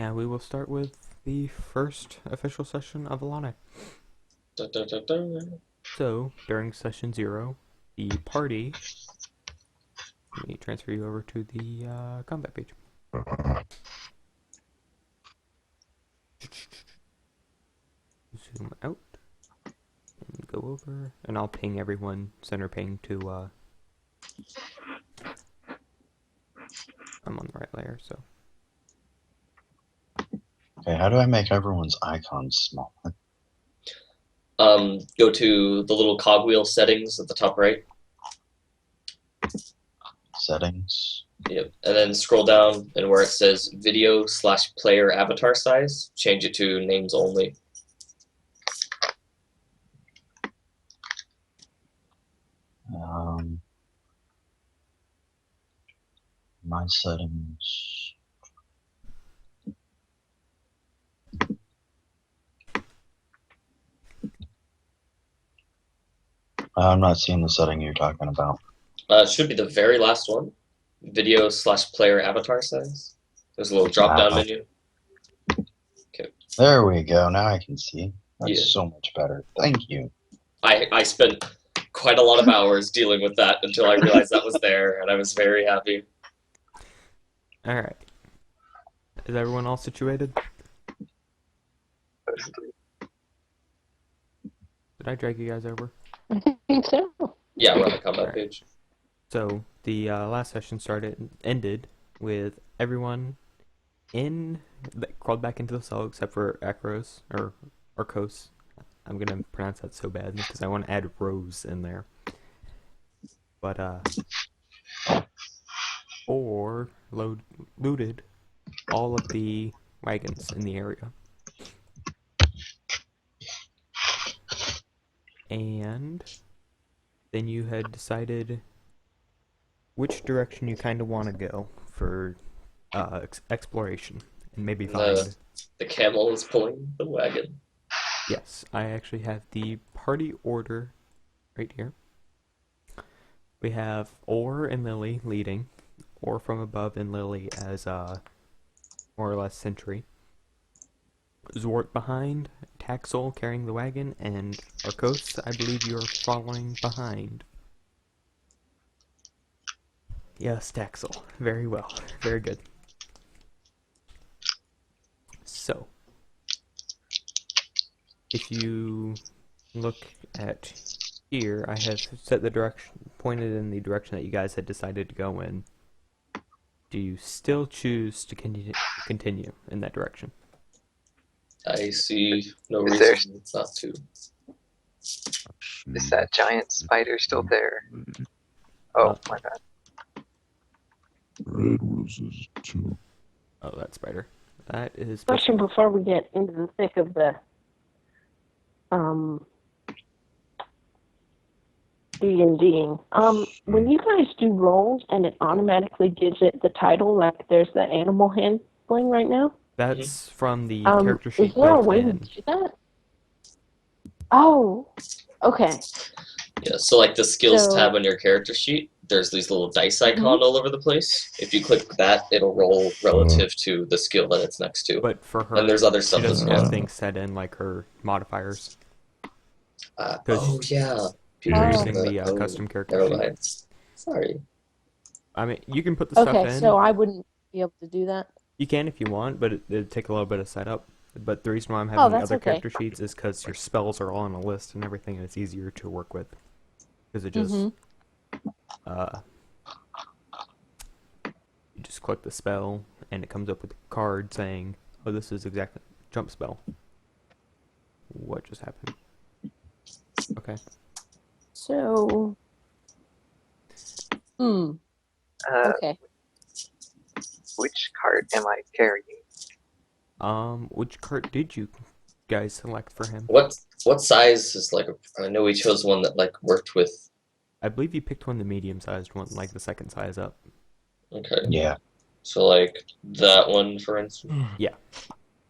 And we will start with the first official session of Alane. Da, da, da, da. So, during session 0, the party... Let me transfer you over to the combat page. Zoom out. And go over. And I'll ping everyone, center ping to... I'm on the right layer, so... Okay, how do I make everyone's icons small? Go to the little cogwheel settings at the top right. Settings. Yep. And then scroll down, and where it says video/player avatar size, change it to names only. My settings. I'm not seeing the setting you're talking about. It should be the very last one. Video/player avatar size. There's a little drop-down menu. Okay. There we go. Now I can see. That's Yeah. so much better. Thank you. I spent quite a lot of hours dealing with that until I realized that was there, and I was very happy. Alright. Is everyone all situated? Did I drag you guys over? I think so. Yeah, we're on the combat page. So, the last session ended with everyone that crawled back into the cell except for Arkose, or Arkose. I'm gonna pronounce that so bad because I want to add Rose in there. But, Oorr looted all of the wagons in the area. And then you had decided which direction you kind of want to go for exploration and maybe find. The camel is pulling the wagon. Yes, I actually have the party order right here. We have Oorr and Lily leading, Oorr from above and Lily as more or less sentry. Zwart behind, Taxal carrying the wagon, and Arkose, I believe you are following behind. Yes, Taxal. Very well. Very good. So, if you look at here, I have set the direction, pointed in the direction that you guys had decided to go in. Do you still choose to continue in that direction? I see no reason not to. Is that giant spider still there? Oh, my bad. Red roses too. Oh, that spider. That is... Question before we get into the thick of the D&Ding. When you guys do rolls and it automatically gives it the title, like there's the animal handling right now? That's from the character sheet. Is there a built way in. to do that? Oh, okay. Yeah, so like the skills So- tab on your character sheet, there's these little dice icon all over the place. If you click that, it'll roll relative to the skill that it's next to. But for her, And there's other she stuff as doesn't well. have things set in like her modifiers. Oh yeah. You're Oh. using the custom character Never sheet. mind. Sorry. I mean, you can put the stuff Okay, in. so I wouldn't be able to do that. You can if you want, but it'd take a little bit of setup. But the reason why I'm having the that's other okay. character sheets is because your spells are all on a list and everything, and it's easier to work with. Because it just, you just click the spell, and it comes up with a card saying, "Oh, this is exactly jump spell." What just happened? Okay. So, okay. Which card am I carrying? Which card did you guys select for him? What size is like? I know we chose one that like worked with. I believe you picked one, the medium-sized one, like the second size up. Okay. Yeah. So like that one, for instance. Yeah.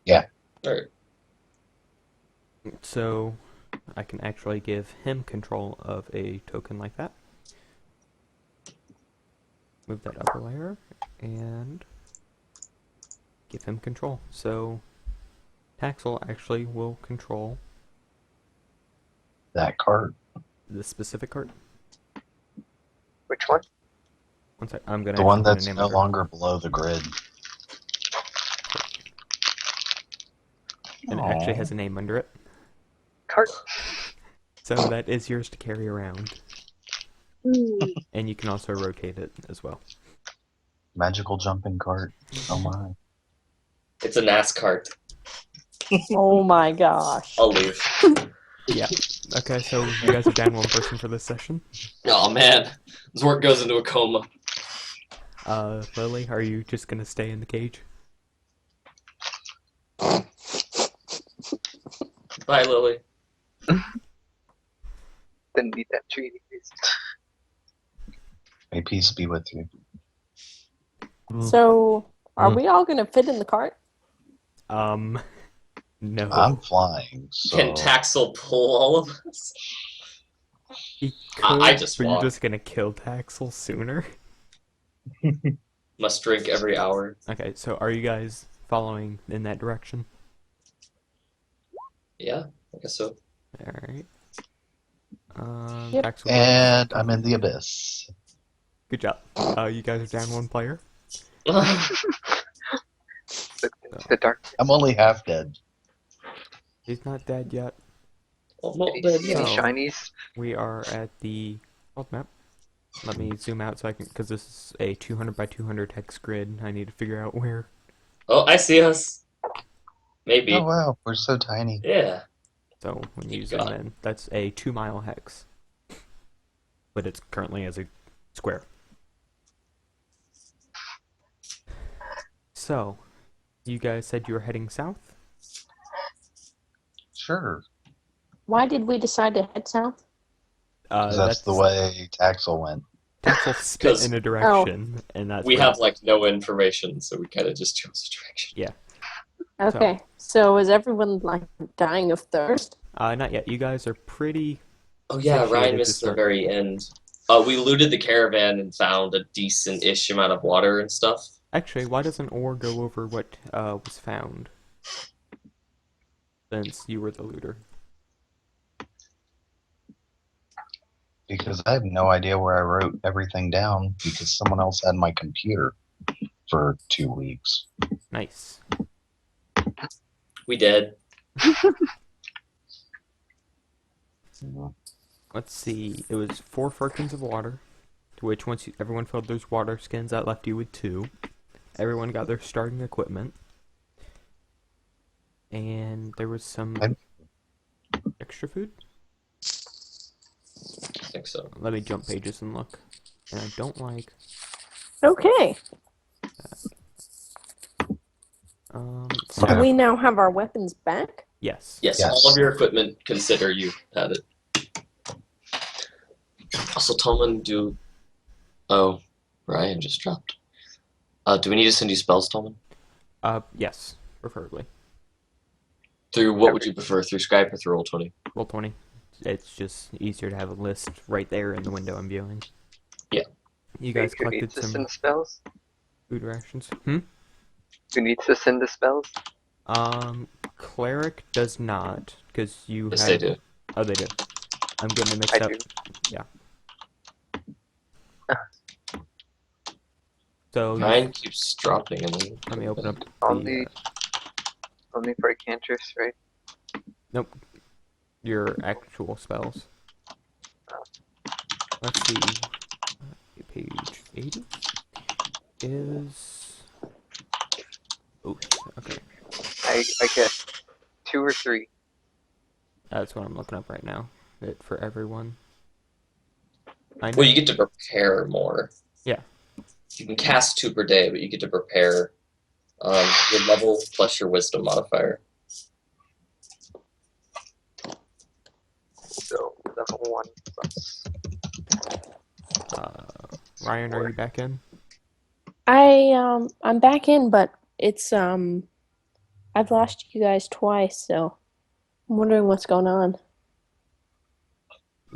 Yeah. All right. So, I can actually give him control of a token like that. Move that up a layer, and give him control. So Taxal actually will control That cart. the specific cart. Which one? One sec, I'm gonna The one actually put a that's name no under it. longer below the grid. And it actually Aw. has a name under it. Cart. So that is yours to carry around. And you can also rotate it as well. Magical jumping cart. Oh my. It's a NASCAR. Oh my gosh. I'll leave. Yeah. Okay, so you guys are down one person for this session. Oh man, Zwart goes into a coma. Lily, are you just gonna stay in the cage? Bye, Lily. Didn't need that treaty. May peace be with you. So, are Mm. we all going to fit in the cart? No. I'm flying, so Can Taxal pull all of us? He I could, just but you're walk. just gonna kill Taxal sooner. Must drink every hour. Okay, so are you guys following in that direction? Yeah, I guess so. Alright. Yep. Taxal, and I'm in the abyss. good job. You guys are down one player. It's the dark. I'm only half dead. He's not dead yet. I'm not Did dead you see any yet. So- shinies? We are at the world map. Let me zoom out so I can, because this is a 200 by 200 hex grid. I need to figure out where. Oh, I see us. Maybe. Oh wow, we're so tiny. Yeah. So when you You zoom got it. in, that's a 2-mile hex. But it's currently as a square. So, you guys said you were heading south? Sure. Why did we decide to head south? 'Cause that's the way Taxal went. Taxal spit 'Cause- in a direction, and that's We where- have like no information, so we kind of just chose a direction. Yeah. Okay, so is everyone like dying of thirst? Not yet. You guys are pretty... Oh yeah, Satiated Ryan to missed the start. very end. We looted the caravan and found a decent-ish amount of water and stuff. Actually, why doesn't Oorr go over what was found? Since you were the looter. Because I have no idea where I wrote everything down because someone else had my computer for 2 weeks. Nice. We did. Let's see. It was 4 firkins of water, to which once everyone filled those water skins, that left you with 2. Everyone got their starting equipment. And there was some I'm- extra food? I think so. Let me jump pages and look. And I don't like... Okay, so, Okay. we now have our weapons back. yes. Yes, Yes. all of your equipment, consider you had it. Also, Tolman, Oh, Ryan just dropped. Do we need to send you spells, Tolman? Yes, preferably. Through what would you prefer, through Skype or through Roll20? Roll 20. It's just easier to have a list right there in the window I'm viewing. Yeah. You guys Who collected needs to some send spells? food rations. Who needs to send the spells? Cleric does not, because you Yes, had... they do. Oh, they do. I'm getting it mixed I up. do. Yeah. So, Ryan keeps dropping in the... let me open up Only, the, only for a cantress, right? your actual spells. Let's see. Page 80 is... Oh, okay. I guess 2 or 3. That's what I'm looking up right now. For everyone. I know. Well, you get to prepare more. Yeah. You can cast 2 per day, but you get to prepare your level plus your wisdom modifier. So level 1 plus. Ryan, are you back in? I'm back in, but it's I've lost you guys twice, so I'm wondering what's going on.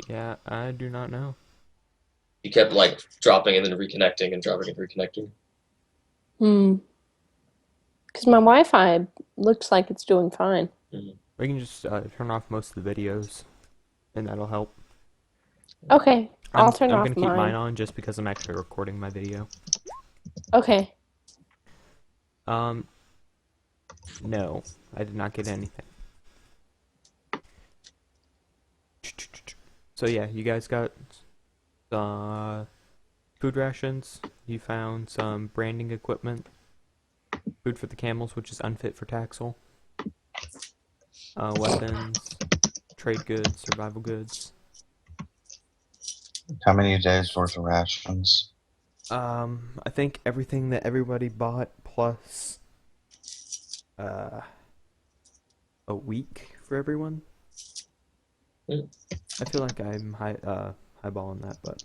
Yeah, I do not know. You kept like dropping and then reconnecting and dropping and reconnecting. Because my Wi-Fi looks like it's doing fine. We can just turn off most of the videos, and that'll help. Okay, I'll turn I'm off gonna keep mine mine. on just because I'm actually recording my video. Okay. No, I did not get anything. So yeah, you guys got food rations. You found some branding equipment. Food for the camels, which is unfit for Taxal. Weapons, trade goods, survival goods. How many days worth of rations? I think everything that everybody bought plus a week for everyone. I feel like I'm highballing that, but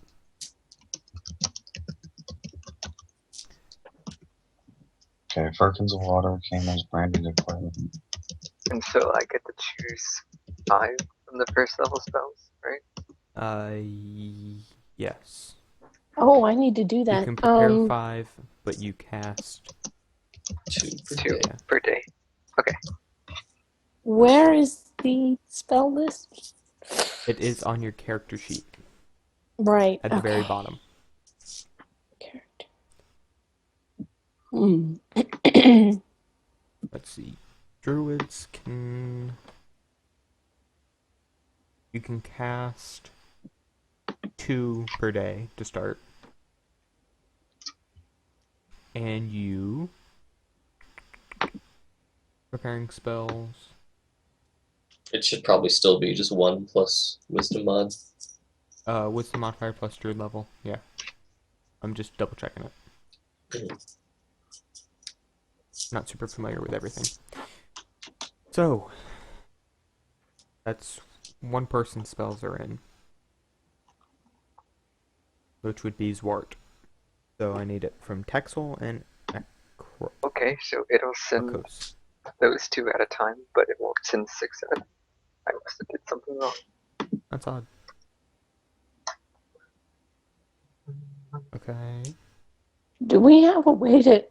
Okay, firkins of water, camels, branded equipment. And so I get to choose 5 from the first level spells, right? yes. Oh, I need to do You that. can prepare 5, but you cast 2 per 2 day. per day. Okay. Where is the spell list? It is on your character sheet Right. at the very bottom. Character. Let's see. Druids can... You can cast 2 per day to start. And you... Preparing spells. It should probably still be just 1 plus wisdom mod. Wisdom modifier plus druid level. Yeah. I'm just double checking it. Not super familiar with everything. So, that's 1 person's spells are in. Which would be Zwart. So I need it from Taxal and Okay, so it'll send Arkose. those 2 at a time, but it won't send 6 at a time. I must have did something wrong. That's odd. Okay. Do we have a way to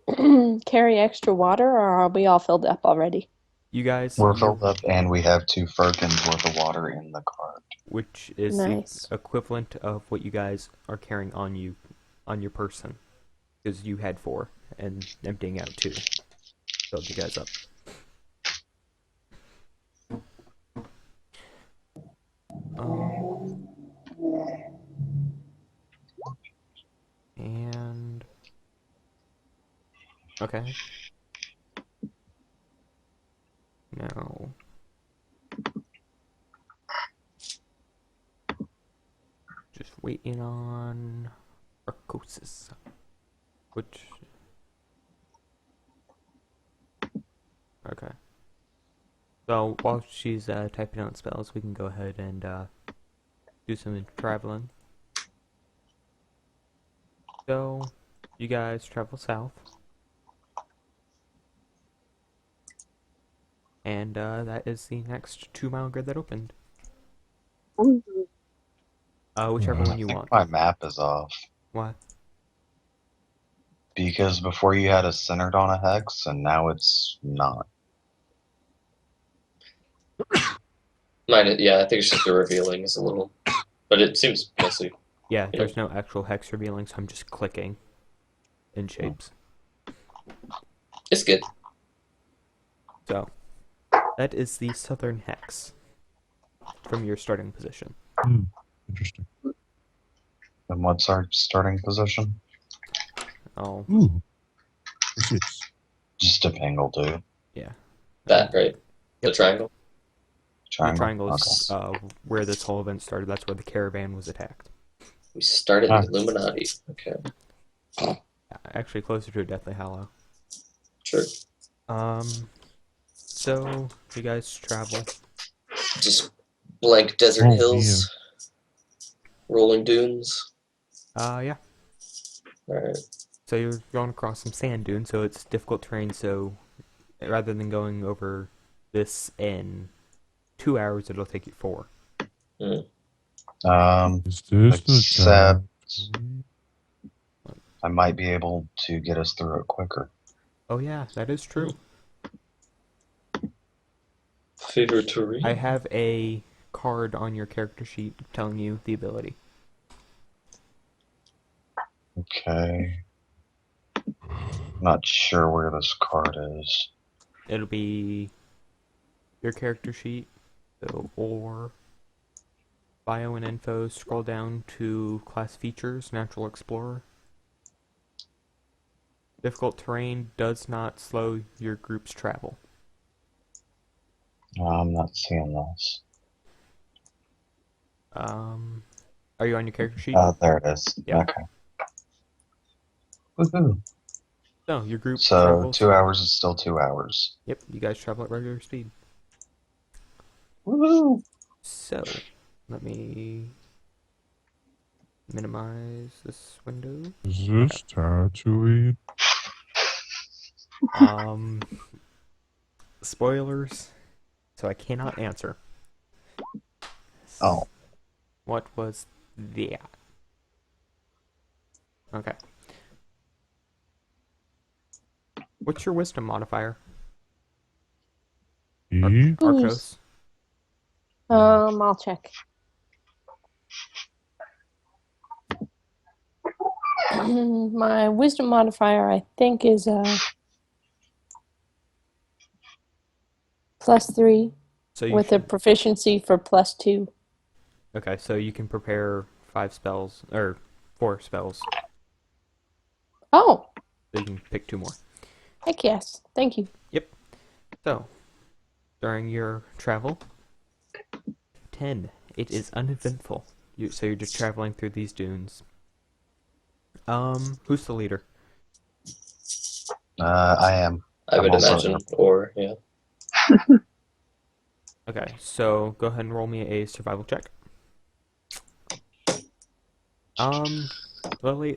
carry extra water, or are we all filled up already? You guys, We're filled up, and we have 2 firkins worth of water in the cart. which is Nice. the equivalent of what you guys are carrying on you, on your person. Because you had 4, and emptying out 2. Filled you guys up. And... Okay. Now... Just waiting on... Arkose. Which... Okay. So, while she's typing out spells, we can go ahead and do some traveling. So, you guys travel south. And that is the next 2-mile grid that opened. Whichever one you I think want. my map is off. Why? Because before you had us centered on a hex, and now it's not. Mine, yeah, I think it's just the revealing is a little, but it seems mostly. Yeah, there's no actual hex revealing, so I'm just clicking in shapes. It's good. So, that is the southern hex from your starting position. Interesting. And what's our starting position? Oh, Ooh. Pursuits. Just a pangle, dude. yeah. That, right? The Yep. triangle? The Triangle? triangle is where this whole event started. That's where the caravan was attacked. We started Ah. the Illuminati. Okay. Actually, closer to a Deathly Hallow. Sure. So you guys travel. Just blank desert Oh, hills. Rolling dunes. Yeah. Alright. So you're going across some sand dunes, so it's difficult terrain. So rather than going over this in 2 hours, it'll take you 4. Is this the Except time? I might be able to get us through it quicker. Oh yeah, that is true. Favorite terrain? I have a card on your character sheet telling you the ability. Okay. Not sure where this card is. It'll be your character sheet. So, or bio and info, scroll down to class features, natural explorer. Difficult terrain does not slow your group's travel. I'm not seeing this. Are you on your character sheet? There it is. Yeah. Okay. Woohoo. No, your group So travels. 2 hours is still 2 hours. Yep, you guys travel at regular speed. Woohoo! So, let me minimize this window. Is this Tatooine? Spoilers. So I cannot answer. Oh. What was that? Okay. What's your wisdom modifier? E? Arkose. I'll check. My wisdom modifier, I think, is +3 So you with a proficiency for +2. Okay, so you can prepare 5 spells, or 4 spells. Oh, So you can pick 2 more. heck yes. Thank you. So, during your travel, 10. It is uneventful. So you're just traveling through these dunes. Who's the leader? I am. I would I'm also- imagine, or yeah. Okay, so go ahead and roll me a survival check. Lily,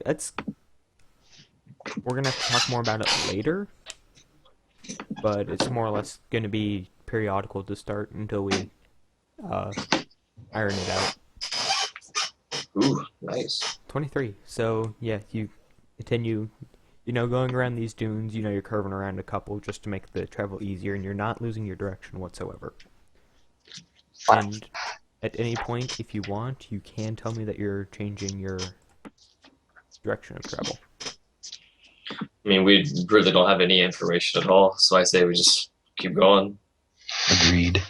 we're gonna have to talk more about it later, but it's more or less gonna be periodical to start until we iron it out. Ooh, nice. 23. So yeah, you continue, going around these dunes. You're curving around a couple just to make the travel easier, and you're not losing your direction whatsoever. And at any point, if you want, you can tell me that you're changing your direction of travel. I mean, we really don't have any information at all, so I say we just keep going. Agreed.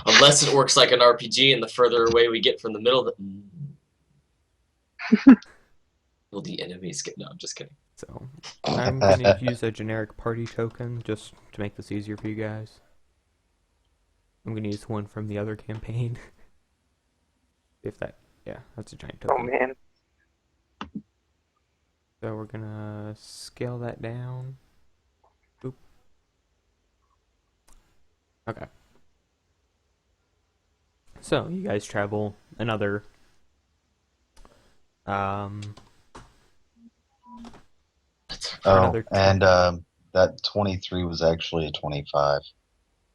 Unless it works like an RPG, and the further away we get from the middle, will the enemies get? No, I'm just kidding. So I'm going to use a generic party token just to make this easier for you guys. I'm going to use one from the other campaign. Yeah, that's a giant token. Oh man. So we're going to scale that down. Oop. Okay. So you guys travel another and that 23 was actually a 25.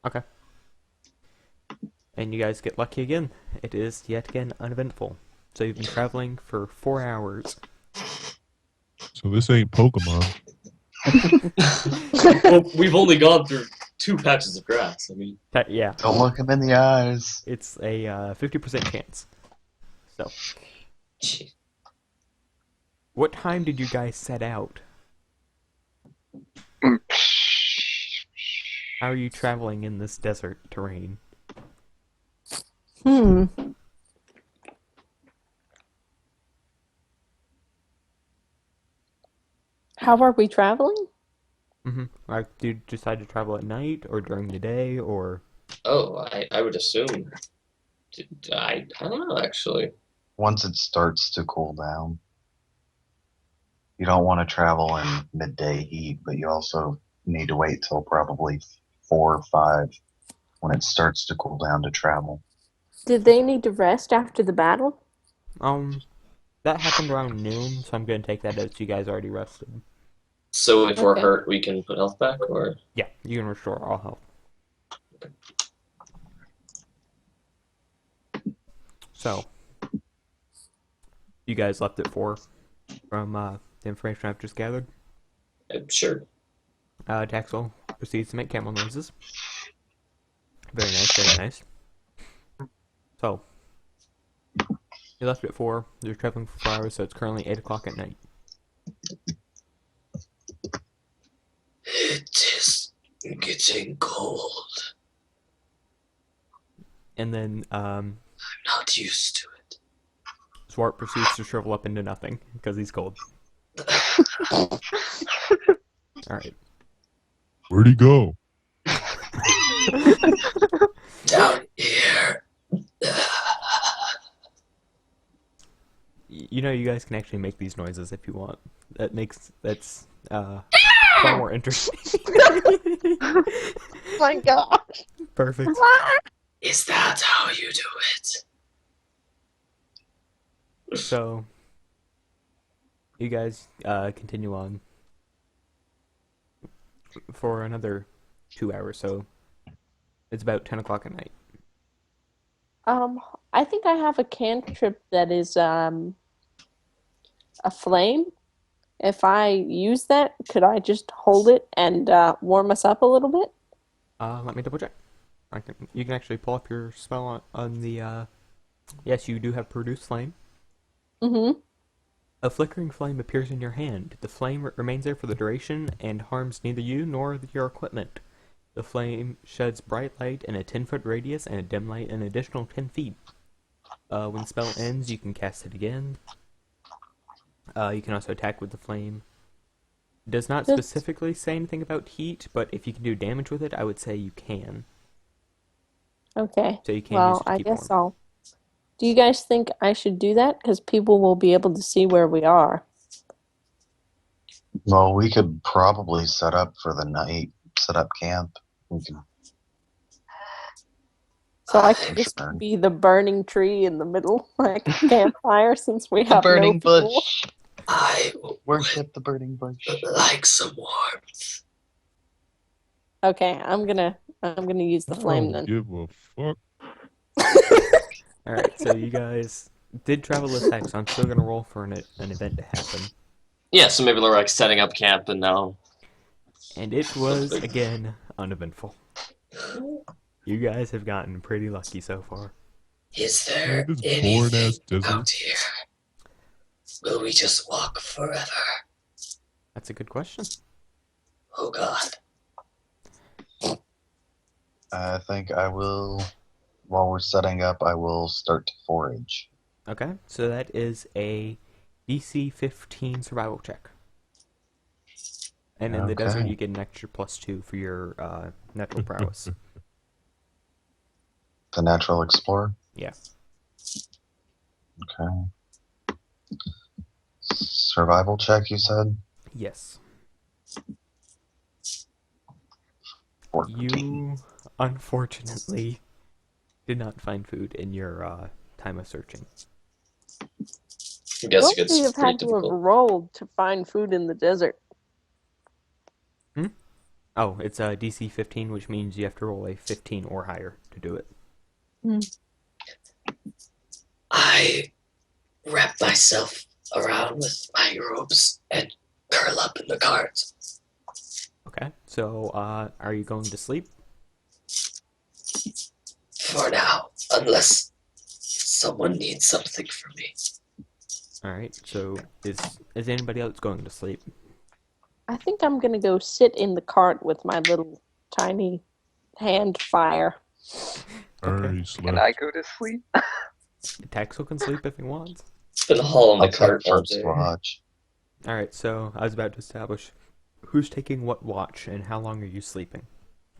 Okay. And you guys get lucky again. It is yet again uneventful. So you've been traveling for 4 hours. So this ain't Pokemon. Well, we've only gone through 2 patches of grass. I mean, Yeah, Don't look him in the eyes. it's a 50% chance. So, gee. what time did you guys set out? How are you traveling in this desert terrain? How are we traveling? Like, do you decide to travel at night or during the day or? Oh, I would assume. I don't know, actually. Once it starts to cool down, you don't want to travel in midday heat, but you also need to wait till probably 4 or 5 when it starts to cool down to travel. Did they need to rest after the battle? That happened around noon, so I'm gonna take that as you guys already rested. So if we're Okay. hurt, we can put health back, or? Yeah, you can restore all health. So, you guys left at 4 from the information I've just gathered. Sure. Taxal proceeds to make camel noises. Very nice, very nice. So, you left at 4. You're traveling for 4 hours, so it's currently 8 o'clock at night. It is getting cold. And then, I'm not used to it. Zwart proceeds to shrivel up into nothing, because he's cold. Alright. Where'd he go? Down here. You know, you guys can actually make these noises if you want. That's far more interesting. My God. Perfect. Is that how you do it? So, you guys continue on for another 2 hours, so it's about 10 o'clock at night. I think I have a cantrip that is a flame. If I use that, could I just hold it and warm us up a little bit? Let me double check. You can actually pull up your spell on the, yes, you do have Produce Flame. Mm-hmm. A flickering flame appears in your hand. The flame remains there for the duration and harms neither you nor your equipment. The flame sheds bright light in a 10-foot radius and a dim light an additional 10 feet. When the spell ends, you can cast it again. You can also attack with the flame. It does not specifically say anything about heat, but if you can do damage with it, I would say you can. Okay. So you can use Well, it to I keep guess warm. I'll. Do you guys think I should do that? Because people will be able to see where we are. Well, we could probably set up for the night, set up camp. We can, So I can for just sure. be the burning tree in the middle, like a campfire, since we The have burning no fuel. bush. I Worship the burning bush. would like some warmth. Okay, I'm gonna use the I flame don't then. give a fuck. Alright, so you guys did travel this hex, so I'm still going to roll for an event to happen. Yeah, so maybe they're like setting up camp and now. And it was, again, uneventful. You guys have gotten pretty lucky so far. Is there This anything boring-ass desert. out here? Will we just walk forever? That's a good question. Oh God. I think I will, while we're setting up, I will start to forage. Okay, so that is a DC 15 survival check. And in the desert, Okay. you get an extra +2 for your natural prowess. The natural explorer? Yeah. Okay. Survival check, you said? Yes. 14. You, unfortunately, did not find food in your time of searching. I guess What it would we gets have pretty had to have difficult. rolled to find food in the desert? Oh, it's a DC 15, which means you have to roll a 15 or higher to do it. I wrap myself around with my robes and curl up in the cart. Okay, so are you going to sleep? For now, unless someone needs something from me. Alright, so is anybody else going to sleep? I think I'm gonna go sit in the cart with my little tiny hand fire. I already Can slept. I go to sleep? Taxal can sleep if he wants. It's been hauling the I'll cart take all first day. watch. Alright, so I was about to establish who's taking what watch and how long are you sleeping?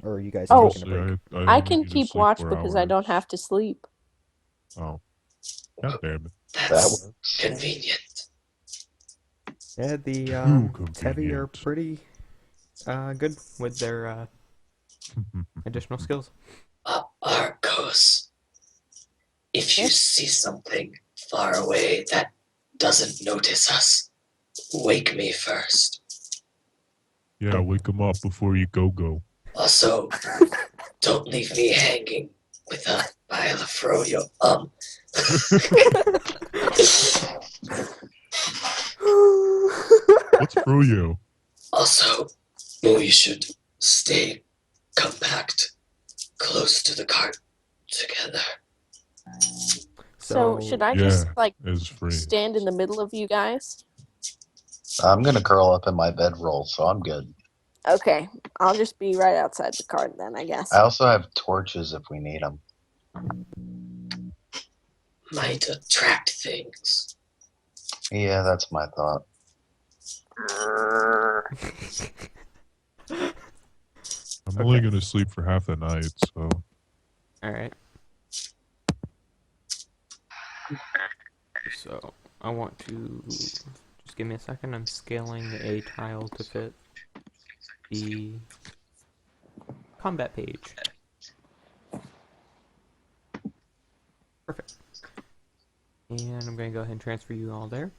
Or are you guys Oh. taking a break? I I only can need to keep sleep watch 4 because I hours. don't have to sleep. Oh. God damn it. That That's works. convenient. Yeah, the Tevi are convenient. pretty good with their additional skills. Arkose, if you see something far away that doesn't notice us, wake me first. Yeah, wake him up before you go. Also, don't leave me hanging with a pile of froyo. What's froyo? Also, we should stay compact, close close to the cart together. So should I Yeah, just like it's free. stand in the middle of you guys? I'm gonna curl up in my bedroll, so I'm good. Okay, I'll just be right outside the cart then, I guess. I also have torches if we need them. Might attract things. Yeah, that's my thought. I'm only gonna sleep for half the night, so Alright. So, I want to... Just give me a second. I'm scaling a tile to fit the combat page. Perfect. And I'm going to go ahead and transfer you all there.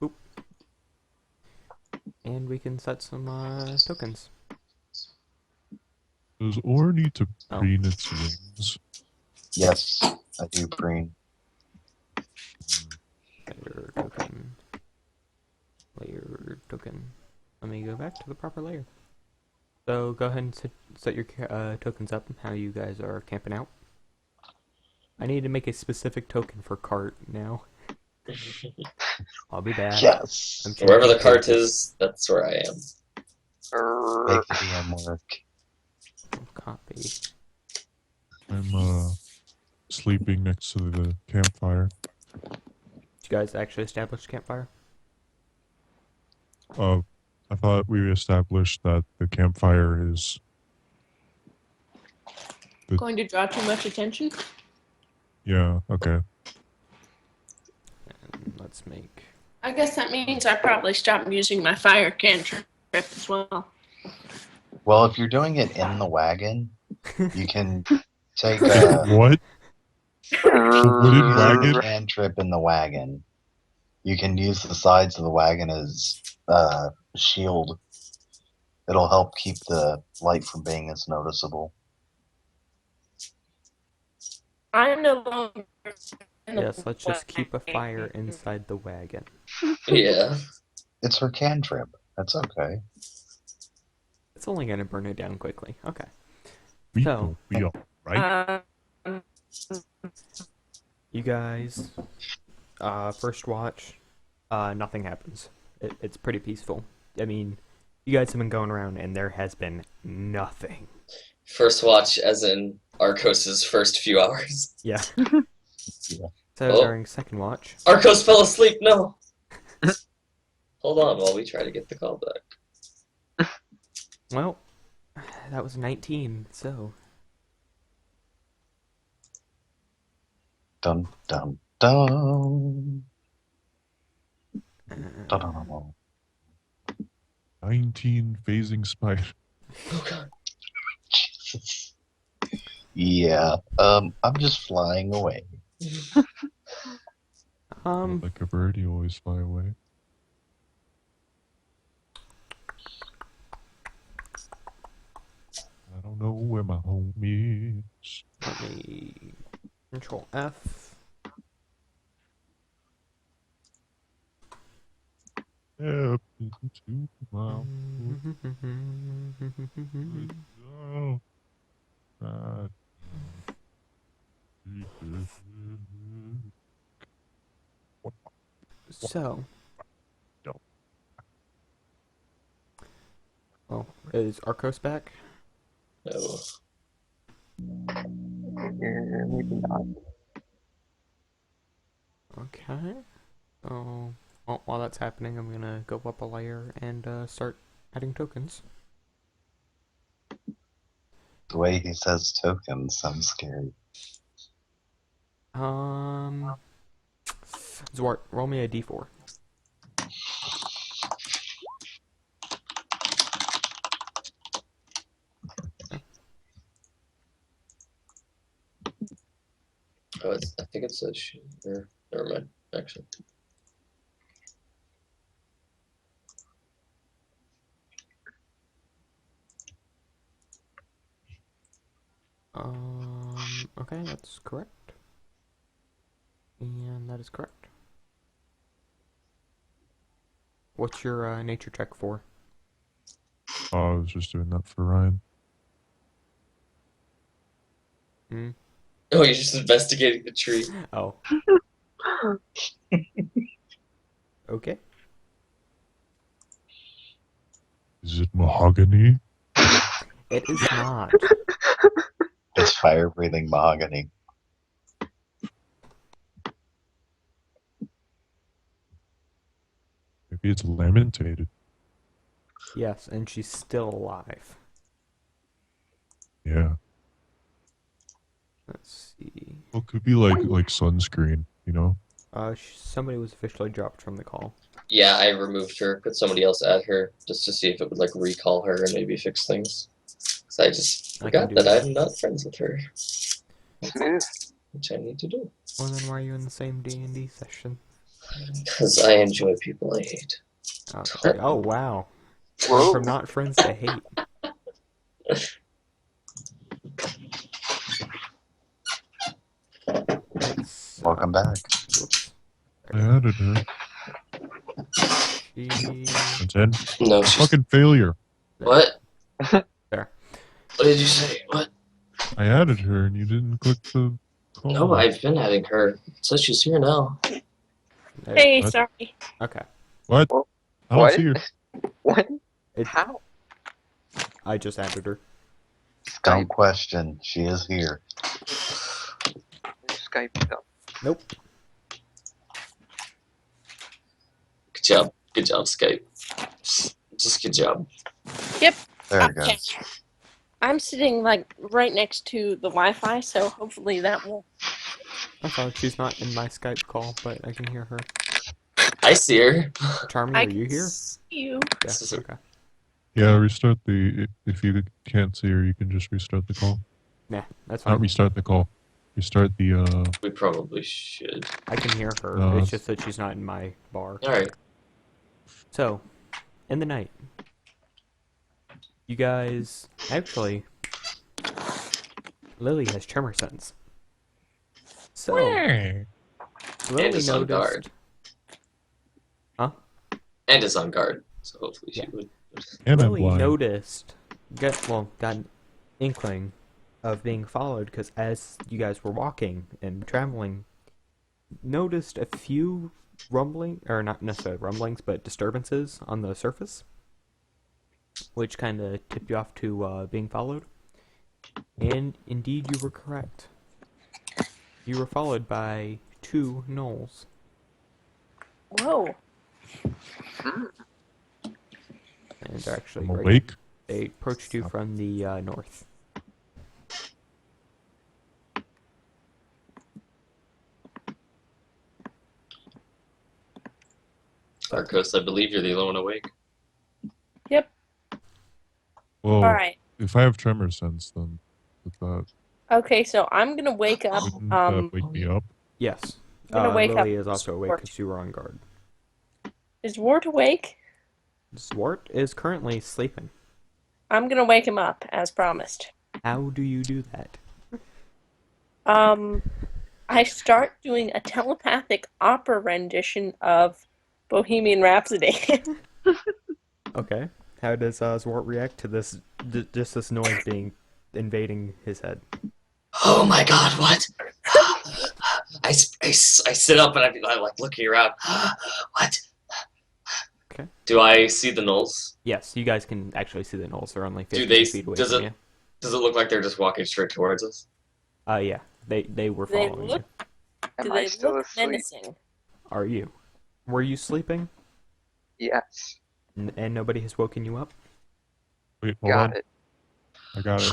Boop. And we can set some tokens. does Oorr need to Oh. preen its wings? Yes, I do preen. Layer token. Layer token. Let me go back to the proper layer. So go ahead and set your tokens up how you guys are camping out. I need to make a specific token for cart now. I'll be back. Yes! I'm Wherever the changing cart pages. is, that's where I am. Make the DM work. Copy. I'm sleeping next to the campfire. Did you guys actually establish campfire? I thought we established that the campfire is Going to draw too much attention? yeah, okay. And let's make... I guess that means I probably stopped using my fire cantrip as well. Well, if you're doing it in the wagon, you can take a What? Wooden wagon? cantrip in the wagon. You can use the sides of the wagon as a shield. It'll help keep the light from being as noticeable. I am no longer. Yes, let's just keep a fire inside the wagon. Yeah. It's her cantrip. That's okay. It's only going to burn it down quickly. Okay. We So- will be alright. You guys, first watch, nothing happens. It's pretty peaceful. I mean, you guys have been going around and there has been nothing. First watch, as in Arkose's first few hours. Yeah. Yeah. So Oh. during second watch, Arkose fell asleep, no! Hold on while we try to get the call back. well, that was 19, so... Dun dun dun. Dun, dun, dun, dun. 19 phasing spider. Oh god. Jesus. Yeah. I'm just flying away. Like a bird, you always fly away. I don't know where my home is. Let me Control F. Up into my oh. So, Don't. oh, is Arkose back? No. Maybe not. Okay. So, well, while that's happening, I'm gonna go up a layer and start adding tokens. The way he says tokens sounds scary. Zwart, roll me a d4. Oh, I think it says or never mind, actually. Okay, that's correct. And that is correct. What's your nature check for? Oh, I was just doing that for Ryan. Hmm? Oh, you're just investigating the tree. Oh. Okay. Is it mahogany? It is not. It's fire-breathing mahogany. Maybe it's lamentated. Yes, and she's still alive. Yeah. Let's see. Well, it could be like sunscreen, you know? Somebody was officially dropped from the call. Yeah, I removed her. Could somebody else add her just to see if it would like recall her and maybe fix things? Because I just I can forgot do that that. I'm not friends with her, Smooth. which I need to do. Well, then why are you in the same D&D session? Because I enjoy people I hate. Okay. Oh, wow. Whoa. From not friends to hate. Welcome back. Whoops. I added her. She... And then, No, she's... fucking failure. What? There. What did you say? What? I added her and you didn't click the call. No, I've been adding her. It says she's here now. There. Hey, What? sorry. Okay. What? Well, I don't what? see her. What? It, How? I just added her. Don't question. She is here. Skype up. Nope. Good job. Good job, Skype. Just good job. There it Okay. goes. I'm sitting like right next to the Wi-Fi, so hopefully that will. I'm sorry, she's not in my Skype call, but I can hear her. I see her. Charmy, I are you can here? see you. Yes. This is- Okay. Yeah, restart the... If you can't see her, you can just restart the call. Nah, that's Not fine. restart the call. Restart the, We probably should. I can hear her. No, It's it's- just that she's not in my bar. Alright. So, in the night, you guys actually, Lily has tremor sense. So, And Lily is on guard. noticed. Huh? And is on guard. So hopefully she Yeah. would. and I'm Lily blind. noticed, got an inkling of being followed because as you guys were walking and traveling, noticed a few rumbling, or not necessarily rumblings, but disturbances on the surface, which kind of tipped you off to being followed. And indeed, you were correct. You were followed by 2 gnolls. Whoa. And they're actually I'm right. awake. They approached you from the north. Arkose, I believe you're the only one awake. Yep. Well, All right. if I have tremor sense, then with that, Okay, so I'm gonna wake up. wouldn't that wake me up? Yes. I'm gonna wake Lily up is also awake Zwart. because you were on guard. Is Ward awake? Zwart is currently sleeping. I'm gonna wake him up as promised. How do you do that? I start doing a telepathic opera rendition of Bohemian Rhapsody. Okay. How does Zwart react to this? Just this noise being invading his head. Oh my god, what? I sit up and I'm like looking around. What? Okay. Do I see the gnolls? Yes, you guys can actually see the gnolls. They're only 50 Do they? feet away Does from it? Does it look like they're just walking straight towards us? you. Yeah. They were They following look. you. Do Am I they still look asleep? menacing? Are you? Were you sleeping? Yes. And nobody has woken you up? Wait, hold Got on. it. I got it.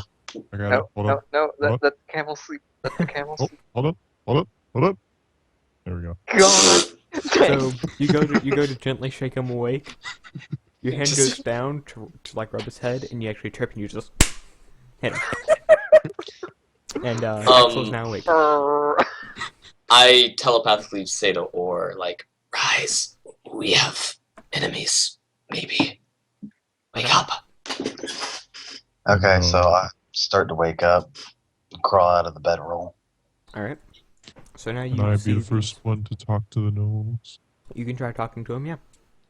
I got No, it. Hold on. no, Hold on. let the camel sleep. Let the camel Oh, sleep. hold up. Hold up. Hold up. There we go. God. So you go to gently shake him awake. Your hand Just- goes down to like rub his head, and you actually trip, and you just hit him. And Taxal is now awake. I telepathically say to Oorr, like, rise. We have enemies. Maybe. Wake up. Okay, so I start to wake up, crawl out of the bedroll. All right. So now Can you I see be the first one to talk to the gnomes? You can try talking to him. Yeah.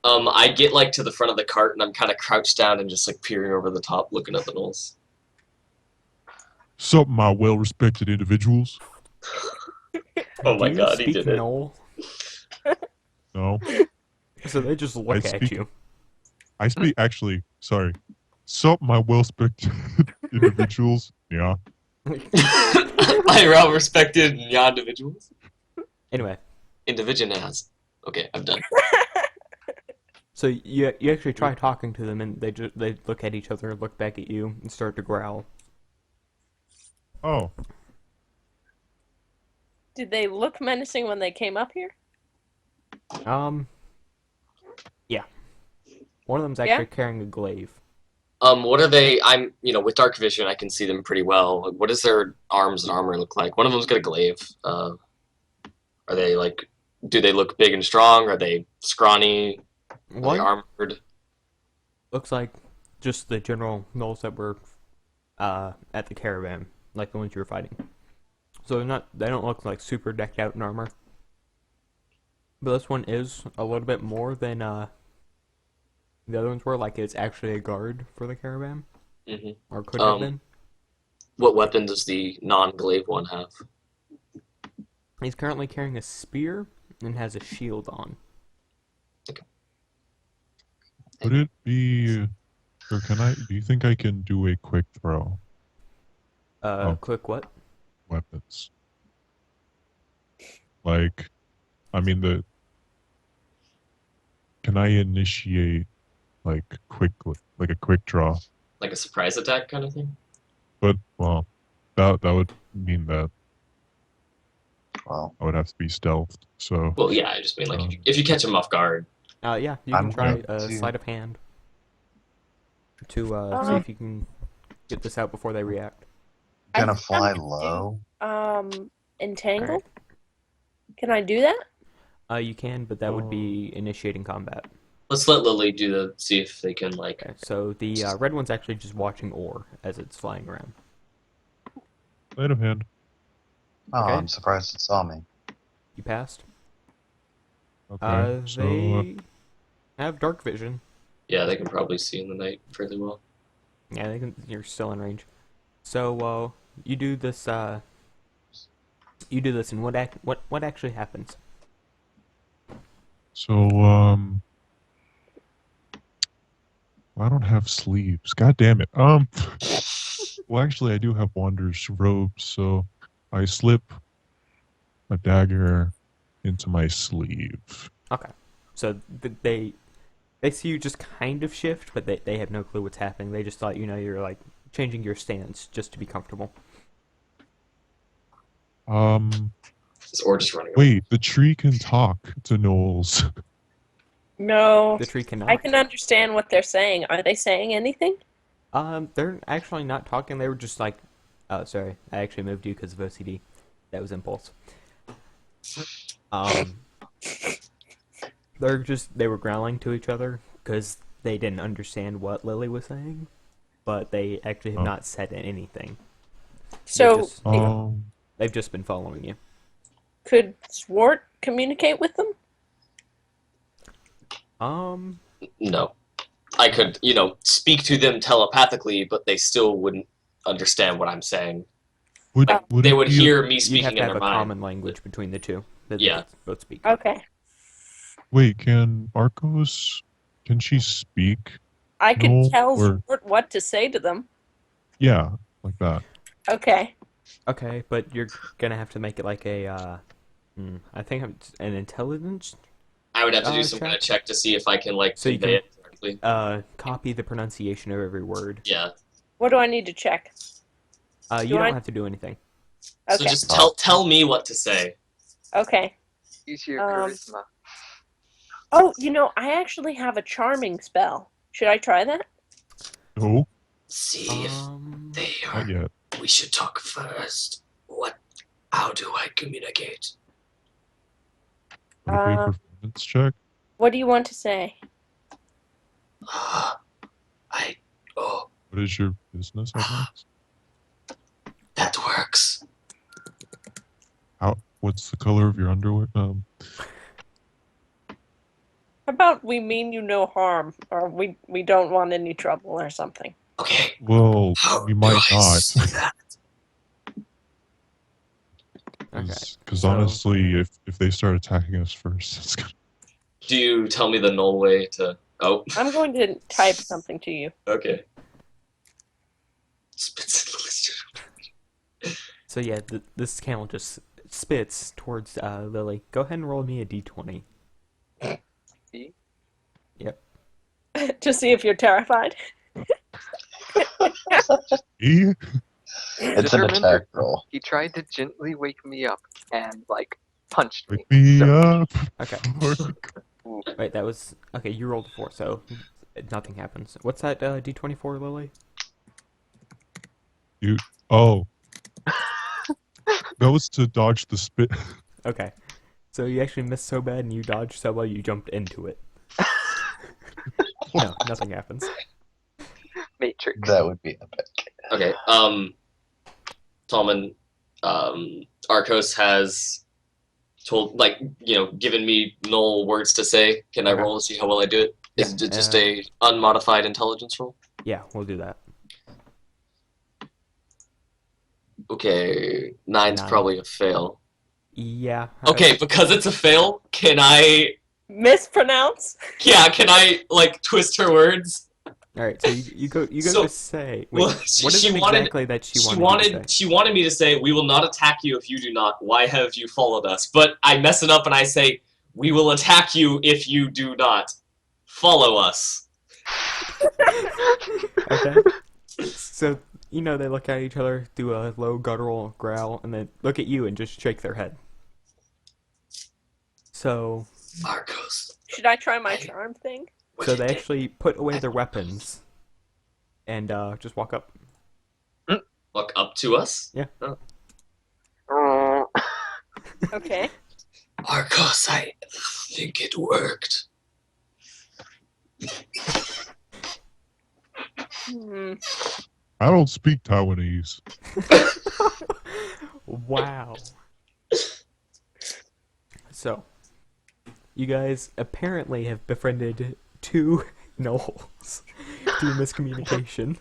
I get like to the front of the cart and I'm kind of crouched down and just like peering over the top, looking at the gnolls. Sup, my well-respected individuals? Oh my Do you god, he speak did it. Knoll? No. So they just look at speak- you. I speak, actually, sorry. Sup, my well-respected individuals? Yeah. My well-respected individuals. Anyway, Individuals. Okay, I'm done. so you actually try talking to them, and they look at each other, look back at you, and start to growl. Oh. Did they look menacing when they came up here? Yeah. One of them's actually carrying a glaive. What are they? With dark vision, I can see them pretty well. Like, what does their arms and armor look like? One of them's got a glaive. Are they like? Do they look big and strong? Are they scrawny? Are they armored? Looks like just the general gnolls that were at the caravan, like the ones you were fighting. So they don't look like super decked out in armor. But this one is a little bit more than the other ones were. Like it's actually a guard for the caravan, or could have been. What weapon does the non-glaive one have? He's currently carrying a spear and has a shield on. Would it be... Or do you think I can do a quick throw? Quick what? Weapons. Like, I mean can I initiate, like, quickly, like a quick draw? Like a surprise attack kind of thing? But, well, that would mean that Well, I would have to be stealthed, so... Well, yeah, I just mean, like, if you catch him off guard. Yeah, you can I'm try going to- sleight of hand to see if you can get this out before they react. gonna I think fly I'm gonna low. Entangle? Alright. Can I do that? You can, but that would be initiating combat. Let's let Lily see if they can, like... Okay, so the red one's actually just watching Oorr as it's flying around. Sleight of hand. Oh, Okay. I'm surprised it saw me. You passed. Okay, so... They have dark vision. Yeah, they can probably see in the night fairly well. Yeah, they can. You're still in range. So you do this. And what actually happens? So, I don't have sleeves. God damn it. Well, actually, I do have Wanderer's robes, so I slip a dagger into my sleeve. Okay. So they see you just kind of shift, but they have no clue what's happening. They just thought you're like changing your stance just to be comfortable. Or just running away. Wait, the tree can talk to gnolls. No. The tree cannot. I can understand what they're saying. Are they saying anything? They're actually not talking. They were just like, oh, sorry, I actually moved you because of OCD. That was impulse. They were growling to each other because they didn't understand what Lily was saying, but they actually have not said anything. So They've just been following you. could Zwart communicate with them? No. I could, speak to them telepathically, but they still wouldn't understand what I'm saying. They would hear me You have speaking to in have their a mind. common language between the two. That Yeah. they both speak. Okay. Wait, can Arkose... Can she speak? I could No, tell or- Zwart what to say to them. Yeah, like that. Okay. Okay, but you're gonna have to make it like a, I think it's an intelligence. I would have to do some kind of check to see if I can, So you convey can- it correctly. Copy the pronunciation of every word. Yeah. What do I need to check? You Do don't I- have to do anything. So Okay. just tell me what to say. Okay. Use your Um, charisma. Oh, I actually have a charming spell. Should I try that? No, See if they not yet. We should talk first. How do I communicate? Would it be a performance check? What do you want to say? What is your business, I guess? That works. What's the color of your underwear? How about we mean you no harm, or we don't want any trouble or something? Okay. Well, How we do might I not. say that? Because so- honestly, if they start attacking us first, it's gonna... Do you tell me the null way to... Oh, I'm going to type something to you. okay. So yeah, this camel just spits towards Lily. Go ahead and roll me a d20. D? Yep. To see if you're terrified. E? It's Just an remember, attack roll. he tried to gently wake me up and, like, punched me. Wake me So- up. Okay. Ooh. Wait, that was okay. You rolled a 4, so nothing happens. What's that d20 for, Lily? Oh. That was to dodge the spit. Okay. So you actually missed so bad and you dodged so well you jumped into it. No, nothing happens. Matrix. That would be epic. Okay, Tallman, Arkose has told, like, given me null words to say. Can I Okay. roll to see how well I do it? Is Yeah, it just a unmodified intelligence roll? Yeah, we'll do that. Okay, 9's 9. probably a fail. Yeah. Okay, because it's a fail, can I, Mispronounce? can I, like, twist her words? All right. So you go So- to say. Wait, Well, what is she it wanted- exactly that she wanted you to say? She wanted me to say, "We will not attack you if you do not. Why have you followed us?" But I mess it up and I say, "We will attack you if you do not follow us." Okay. So they look at each other, do a low guttural growl, and then look at you and just shake their head. So Arkose. Should I try my charm thing? so they actually put away their weapons and just walk up. Walk up to us. Yeah. Okay. Arkose, I think it worked. Hmm. I don't speak Taiwanese. Wow. So, you guys apparently have befriended 2 gnolls through miscommunication.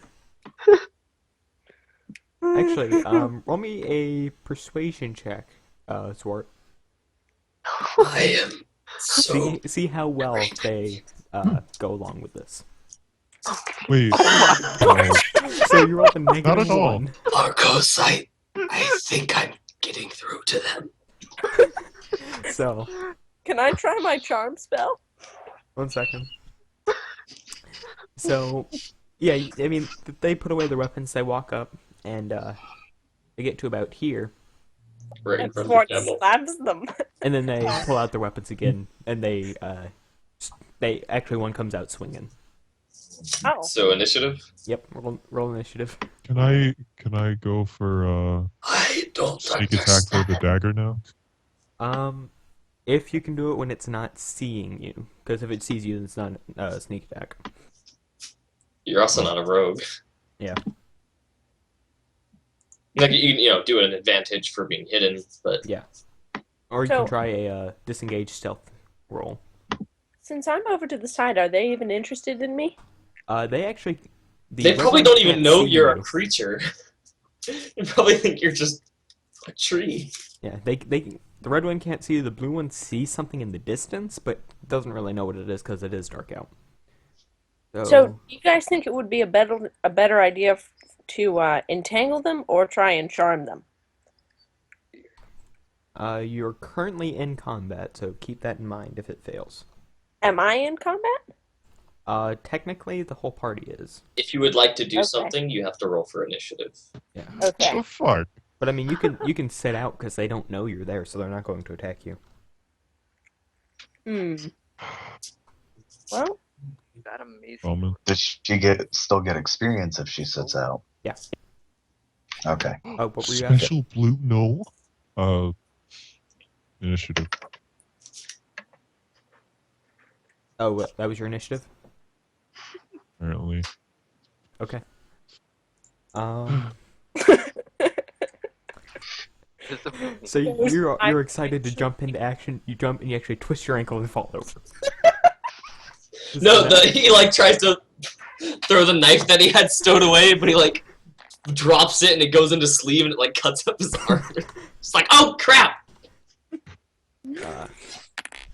Actually, roll me a persuasion check, Zwart. I am so. See how well they go along with this. Wait. So you rolled a Not at all. -1. Arkose, I think I'm getting through to them. So, Can I try my charm spell? 1 second. So, yeah, I mean, they put away their weapons, they walk up, and they get to about here, Right in And front of Zwart the camel. slams them. and then they pull out their weapons again, and they actually one comes out swinging. Oh. So initiative. Yep, roll initiative. Can I go for I don't sneak attack with a dagger now? If you can do it when it's not seeing you, because if it sees you, then it's not a sneak attack. You're also not a rogue. Yeah. Like you do an advantage for being hidden, but Yeah. Or you So- can try a disengage stealth roll. Since I'm over to the side, are they even interested in me? They actually. they red probably ones don't even can't know see you're a you. creature. They probably think you're just a tree. Yeah, the red one can't see you. The blue one sees something in the distance, but doesn't really know what it is because it is dark out. So, do you guys think it would be a better idea to entangle them or try and charm them? You're currently in combat, so keep that in mind if it fails. Am I in combat? Technically, the whole party is. If you would like to do Okay. something, you have to roll for initiative. Yeah, Okay. The fuck? but I mean, you can sit out because they don't know you're there, so they're not going to attack you. Hmm. Well, That amazing. Roman. Does she still get experience if she sits out? Yeah. Okay. Oh, what were you asking? Special blue? No. Initiative. Oh, that was your initiative. Apparently. Okay. Disappointing. So There's you're excited to jump into action. You jump and you actually twist your ankle and fall over. No, he like tries to throw the knife that he had stowed away, but he like drops it and it goes into sleeve and it like cuts up his arm. It's like, oh crap!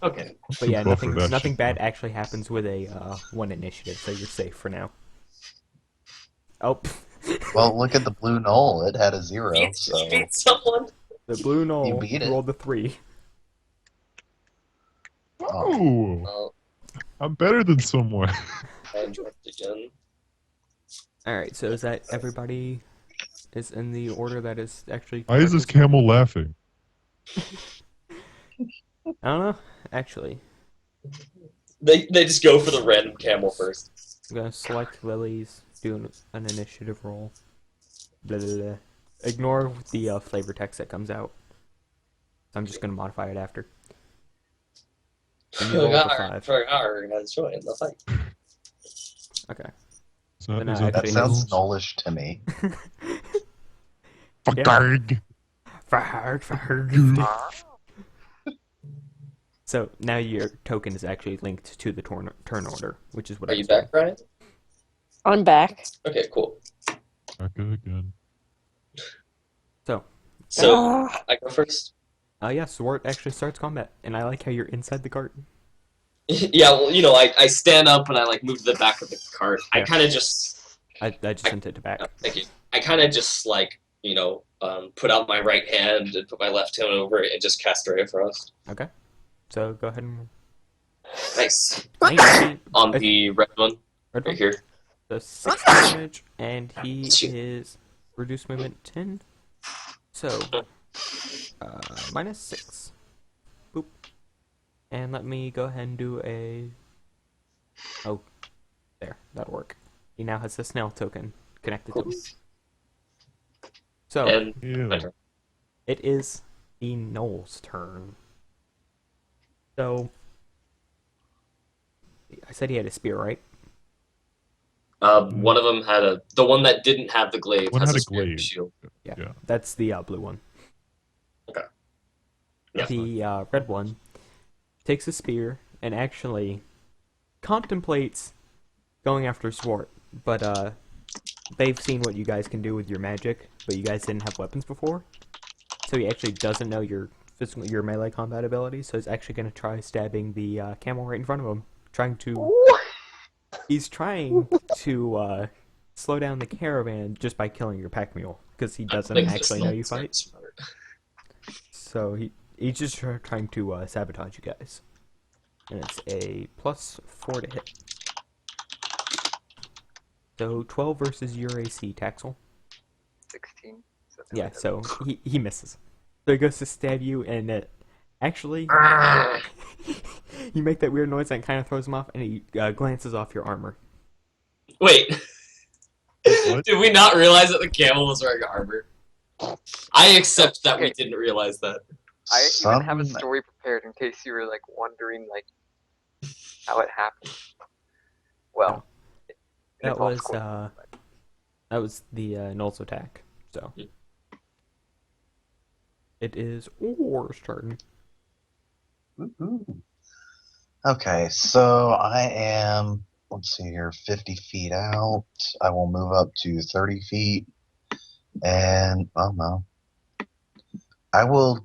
Okay. But yeah, Well, for that nothing shit, bad though. actually happens with a 1 initiative, so you're safe for now. Oh, Well, look at the blue knoll. It had a 0, so You beat someone. the blue knoll You beat it. rolled a 3. Oh, Oh, I'm better than someone. I dropped again. Alright, so is that everybody is in the order that is actually... Why is this correct as well? camel laughing? I don't know, actually. They just go for the random camel first. I'm gonna select Lily's, do an initiative roll. Blah, blah, blah. Ignore the flavor text that comes out. I'm just gonna modify it after. And you roll a 5. Froggar has joined the fight. Okay. Is that, Then is I that that actually sounds camels? knowlish to me. Fuckarg. So now your token is actually linked to the turn order, which is what Are I you was doing. back, Ryan? I'm back. Okay, cool. Back again. So, So I go first. yeah, Zwart actually starts combat, and I like how you're inside the cart. Yeah, well, you know, I stand up and I like move to the back of the cart. I Yeah. kind of just I just sent it to back. thank you. I kind of just like put out my right hand and put my left hand over it and just cast Ray of Frost. Okay. So go ahead and Nice. Nice. On the red one Red right one. here. The 6 damage, and he is reduced movement 10. So, -6. Boop. And let me go ahead and do a... Oh, there. That'll work. He now has the snail token connected to him. So, And Ew. my turn. it is the Knoll's turn. So, I said he had a spear, right? One of them had the one that didn't have the glaive One has had a spear glaive. shield. Yeah. That's the blue one. Yeah. The red one takes a spear and actually contemplates going after Zwart, but they've seen what you guys can do with your magic, but you guys didn't have weapons before, so he actually doesn't know your melee combat ability, so he's actually going to try stabbing the camel right in front of him, he's trying to slow down the caravan just by killing your pack mule, because he doesn't actually know you fight. So he's just trying to sabotage you guys. And it's a +4 to hit. So 12 versus your AC, Taxal. 16. Yeah, so he misses. So he goes to stab you, and it actually you make that weird noise that kind of throws him off, and he glances off your armor. Wait. What? Did we not realize that the camel was wearing armor? I accept that we Okay. didn't realize that. I even have a Some- story prepared in case you were like wondering like how it happened. Well, That it's all was square. that was the Null's attack. So Yeah. it is Oorr's turn. Woohoo. Okay, so I am, let's see here, 50 feet out. I will move up to 30 feet. And, oh no. I will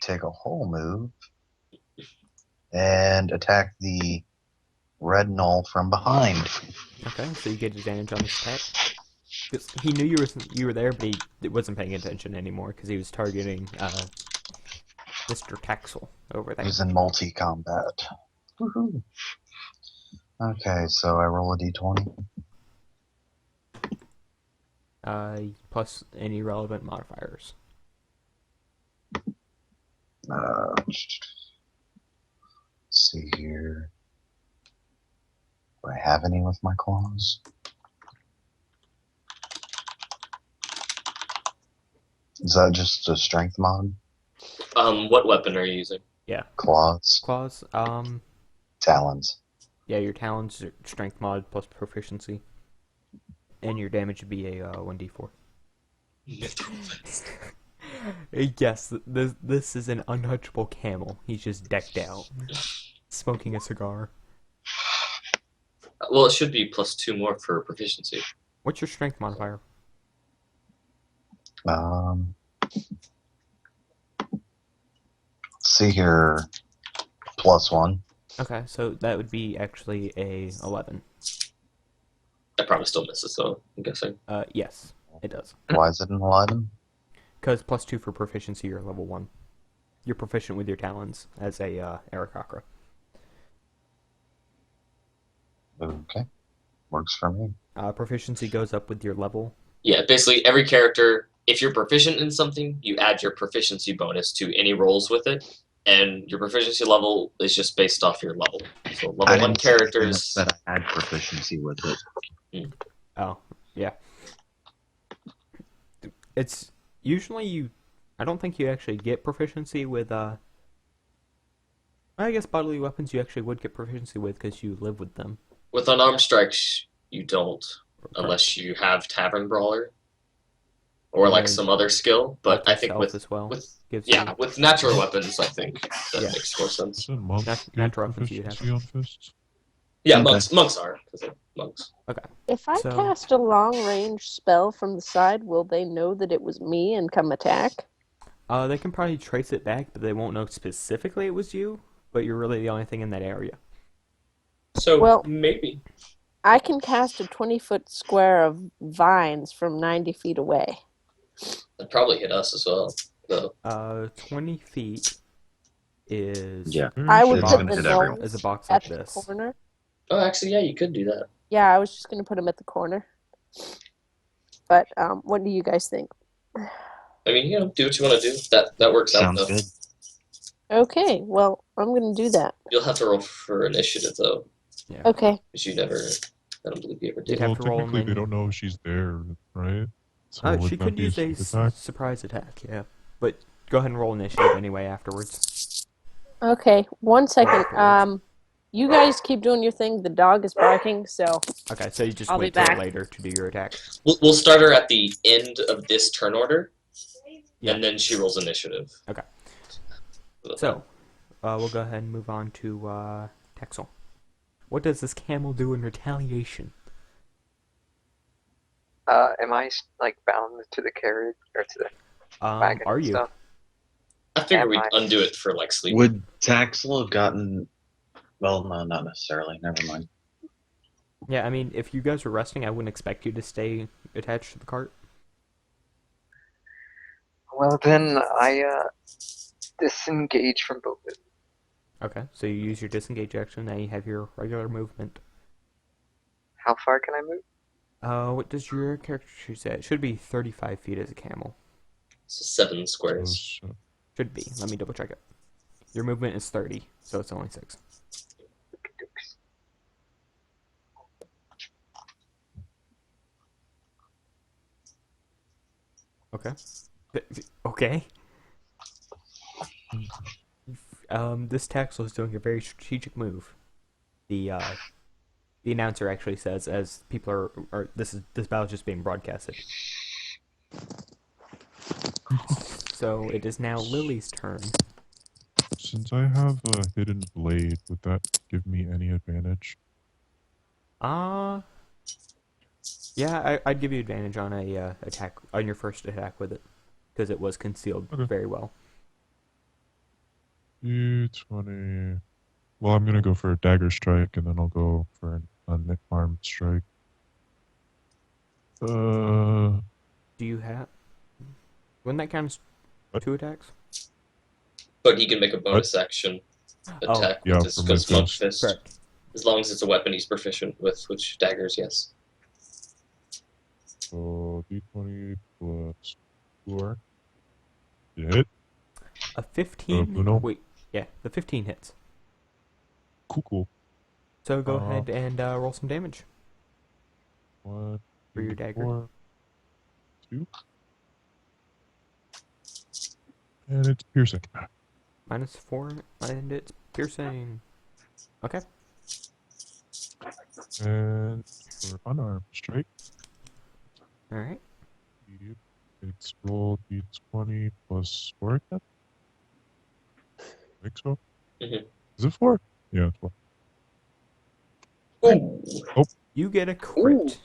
take a whole move and attack the red knoll from behind. Okay, so you get advantage on this attack. 'Cause he knew you were there, but he wasn't paying attention anymore because he was targeting Mr. Taxal over there. He's in multi-combat. Woohoo. Okay, so I roll a d20. Plus any relevant modifiers. Let's see here. Do I have any with my claws? Is that just a strength mod? What weapon are you using? Claws? Claws, Talons. yeah, your talons are strength mod plus proficiency. And your damage would be a 1d4. Yes, this is an untouchable camel. He's just decked out, smoking a cigar. Well, it should be +2 more for proficiency. What's your strength modifier? Let's see here. +1. Okay, so that would be actually a 11. That probably still misses, though, I'm guessing. Yes, it does. Why is it an 11? Because +2 for proficiency, you're level 1. You're proficient with your talons as a Aarokocra. Okay. Works for me. Proficiency goes up with your level. Yeah, basically every character, if you're proficient in something, you add your proficiency bonus to any rolls with it, and your proficiency level is just based off your level. So level I 1 didn't say characters... that I had proficiency with it. Oh, yeah. It's usually I don't think you actually get proficiency with, I guess bodily weapons you actually would get proficiency with because you live with them. With unarmed strikes, you don't, unless you have Tavern Brawler or like some other skill. But I think with as well with natural weapons, I think that makes more sense. Doesn't monks Natural get weapons you'd have. proficiency on fists? Yeah, Okay. monks are because they're monks. Okay. If I So- cast a long range spell from the side, will they know that it was me and come attack? They can probably trace it back, but they won't know specifically it was you. But you're really the only thing in that area. So Well- maybe. I can cast a 20-foot square of vines from 90 feet away. That'd probably hit us as well, though. 20 feet is Yeah. I would It's put gonna the hit everyone. gnomes is a box at like the this. corner. Oh, actually, yeah, you could do that. Yeah, I was just going to put them at the corner. But what do you guys think? I mean, do what you want to do. That works out, Sounds though. good. Okay, well, I'm going to do that. You'll have to roll for initiative, though, Yeah. Okay. because I don't believe you ever You'd did. have Well, to roll technically and they then- don't know she's there, right? So She would that could be a use a sneak attack? surprise attack, yeah. But go ahead and roll initiative anyway afterwards. Okay, 1 second. Afterwards. You guys keep doing your thing. The dog is barking, so Okay, so you just I'll be wait till back. later to do your attack. We'll start her at the end of this turn order, Yeah. and then she rolls initiative. Okay. So, we'll go ahead and move on to Taxal. What does this camel do in retaliation? Am I like bound to the carriage or to the wagon Are and you? stuff? I figured Am we'd I- undo it for like sleep. Would Taxal have gotten... Well, no, not necessarily. Never mind. Yeah, I mean, if you guys were resting, I wouldn't expect you to stay attached to the cart. Well, then I disengage from movement. Okay, so you use your disengage action, now you have your regular movement. How far can I move? What does your character sheet say? It should be 35 feet as a camel. So 7 squares. So, Should be. Let me double check it. Your movement is 30, so it's only 6. Okay. Okay. This Taxal is doing a very strategic move. The announcer actually says, as people are this battle is just being broadcasted. So it is now Lily's turn. since I have a hidden blade, would that give me any advantage? Yeah, I'd give you advantage on a attack on your first attack with it, because it was concealed very well. D20. Well, I'm gonna go for a dagger strike, and then I'll go for an unarmed strike. Do you have? Wouldn't that count as What? 2 attacks? But he can make a bonus action Oh. attack Yeah, with his from my Monk fist. Fist. Correct. As long as it's a weapon he's proficient with, which daggers, yes. So D20 plus 4. You hit? A 15. Uno. Wait, yeah, the 15 hits. Cool. So go ahead and roll some damage 1 for your dagger. 4, 2. And it's piercing. -4, and it's piercing. Okay. And for unarmed strike, All right. it's roll D20 plus 4 again. I think so. Mhm. Is it 4? Yeah, it's 4. Ooh. You get a crit.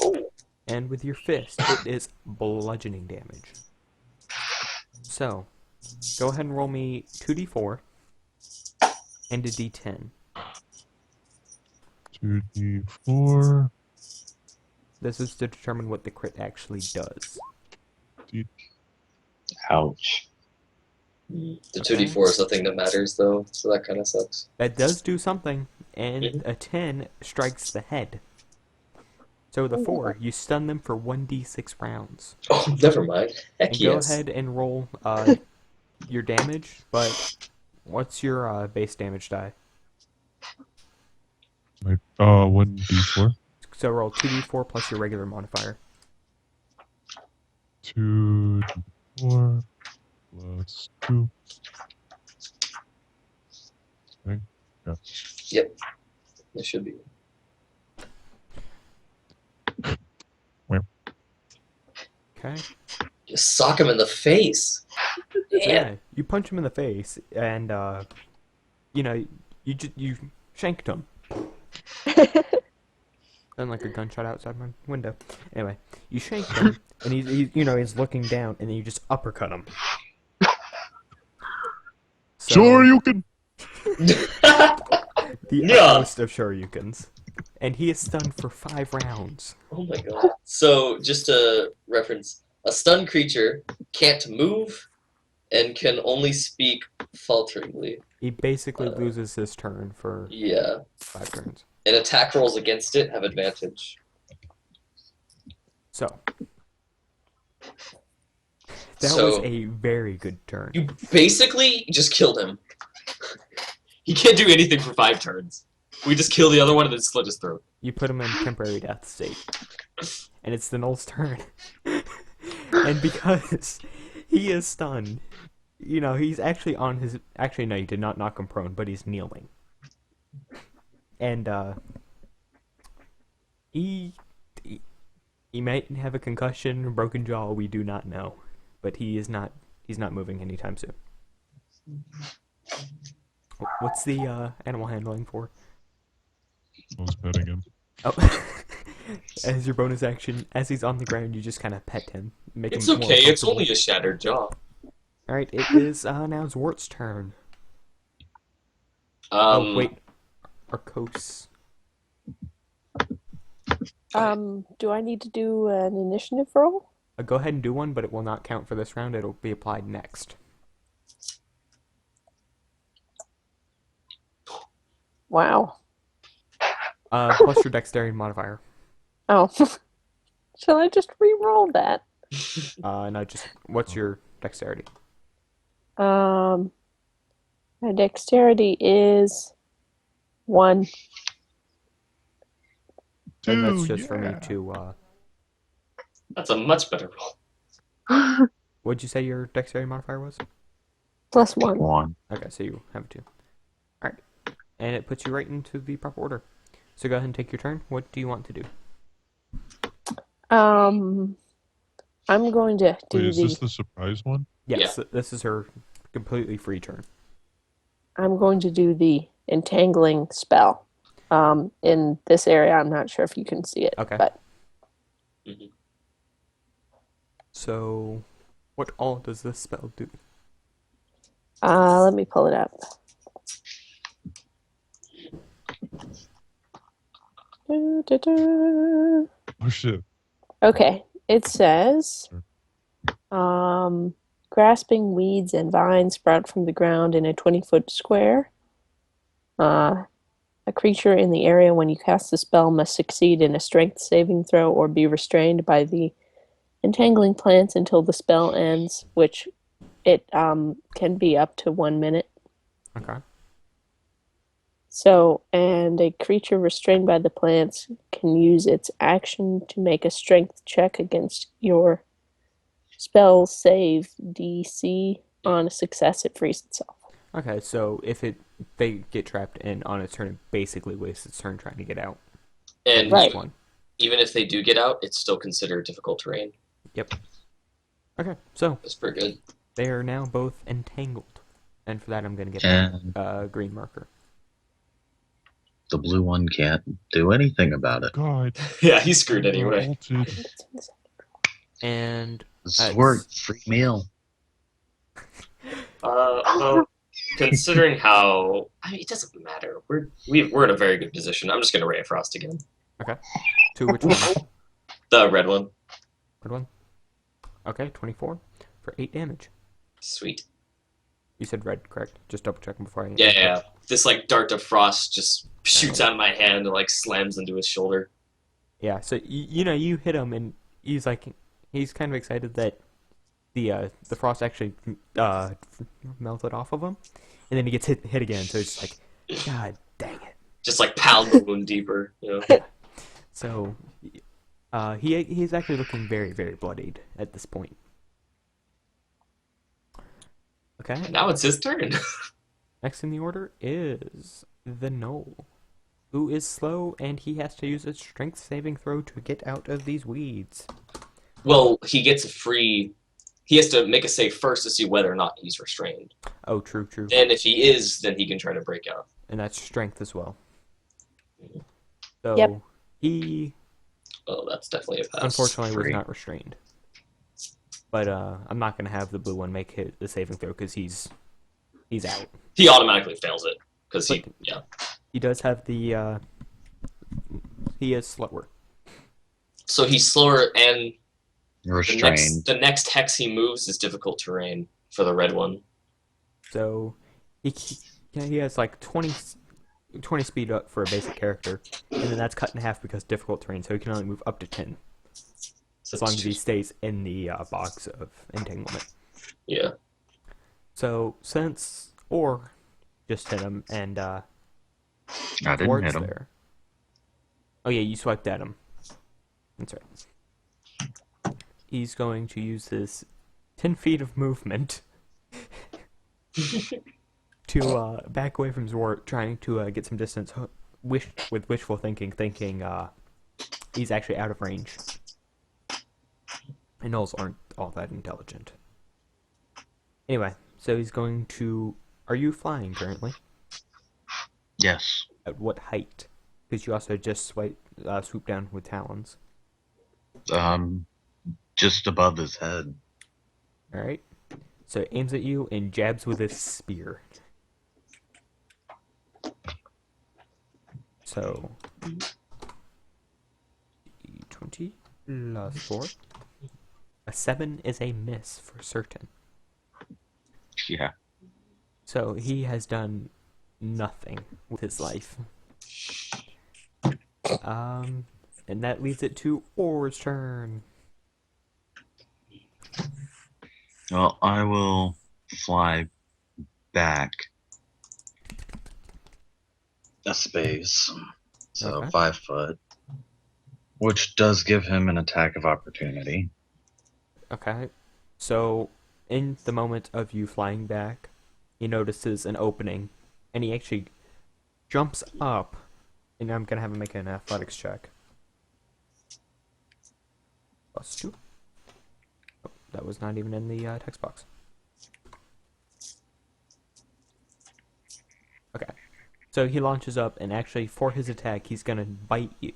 Ooh. And with your fist, it is bludgeoning damage. So, go ahead and roll me 2d4 and a d10. 2d4. This is to determine what the crit actually does. Ouch. The 2d4 is the thing that matters, though, so that kind of sucks. That does do something, and a 10 strikes the head. So with a 4, you stun them for 1d6 rounds. Oh, never mind. Heck And yes. go ahead and roll your damage, but what's your base damage die? 1d4. So roll 2d4 plus your regular modifier. 2d4 plus 2. I think. Yeah. Yep. It should be. Okay. Just sock him in the face. Yeah, you punch him in the face, and you shanked him. Then like a gunshot outside my window. Anyway, you shanked him, and he's looking down, and then you just uppercut him. So, Sure, you can. the Yeah. utmost of Shoryukens, and he is stunned for 5 rounds. Oh my god. So, just to reference, a stunned creature can't move and can only speak falteringly. He basically loses his turn for Yeah. 5 turns. And attack rolls against it have advantage. So that was a very good turn. You basically just killed him. He can't do anything for 5 turns. We just kill the other one and then slit his throat. You put him in temporary death state, and it's the Null's turn. And because he is stunned, he's actually on his. Actually, no, you did not knock him prone, but he's kneeling. And he might have a concussion, a broken jaw. We do not know, but he's not moving anytime soon. What's the animal handling for? I was petting him. Oh, as your bonus action, as he's on the ground, you just kind of pet him, make It's him more okay, it's comfortable. only a shattered jaw. All right, it is now Zwart's turn. Oh wait, Arkose. Do I need to do an initiative roll? Go ahead and do one, but it will not count for this round. It'll be applied next. Wow. Plus your dexterity modifier. Oh. Shall I just re-roll that? No, just what's your dexterity? My dexterity is 1. And that's just for me to. That's a much better roll. What'd you say your dexterity modifier was? Plus 1. 1. Okay, so you have 2. All right, and it puts you right into the proper order. So go ahead and take your turn. What do you want to do? I'm going to do Wait, is this the surprise one? Yes, this is her completely free turn. I'm going to do the entangling spell. In this area, I'm not sure if you can see it. Okay. But So, what all does this spell do? let me pull it up. Oh shit. Okay, it says, grasping weeds and vines sprout from the ground in a 20-foot square. A creature in the area when you cast the spell must succeed in a strength saving throw or be restrained by the entangling plants until the spell ends, which it can be up to 1 minute. Okay. So, and a creature restrained by the plants can use its action to make a strength check against your spell save DC. On a success, it frees itself. Okay, so if they get trapped and on its turn, it basically wastes its turn trying to get out. And Right. even if they do get out, it's still considered difficult terrain. Yep. Okay, so That's pretty good. they are now both entangled, and for that I'm going to get And a green marker. The blue one can't do anything about it. God. Yeah, he's screwed anyway. Ulted. And Zwart, free meal. Well, considering how it doesn't matter. We're in a very good position. I'm just gonna Ray of Frost again. okay. To which one? The red one. Red one. Okay, 24 for 8 damage. Sweet. You said red, correct? Just double checking before I. Yeah. This like dart of frost just shoots out of my hand and like slams into his shoulder. Yeah. So you hit him, and he's kind of excited that the frost actually melted off of him, and then he gets hit again. So it's like, God dang it! Just like pound the wound deeper. You know? So he's actually looking very, very bloodied at this point. Okay. Now it's his turn. Next in the order is the Knoll, who is slow, and he has to use a strength saving throw to get out of these weeds. Well, he gets a free. He has to make a save first to see whether or not he's restrained. Oh, true. And if he is, then he can try to break out. And that's strength as well. So Yep. he Oh, that's definitely a pass. unfortunately was Free. not restrained. But I'm not going to have the blue one make the saving throw because he's out. He automatically fails it because He does have the he is slower. So he's slower, and Restrained. the next hex he moves is difficult terrain for the red one. So he has like 20 speed up for a basic character, and then that's cut in half because difficult terrain, so he can only move up to 10 as long as he stays in the box of entanglement. Yeah. So since Oorr just hit him and I didn't Zwart's hit him. there. Oh yeah, you swiped at him. That's right. He's going to use this 10 feet of movement to back away from Zwart, trying to get some distance. With wishful thinking he's actually out of range. And gnolls aren't all that intelligent. Anyway, so he's going to. Are you flying currently? Yes. At what height? Because you also just swoop down with talons. Just above his head. Alright. So aims at you and jabs with his spear. So 20 plus 4. A 7 is a miss for certain. Yeah. So he has done nothing with his life. And that leaves it to Oorr's turn. Well, I will fly back a space. So Okay. 5 foot. Which does give him an attack of opportunity. Okay. So in the moment of you flying back, he notices an opening, and he actually jumps up, and I'm gonna have him make an athletics check. +2. Oh, that was not even in the text box. Okay. So he launches up, and actually for his attack, he's gonna bite you.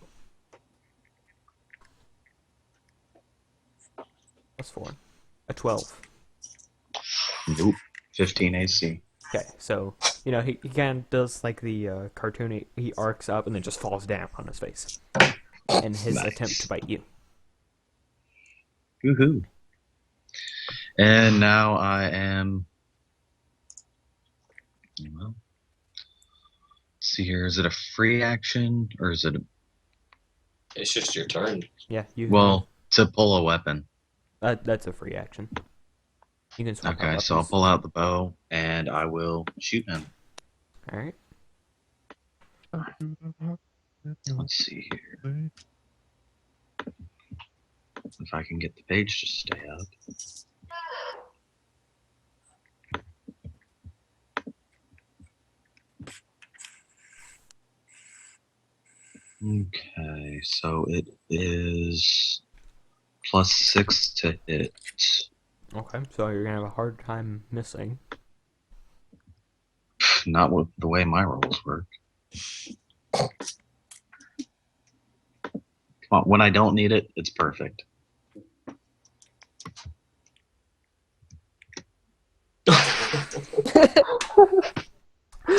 +4. A 12. Nope. 15 AC. Okay, so, he kind of does like the cartoon, he arcs up and then just falls down on his face. In his Nice. attempt to bite you. Woohoo. And now I am. Well, let's see here. Is it a free action or is it It's just your turn. Yeah, you. well to pull a weapon? That's a free action. You can swap out Okay, so I'll weapons. pull out the bow and I will shoot him. Alright. Let's see here. If I can get the page to stay up. Okay, so it is +6 to hit. Okay, so you're gonna have a hard time missing. Not with the way my rolls work. When I don't need it, it's perfect.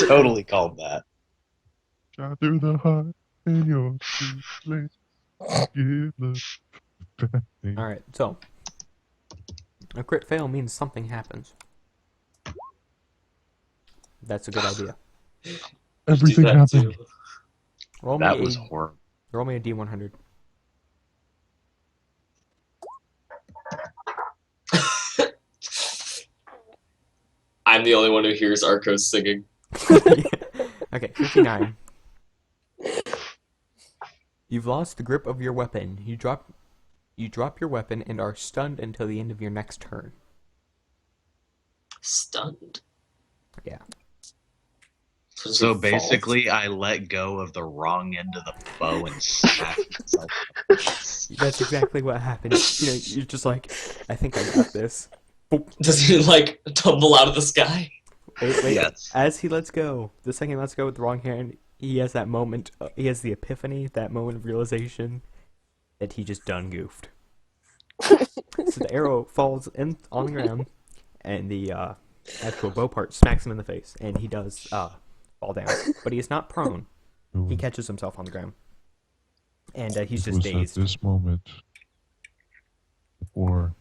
Totally called that. Shot through the heart in your place. Give the bad thing. Alright, so. A crit fail means something happens. That's a good idea. Everything Do that happened. too. Roll That me was a, horrible. roll me a D100. I'm the only one who hears Arkose singing. Okay, 59. You've lost the grip of your weapon. You drop your weapon and are stunned until the end of your next turn. Stunned. Yeah. So basically, I let go of the wrong end of the bow and smacked myself. That's exactly what happened. You know, you're just like, I think I got this. Boop. Does he like tumble out of the sky? Wait. Yes. As he lets go, the second he lets go with the wrong hand, he has that moment, he has the epiphany, that moment of realization that he just done goofed. So the arrow falls on the ground, and the actual bow part smacks him in the face, and he does fall down. But he is not prone. He catches himself on the ground. And he's just It was dazed. at this moment before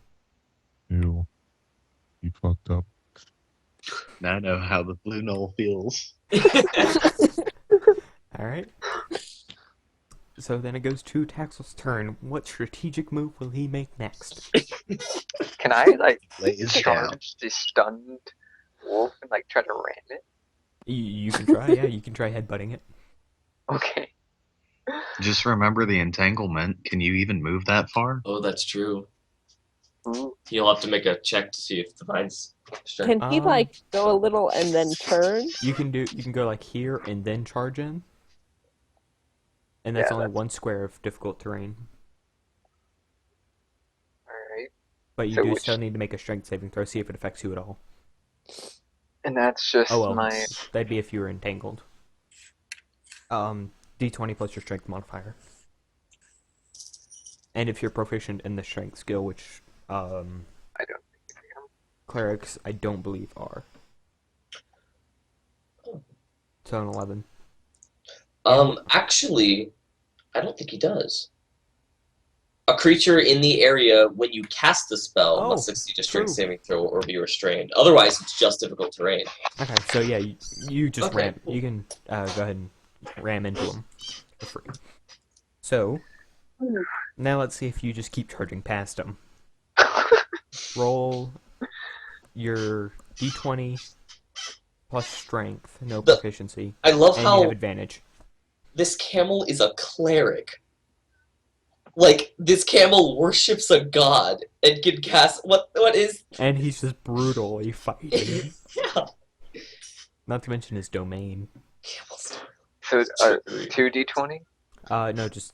knew he fucked up. Now I know how the blue knoll feels. Alright. So then it goes to Taxal's turn. What strategic move will he make next? Can I like Lays down. charge the stunned wolf and like try to ram it? You can try, yeah, you can try headbutting it. Okay. Just remember the entanglement. Can you even move that far? Oh, that's true. Ooh. You'll have to make a check to see if the vine's strength. Can he like go a little and then turn? You can go like here and then charge in. And that's Yeah, only one square of difficult terrain. Alright. But you So do which- still need to make a strength saving throw, see if it affects you at all. And that's just Oh well, my that'd be if you were entangled. D20 plus your strength modifier. And if you're proficient in the strength skill, which I don't think I am. clerics I don't believe are. So an 11. Actually, I don't think he does. A creature in the area when you cast the spell must succeed a strength true. saving throw or be restrained. Otherwise, it's just difficult terrain. Okay, so yeah, you just Okay, ram. cool. You can go ahead and ram into him for free. So now let's see if you just keep charging past him. Roll your d20 plus strength, no The- proficiency, I love and you how have advantage. this camel is a cleric. Like, this camel worships a god and can cast... What is... And he's just brutally fighting. Yeah. Not to mention his domain. Camels. So Trickery. 2d20? No, just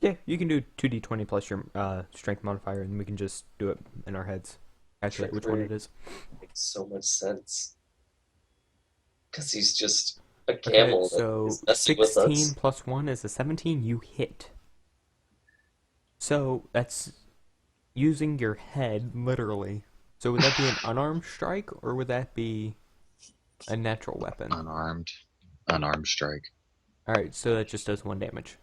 yeah, you can do 2d20 plus your strength modifier, and we can just do it in our heads. Calculate which one it is. Makes so much sense. Because he's just a Okay, camel so that is messing with 16 us. plus 1 is a 17. You hit. So that's using your head, literally. So would that be an unarmed strike, or would that be a natural weapon? Unarmed strike. Alright, so that just does 1 damage.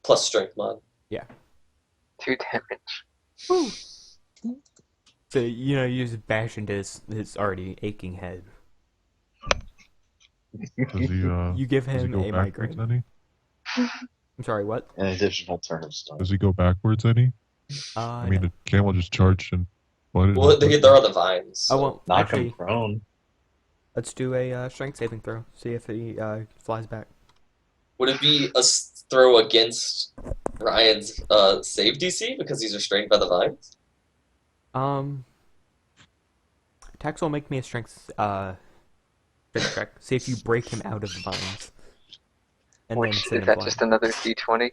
Plus strength mod. 2 damage. So, you just bash into his already aching head. Does he, You give does he him go a backwards migraine. any? I'm sorry, what? An additional turn of stun. Does he go backwards any? I mean, No. the camel just charged and butted. Well, they're on the vines. Oh, So. well, Knock actually, him prone. let's do a strength saving throw. See if he flies back. Would it be a throw against Ryan's save DC because he's restrained by the vines? Taxal, make me a strength check. See if you break him out of the vines. And then Which, send is him that flying. just another d20?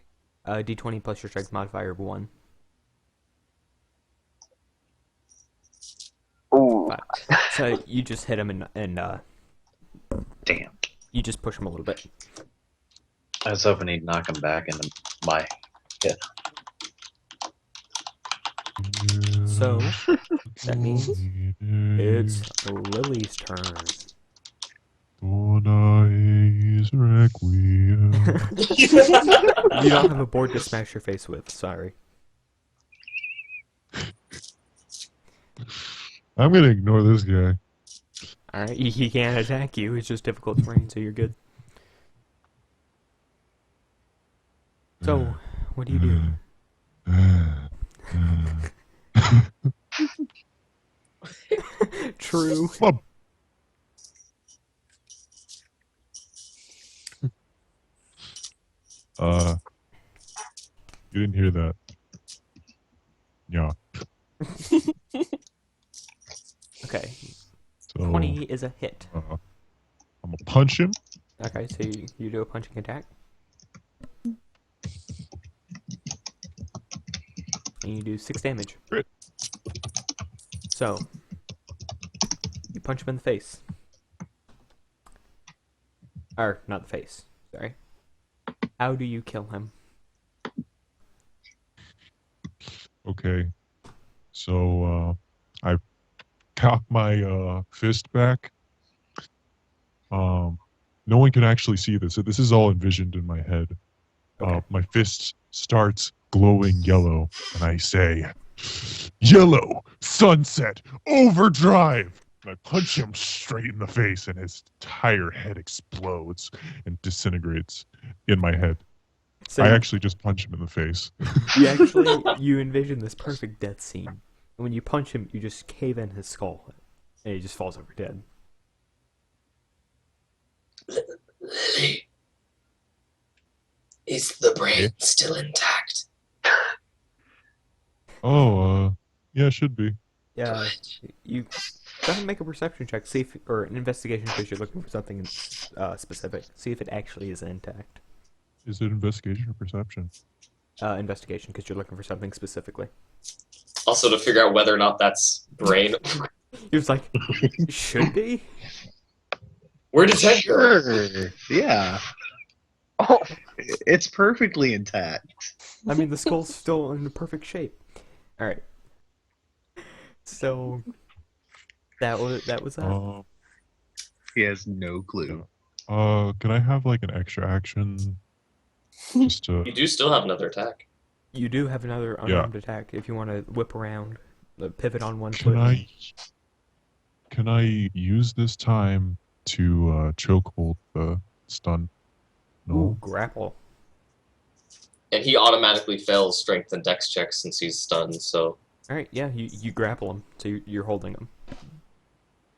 D20 plus your strength modifier of 1. Ooh. 5. So you just hit him and Damn. you just push him a little bit. I was hoping he'd knock him back into my hit. So that means it's Lily's turn. Donai's Requiem. You don't have a board to smash your face with, sorry. I'm gonna ignore this guy. Alright, he can't attack you, it's just difficult terrain, so you're good. So, what do you do? True. You didn't hear that. Yeah. Okay, So 20 is a hit. I'm gonna punch him. Okay, so you do a punching attack. And you do 6 damage. Crit. So, you punch him in the face. Or, not the face, sorry. How do you kill him? Okay. So I cock my fist back. No one can actually see this. So this is all envisioned in my head. Okay. My fist starts glowing yellow, and I say, "Yellow sunset overdrive!" And I punch him straight in the face, and his entire head explodes and disintegrates in my head. So I actually just punch him in the face. you envision this perfect death scene. And when you punch him, you just cave in his skull, and he just falls over dead. Lily, is the brain still intact? Oh, yeah, it should be. Yeah, you go ahead and make a perception check, see if, or an investigation because you're looking for something specific. See if it actually is intact. Is it investigation or perception? Investigation because you're looking for something specifically. Also to figure out whether or not that's brain. He was like, should be? Where did that go? Sure. Yeah. Oh, It's perfectly intact. I mean, the skull's still in the perfect shape. Alright. So, that was that. He has no clue. Can I have like an extra action? Just to... You do still have another attack. You do have another unarmed attack if you want to whip around, pivot on one foot. Can I use this time to chokehold the stun? No. Ooh, grapple. And he automatically fails strength and dex checks since he's stunned, so... Alright, yeah, you grapple him, so you're holding him.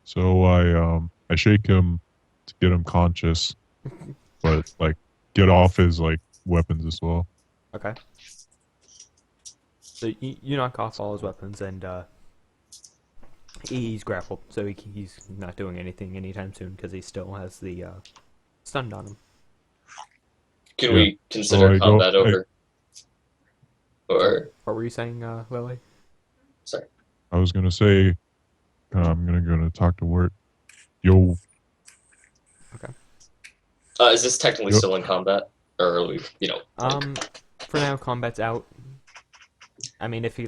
So I shake him to get him conscious, but like get off his like weapons as well. Okay. So you knock off all his weapons, and he's grappled, so he's not doing anything anytime soon because he still has the stunned on him. Can we consider combat over? Or... What were you saying, Lily? Sorry. I was gonna say I'm gonna talk to Wirt. Yo. Okay. Is this technically still in combat? Or are we, For now, combat's out. I mean, if he,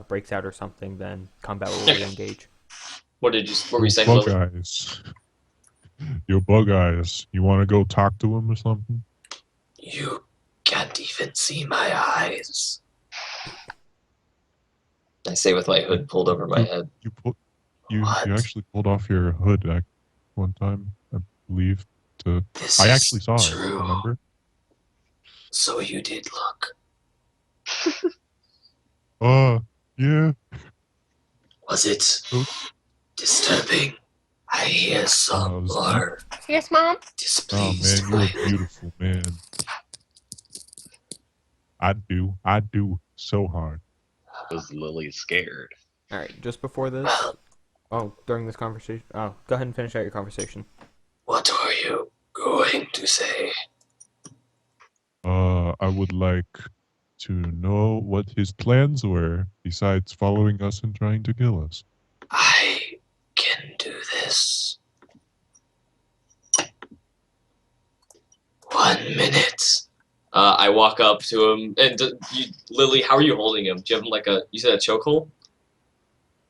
breaks out or something, then combat will re-engage. What were you saying, Bug Lily? eyes. Yo, Bug Eyes. You wanna go talk to him or something? You can't even see my eyes. I say with my hood pulled over my head. You actually pulled off your hood one time, I believe. This I actually saw true. it, remember? So you did look. Yeah. Was it disturbing? I hear some more Yes, Mom? displeased. Oh man, you're a beautiful man. I do so hard. Was Lily scared? Alright, just before this... during this conversation... Oh, go ahead and finish out your conversation. What are you going to say? I would like to know what his plans were, besides following us and trying to kill us. I can do this. 1 minute. I walk up to him, and Lily, how are you holding him? Do you have him like you said a chokehold?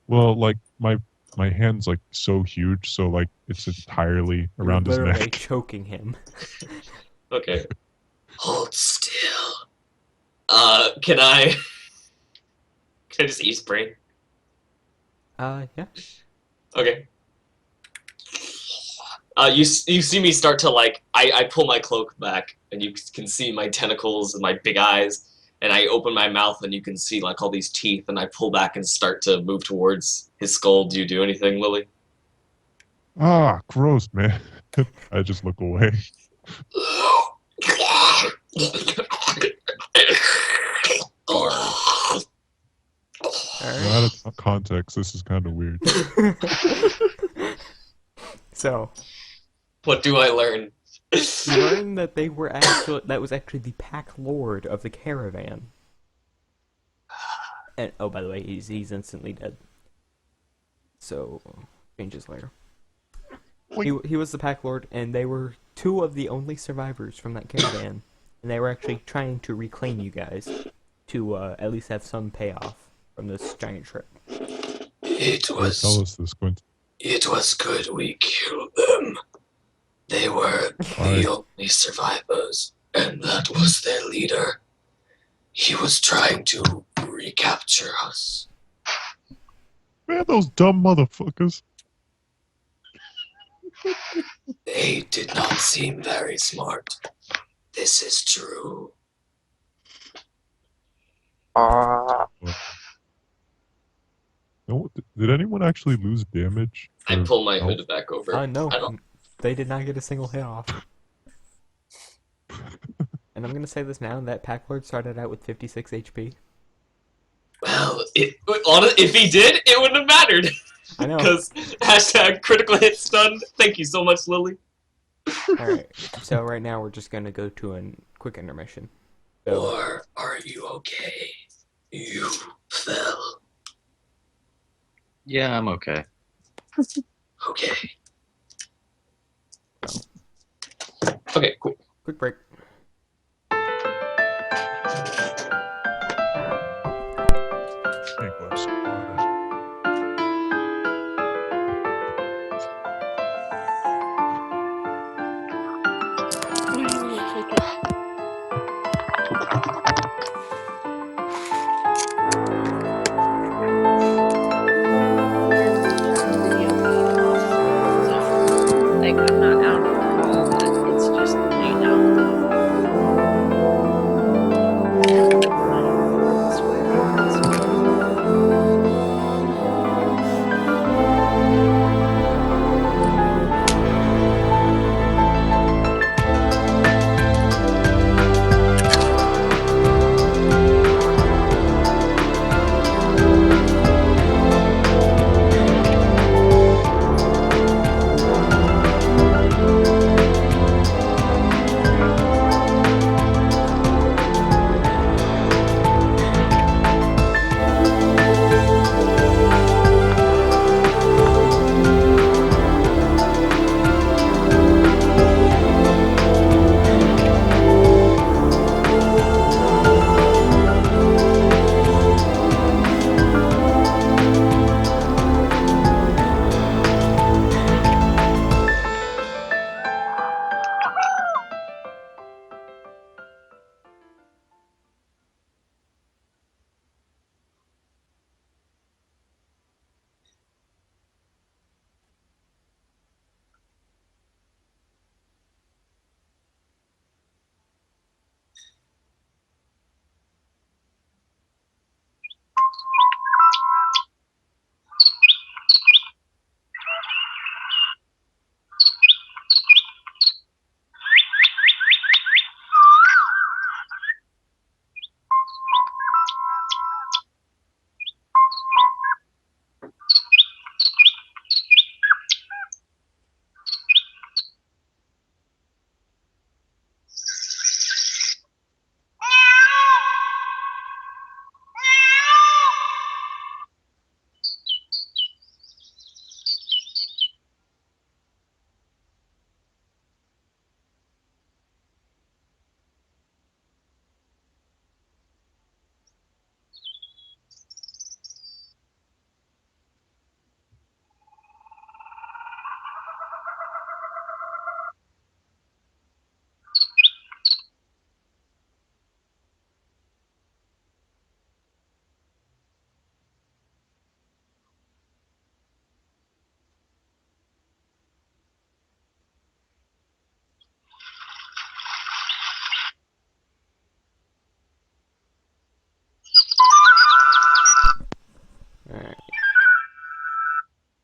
Well, like my hand's like so huge, so like it's entirely around his literally neck. choking him. Okay. Hold still. Can I just eat brain? Yeah. Okay. You see me start to like I pull my cloak back and you can see my tentacles and my big eyes, and I open my mouth and you can see like all these teeth, and I pull back and start to move towards his skull. Do you do anything, Lily? Ah, gross, man. I just look away. Out of context, this is kind of weird. So, what do I learn? You learn that that was actually the pack lord of the caravan. And oh, by the way, he's instantly dead. So, changes later. He was the pack lord, and they were two of the only survivors from that caravan, and they were actually trying to reclaim you guys to at least have some payoff from this giant trip. Tell us this, Quint. It was good we killed them. They were the only survivors, and that was their leader. He was trying to recapture us. Man, those dumb motherfuckers. They did not seem very smart. This is true. No, did anyone actually lose damage? I pull my hood back over. No. They did not get a single hit off. And I'm going to say this now, that pack lord started out with 56 HP. Well, if he did, it wouldn't have mattered. I know. Because #critical hit stun. Thank you so much, Lily. Alright, so right now we're just going to go to a quick intermission. So, Or are you okay? You fell. Yeah, I'm okay. Okay. Okay, cool. quick break. Like, I'm not out of the call, but it's just, you know.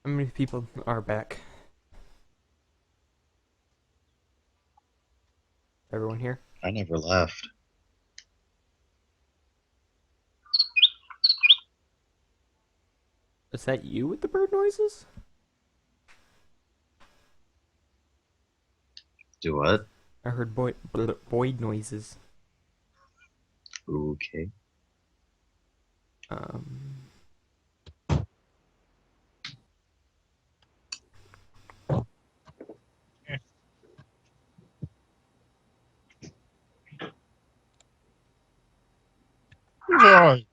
How many people are back? Everyone here? I never left. Is that you with the bird noises? Do what? I heard Boyd noises. Okay. Right.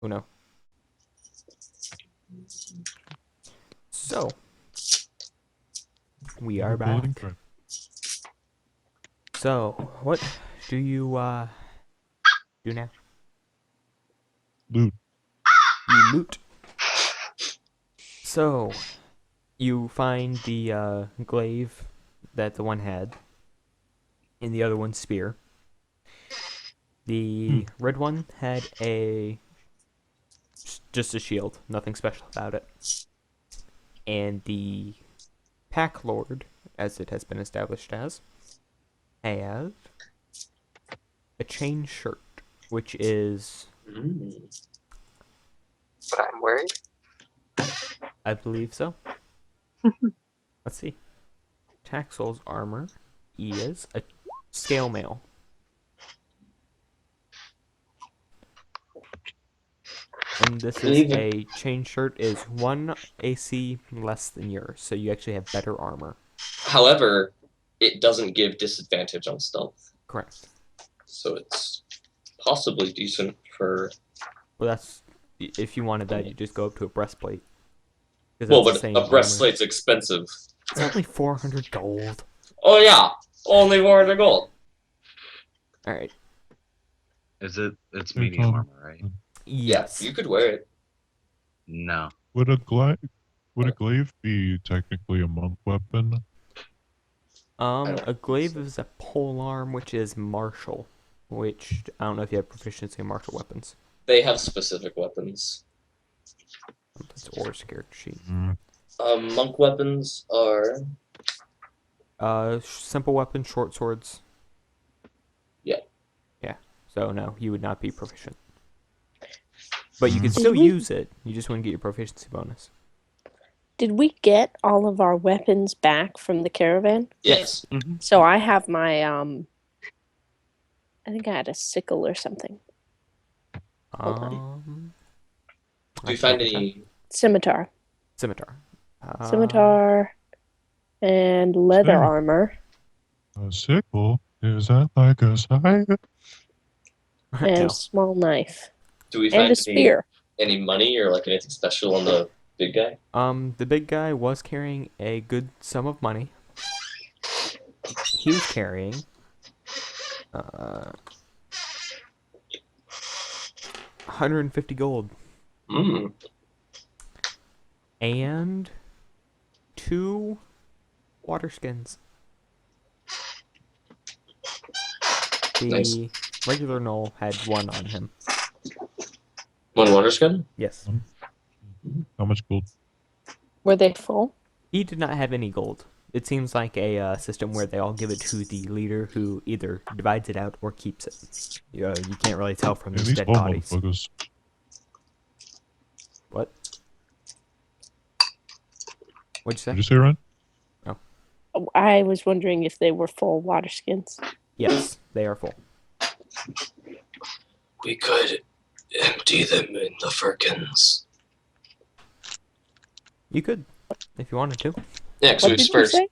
Oh no. So, we are Building back. threat. So, what do you do now? Loot. You loot. So, you find the glaive that the one had, and the other one's spear. The red one had just a shield, nothing special about it. And the pack lord, as it has been established as, had a chain shirt, which is, But I'm worried. I believe so. Let's see. Taxal's armor is a scale mail. And this is a chain shirt is 1 AC less than yours, so you actually have better armor. However, it doesn't give disadvantage on stealth. Correct. So it's possibly decent for... Well, that's... If you wanted that, you just go up to a breastplate. Well, but a breastplate's expensive. It's only 400 gold. Oh yeah! Only 400 gold! Alright. It's medium armor, right? Yes. Yeah, you could wear it. No. Would a glaive be technically a monk weapon? A glaive is a polearm, which is martial. Which, I don't know if you have proficiency in martial weapons. They have specific weapons. That's Oorr scared sheet. Monk weapons are... simple weapons, short swords. Yeah. Yeah, so no, you would not be proficient. But you could still use it, you just wouldn't get your proficiency bonus. Did we get all of our weapons back from the caravan? Yes. So I have my, I think I had a sickle or something. Do you find any... Scimitar. Scimitar. Scimitar and leather armor. A sickle? Is that like a scythe? And No. a small knife. Do we And find a spear. any money or like anything special on the big guy? The big guy was carrying a good sum of money. He was carrying 150 gold. And 2 water skins. The regular Knoll had 1 on him. 1 water skin? Yes. How much gold? Were they full? He did not have any gold. It seems like a system where they all give it to the leader, who either divides it out or keeps it. You can't really tell from these dead bodies. What? What'd you say? Did you say, Ryan? I was wondering if they were full water skins. Yes, they are full. We could empty them in the firkins. You could, if you wanted to. Yeah, What did you say?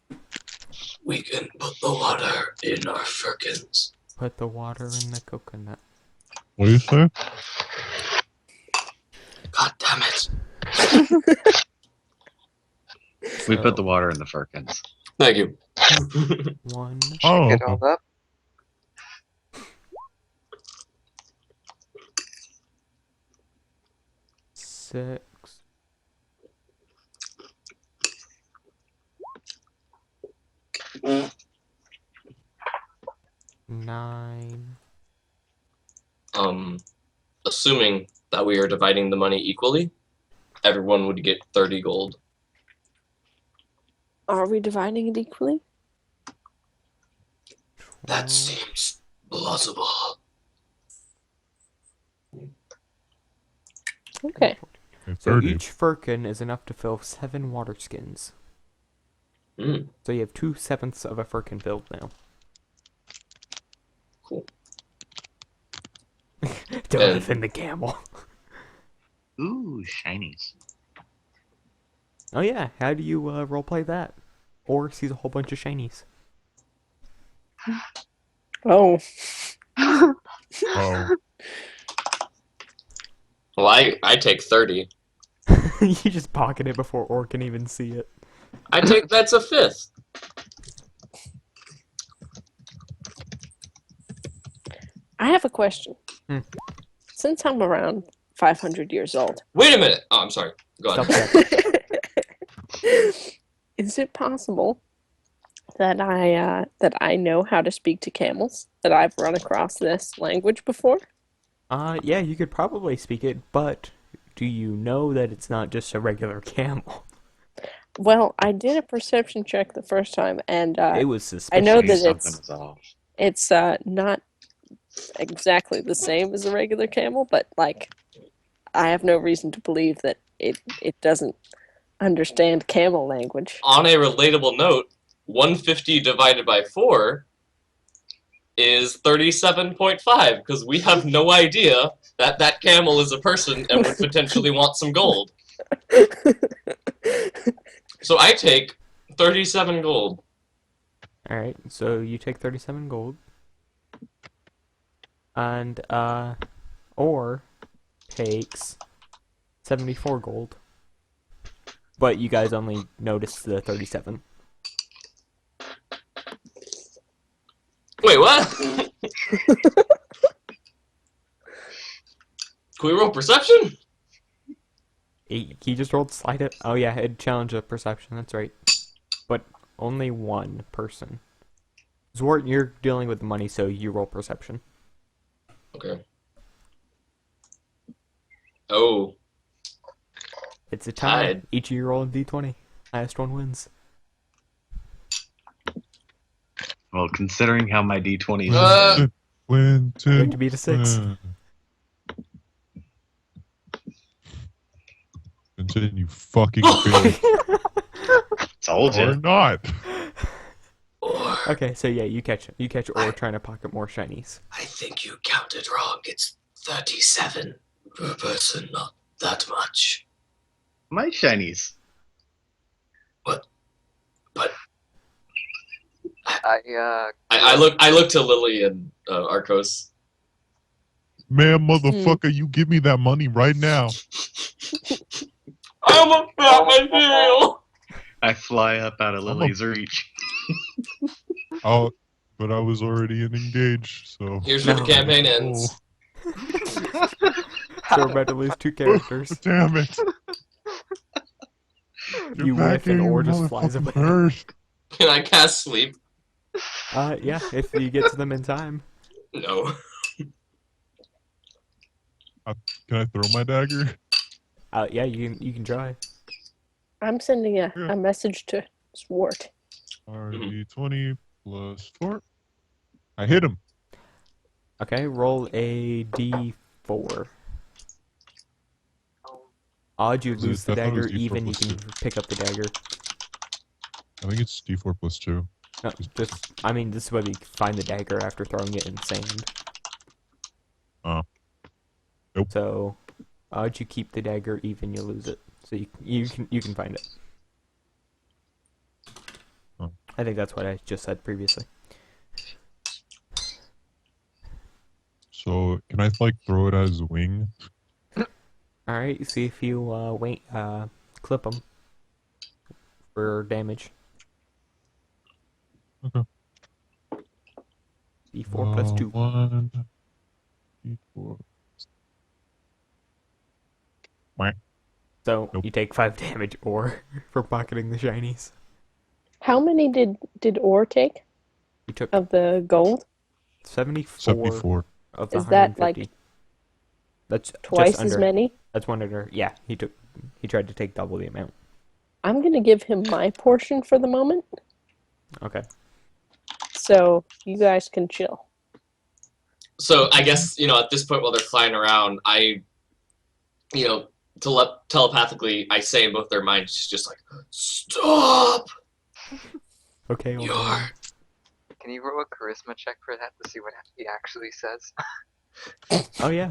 We can put the water in our firkins. Put the water in the coconut. What do you say? God damn it. We put the water in the firkins. Thank you. 1. Oh, Get okay. all that. 6. 9. Assuming that we are dividing the money equally, everyone would get 30 gold. Are we dividing it equally? That seems plausible. Okay. So 30. each firkin is enough to fill 7 water skins. So you have 2/7 of a firkin filled now. Cool. Jonathan the camel. Ooh, shinies. Oh yeah, how do you roleplay that? Or sees a whole bunch of shinies. Oh. Oh. Well, I take 30. You just pocket it before Oorr can even see it. I take that's a 5th. I have a question. Since I'm around 500 years old. Wait a minute. Oh, I'm sorry. Go Stop ahead. that. Is it possible that I know how to speak to camels? That I've run across this language before? Yeah, you could probably speak it, but do you know that it's not just a regular camel? Well, I did a perception check the first time, and It was suspicious. I know Maybe that something is off. it's not exactly the same as a regular camel, but like I have no reason to believe that it doesn't understand camel language. On a relatable note, 150 divided by 4 is 37.5 because we have no idea that that camel is a person and would potentially want some gold. So I take 37 gold. Alright, so you take 37 gold. And, Oorr takes 74 gold. But you guys only noticed the 37. Wait, what? Can we roll perception? He just rolled slide it. Oh yeah, it'd challenge a perception, that's right. But only one person. Zwart, you're dealing with the money, so you roll perception. Okay. Oh. It's a tie. Tied. Each of you roll a d20. Highest one wins. Well, considering how my D20 is, Going Going to beat a 6. Continue fucking fail. told Or you. not. Oorr, Okay, so yeah, you catch Oorr trying to pocket more shinies. I think you counted wrong. It's 37 per person, not that much. My shinies. But I I look to Lily and Arkose. Man, motherfucker, you give me that money right now. I'm a fat material. I fly up out of Lily's reach. Oh, but I was already engaged, so. Here's where the campaign Oh, ends. So we're about to lose 2 characters. damn it. You whiff and Oorr just flies away. Bird. Can I cast sleep? Yeah, if you get to them in time. No. Can I throw my dagger? Yeah, you can try. I'm sending a message to Zwart. RD20 plus 4. I hit him. Okay, roll a d4. Odd you lose the I thought it was dagger, D4 even you plus can pick up the dagger. I think it's D4 plus 2. No, I mean, this is whether you find the dagger after throwing it in sand. Nope. So, odd you keep the dagger, even you lose it. So you can find it. Oh. I think that's what I just said previously. So, can I, like, throw it as a wing? Alright, see if you, clip them for damage. Okay. D4 plus 2. 1. D4. So, Nope. you take 5 damage, or for pocketing the shinies. How many did Oorr take You took of the gold? 74 74. of the Is that, 150. like, That's Twice just as under. many? That's 100. Yeah, he tried to take double the amount. I'm gonna give him my portion for the moment, Okay. so you guys can chill. So I guess, at this point while they're flying around, I, telepathically, I say in both their minds, just like, stop! Okay. You're... Can you roll a charisma check for that to see what he actually says? Oh yeah.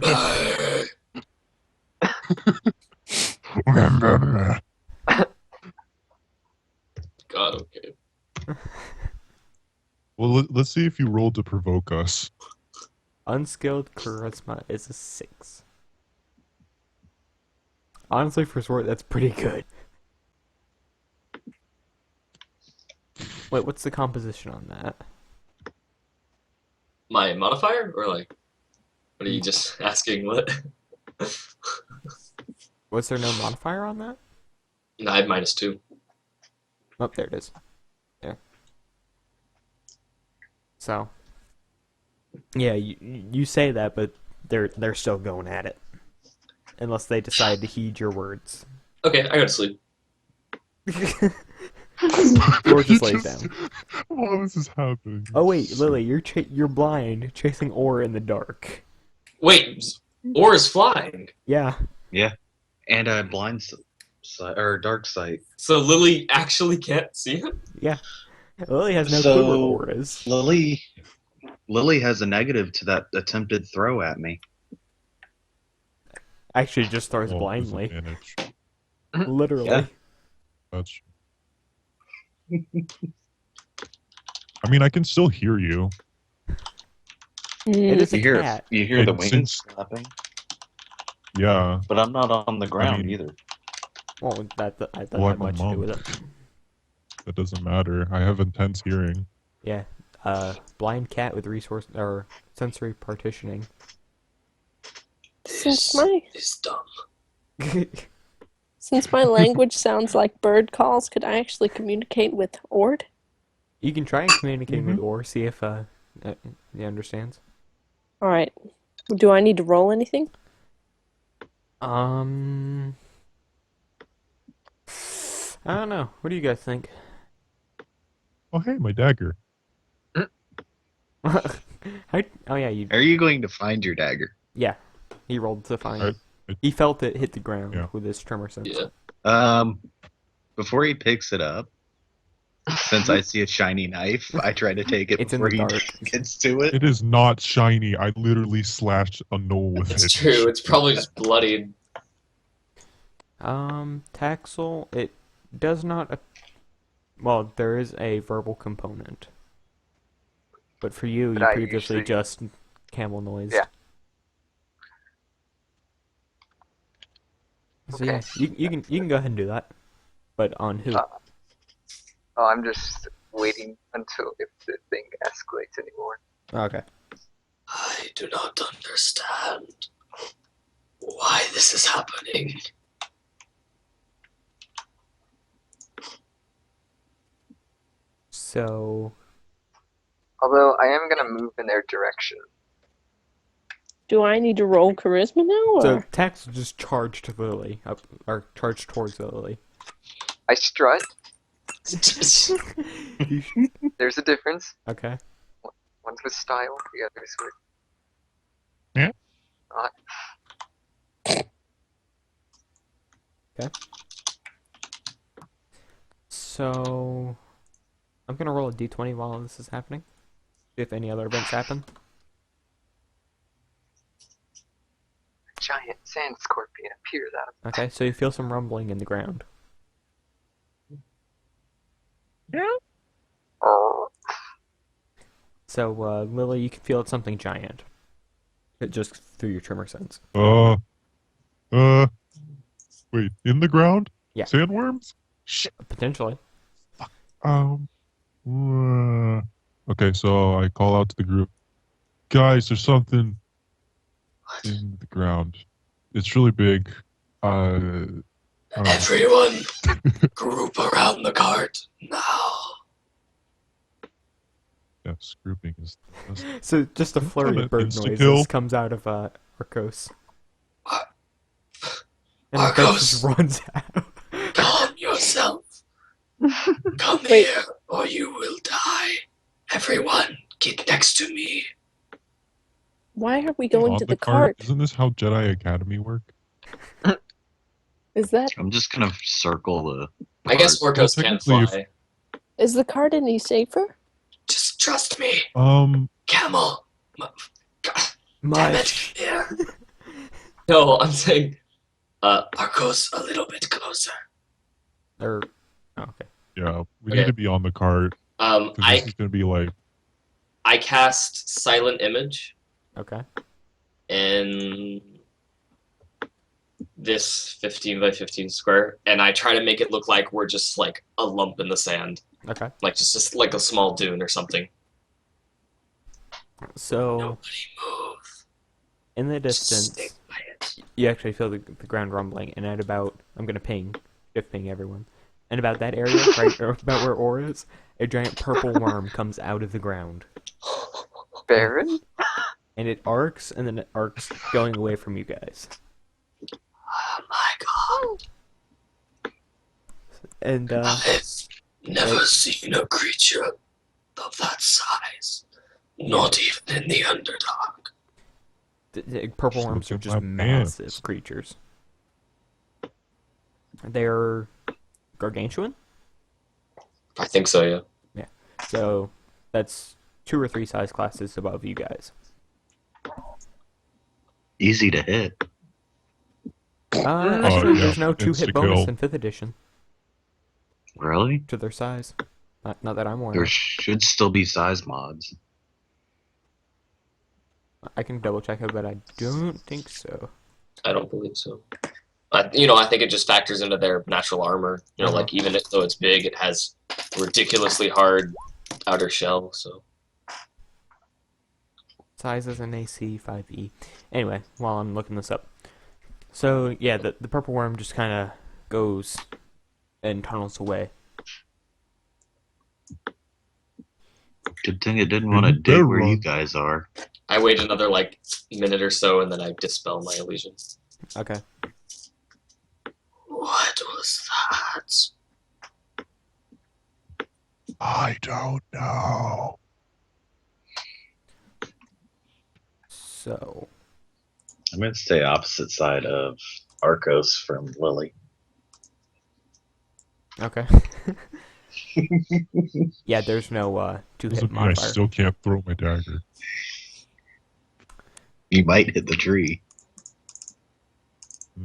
God, okay. Well, let's see if you rolled to provoke us. Unskilled charisma is a 6. Honestly, for Zwart, that's pretty good. Wait, what's the composition on that? My modifier? Or like, what are you just asking? What? Was there no modifier on that? No, I had -2. Oh, there it is. There. So, yeah, you say that, but they're still going at it, unless they decide to heed your words. Okay, I go to sleep. Or just lays down. Why is this happening? Oh wait, Lily, you're blind, chasing Oorr in the dark. Wait, Oorr is flying. Yeah. Yeah. And a blind sight, or dark sight. So Lily actually can't see him? Yeah. Lily has no So- clue where Oorr is. Lily Lily has a negative to that attempted throw at me. Actually, just throws Well, blindly. disadvantage. Literally. Yeah. That's. I mean, I can still hear you. It is a You hear cat. you hear the And wings since- flapping, Yeah. but I'm not on the ground mean- either. Well, that doesn't Well, have I'm a much to do with monk. it. That doesn't matter. I have intense hearing. Yeah. Blind cat with resource or sensory partitioning. Since my It's dumb. since my language sounds like bird calls, could I actually communicate with Oorr? You can try and communicate with Oorr, see if he understands. All right. Do I need to roll anything? I don't know. What do you guys think? Oh, hey, my dagger. Oh yeah, you. Are you going to find your dagger? Yeah, he rolled to find I- it. He felt it hit the ground Yeah. with his tremor sense. Yeah. Before he picks it up, since I see a shiny knife, I try to take it It's in before the he dark. gets to it. It is not shiny. I literally slashed a knoll with it. It's true. It's probably just bloodied. Taxal, it does not. Well, there is a verbal component, but for you, But you I previously usually- just camel noise. Yeah. So yeah, you can go ahead and do that, but on who? Oh, I'm just waiting until if the thing escalates anymore. Okay. I do not understand why this is happening. So Although I am gonna move in their direction. Do I need to roll charisma now? so Or? Taxal just charged Lily up, or charged towards Lily. I strut. You There's a difference. Okay. One's with style, the other's with. Yeah. Not. So I'm gonna roll a d20 while this is happening. See if any other events happen. A giant sand scorpion appears out of. Okay, so you feel some rumbling in the ground. Oh. So Lily, you can feel it's something giant. It just through your tremor sense. Wait, in the ground? Yeah. Sandworms? Potentially. Okay, so I call out to the group. Guys, there's something in the ground. It's really big. Everyone, group around the cart now. Yes, grouping is. So just a flurry of bird Insta-kill. noises comes out of Arkose. Uh, And Arkose just Arkose. runs out. Calm yourself. Come Wait. here, or you will die. Everyone, get next to me. Why are we going On to the cart? Isn't this how Jedi Academy work? Is that I'm just gonna circle the. I guess cart. Orcos can technically, if- fly. is the cart any safer? Just trust me, Camel. Damn it! Much. Yeah. No, I'm saying, Arkose a little bit closer. Or oh, okay. Yeah, we Okay. need to be on the cart. 'Cause I this is gonna be like. I cast Silent Image Okay. in this 15 by 15 square, and I try to make it look like we're just like a lump in the sand, Okay. like just like a small dune or something. So Nobody move. in the Just stay distance, quiet. you actually feel the ground rumbling, and at about I'm gonna shift ping everyone, and about that area, right, or about where Oorr is, a giant purple worm comes out of the ground, Baron? and it arcs, and then it arcs going away from you guys, Oh my god! and I've never seen a creature of that size. Not even in the Underdark. the purple worms are Look at just my pants. massive creatures. They're gargantuan, I think so, yeah. so that's 2 or 3 size classes above you guys. Easy to hit. Actually, yeah, there's no 2-hit bonus insta-kill. in 5th edition Really? to their size. Not that I'm aware There of. should still be size mods. I can double check it, but I don't think so. I don't believe so. I think it just factors into their natural armor. Like even though it's big, it has ridiculously hard outer shell. So Size is an AC 5E. Anyway, while I'm looking this up. So, yeah, the purple worm just kind of goes and tunnels away. Good thing it didn't want to dig where you guys are. I wait another minute or so, and then I dispel my illusion. Okay. What was that? I don't know. So, I'm going to stay opposite side of Arkose from Lily. okay. Yeah, there's no 2-hit Doesn't mean I modifier. still can't throw my dagger. You might hit the tree.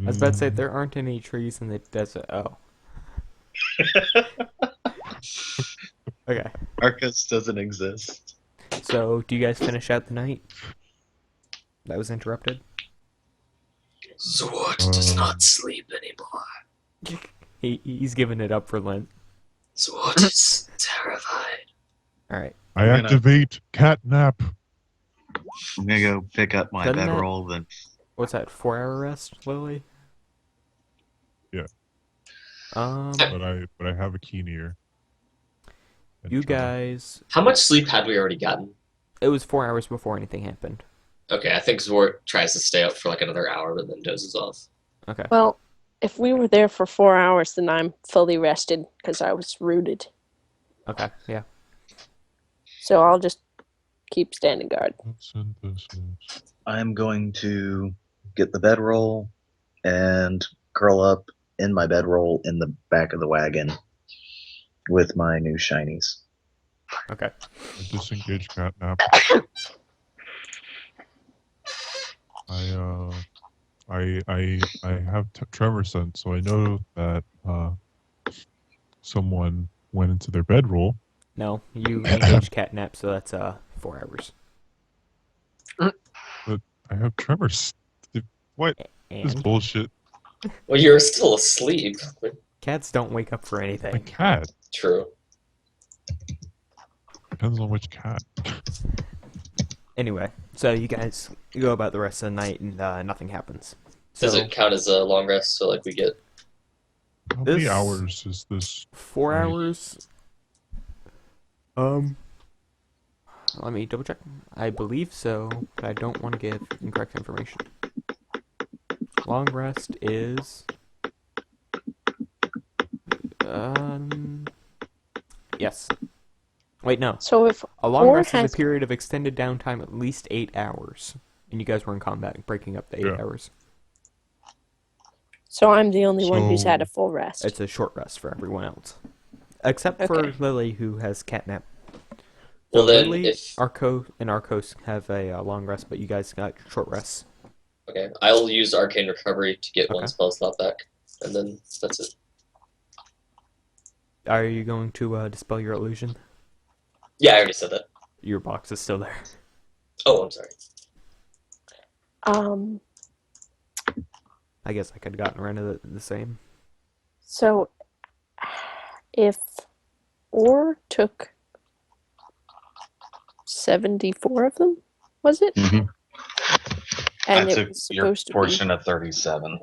I was about to say, there aren't any trees in the desert. Oh. Okay. Arkose doesn't exist. So, do you guys finish out the night? That was interrupted? Zwart does not sleep anymore. He's giving it up for Lent. Zwart is terrified. Alright. I I'm gonna- activate catnap. I'm going to go pick up my Doesn't that- bedroll, then What's that, 4-hour rest, Lily? Yeah. Um, But I have a keen ear. And you try. guys... How much sleep had we already gotten? It was 4 hours before anything happened. Okay, I think Zwart tries to stay up for another hour, but then dozes off. Okay. Well, if we were there for 4 hours, then I'm fully rested because I was rooted. Okay, yeah. So I'll just keep standing guard. Synthesis. I'm going to get the bedroll and curl up in my bedroll in the back of the wagon with my new shinies. Okay. I disengage catnap. I have tremor sense, so I know that someone went into their bedroll. No, you engage catnap, so that's 4 hours. But I have tremors. What? This And bullshit. Well, you're still asleep. cats don't wake up for My anything. cat. True. Depends on which cat. Anyway, so you guys go about the rest of the night and nothing happens. So, Does it count as a long rest? So we get. How many This- hours is this? 4 Right. hours. Let me double check. I believe so, but I don't want to give incorrect information. Long rest is yes. Wait, no. So if A long Oorr rest has- is a period of extended downtime at least 8 hours. And you guys were in combat, breaking up the 8 Yeah. hours. so I'm the only one who's So- had a full rest. It's a short rest for everyone else. Except for Okay. Lily, who has catnap. Well, then, Lily, if Arkose have a long rest, but you guys got short rests. okay, I'll use Arcane Recovery to get one Okay. spell slot back, and then that's it. Are you going to dispel your illusion? Yeah, I already said that. Your box is still there. Oh, I'm sorry. I guess I could have gotten rid of the same. So if Oorr took 74 of them, was it? Mhm. And I it took was your supposed to portion of 37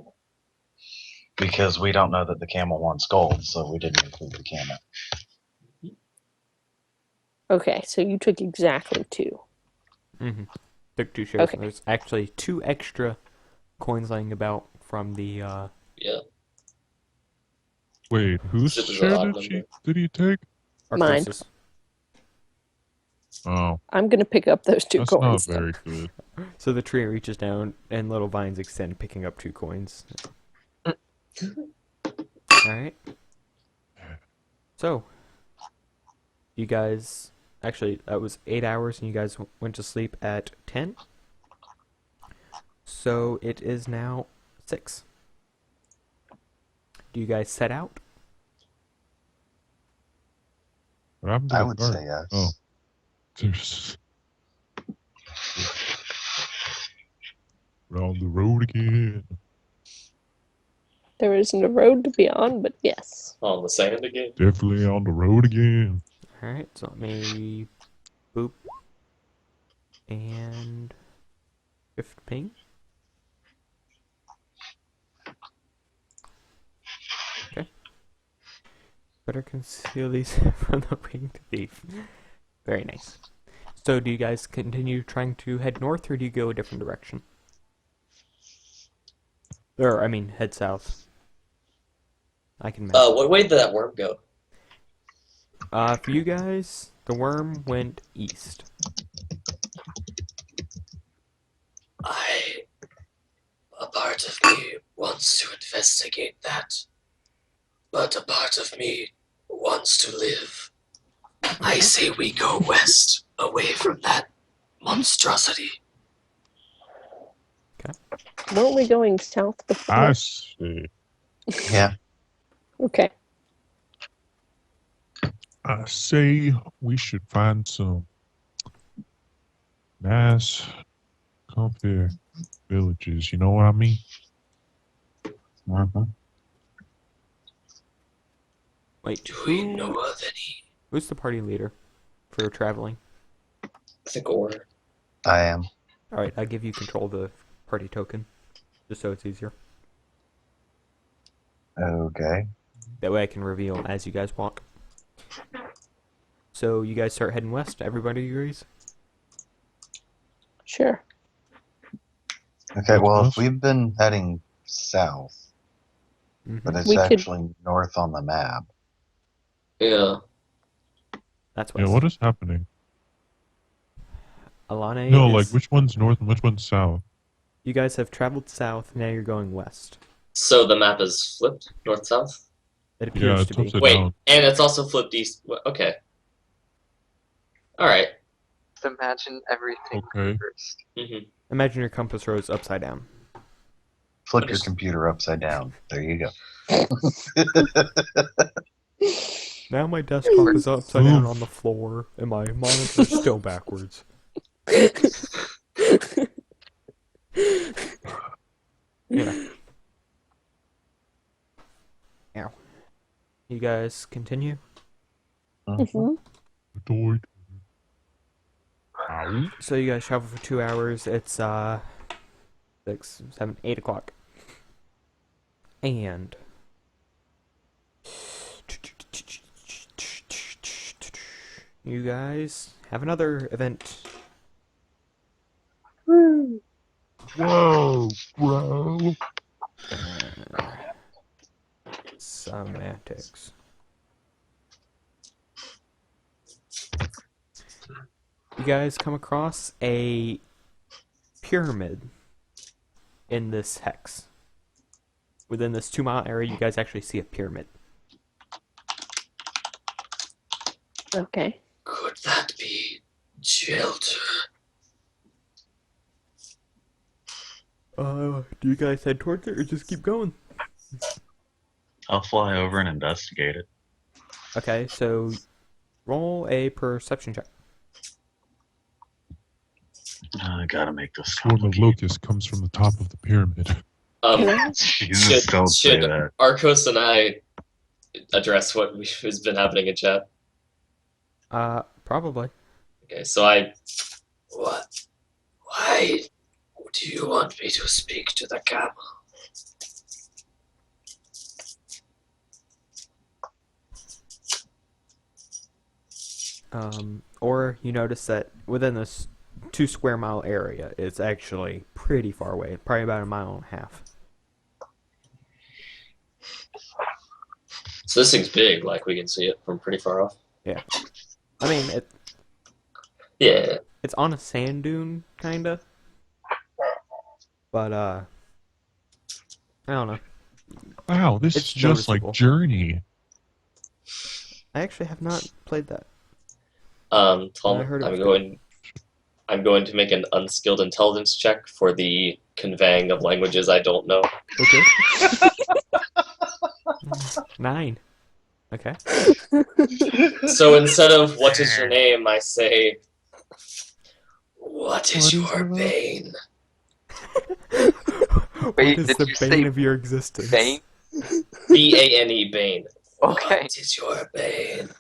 because we don't know that the camel wants gold, so we didn't include the camel. be. Okay, so you took exactly 2. Mm-hmm. Took 2 shares. Okay. And there's actually 2 extra coins laying about from the Yeah. Wait, whose This is a share odd did he take? Mine. Arkose's. Oh, I'm going to pick up those 2 that's coins. not very good. So the tree reaches down and little vines extend, picking up 2 coins. Alright. So, you guys Actually, that was 8 hours, and you guys went to sleep at 10. So it is now 6. Do you guys set out? What happened to I the would cart? say yes. Oh. There's... We're on the road again. There isn't a road to be on, but yes. On the sand again. Definitely on the road again. Alright, so let me boop and shift ping. Okay. Better conceal these from the winged thief. Very nice. So do you guys continue trying to head north, or do you go a different direction? Or, I mean, head south. I can imagine. What way did that worm go? For you guys, the worm went east. A part of me wants to investigate that, but a part of me wants to live. I say we go west, away from that monstrosity. Weren't we going south before? I see. Yeah. Okay. I say we should find some nice, comfy villages. You know what I mean? Mm-hmm. Wait, Do we know of any? who's the party leader for traveling? I think Oorr. I am. Alright, I'll give you control of the party token, just so it's easier. Okay. That way I can reveal as you guys walk. So you guys start heading west, everybody agrees? Sure. Okay, well, North? if we've been heading south, but it's We could- actually north on the map. Yeah. That's Yeah, west. what is happening? Alane No, is... like, which one's north and which one's south? You guys have traveled south, now you're going west. So the map is flipped north-south? It Yeah, appears it's to be. upside Wait, down. and it's also flipped east. Okay. Alright. Just imagine everything Okay. first. Mm-hmm. Imagine your compass rose upside down. Flip your Understood. computer upside down. There you go. Now my desktop is upside down on the floor, and my monitor's still backwards. Yeah. Ow. You guys continue? Mm-hmm. Doid. Ow. So you guys travel for 2 hours. It's 6, 7, 8 o'clock. And you guys have another event. Whoa, bro. Semantics. You guys come across a pyramid in this hex. Within this 2-mile area, you guys actually see a pyramid. Okay. Could that be shelter? Do you guys head towards it or just keep going? I'll fly over and investigate it. Okay, so roll a perception check. I gotta make this Swarm of complicated. locust comes from the top of the pyramid. Jesus, don't say should that. Arkose and I address what has been happening in chat? Probably. Okay, so what? Why do you want me to speak to the camel? Or you notice that within this 2 square mile area, it's actually pretty far away, probably about 1.5 miles. So this thing's big, like we can see it from pretty far off. Yeah. I mean, Yeah. it's on a sand dune, kinda. But, I don't know. Wow, this It's is just noticeable. like Journey. I actually have not played that. I heard it was I'm going to make an unskilled intelligence check for the conveying of languages I don't know. Okay. 9. Okay. So instead of "What is your name?" I say, "What is your bane?" What Wait, is did the you bane say of your existence? Bane? Bane, Bane. Okay. What is your bane?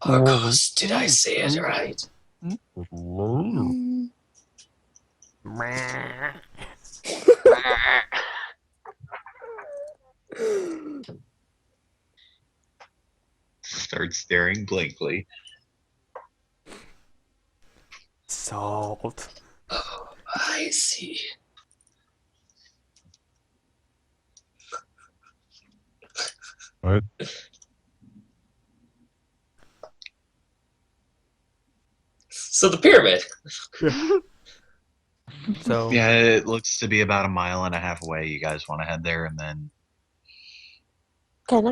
Arkose, did I say it right? Start staring blankly. Salt. Oh, I see. What? So the pyramid. So Yeah, it looks to be about 1.5 miles away. You guys want to head there and then Can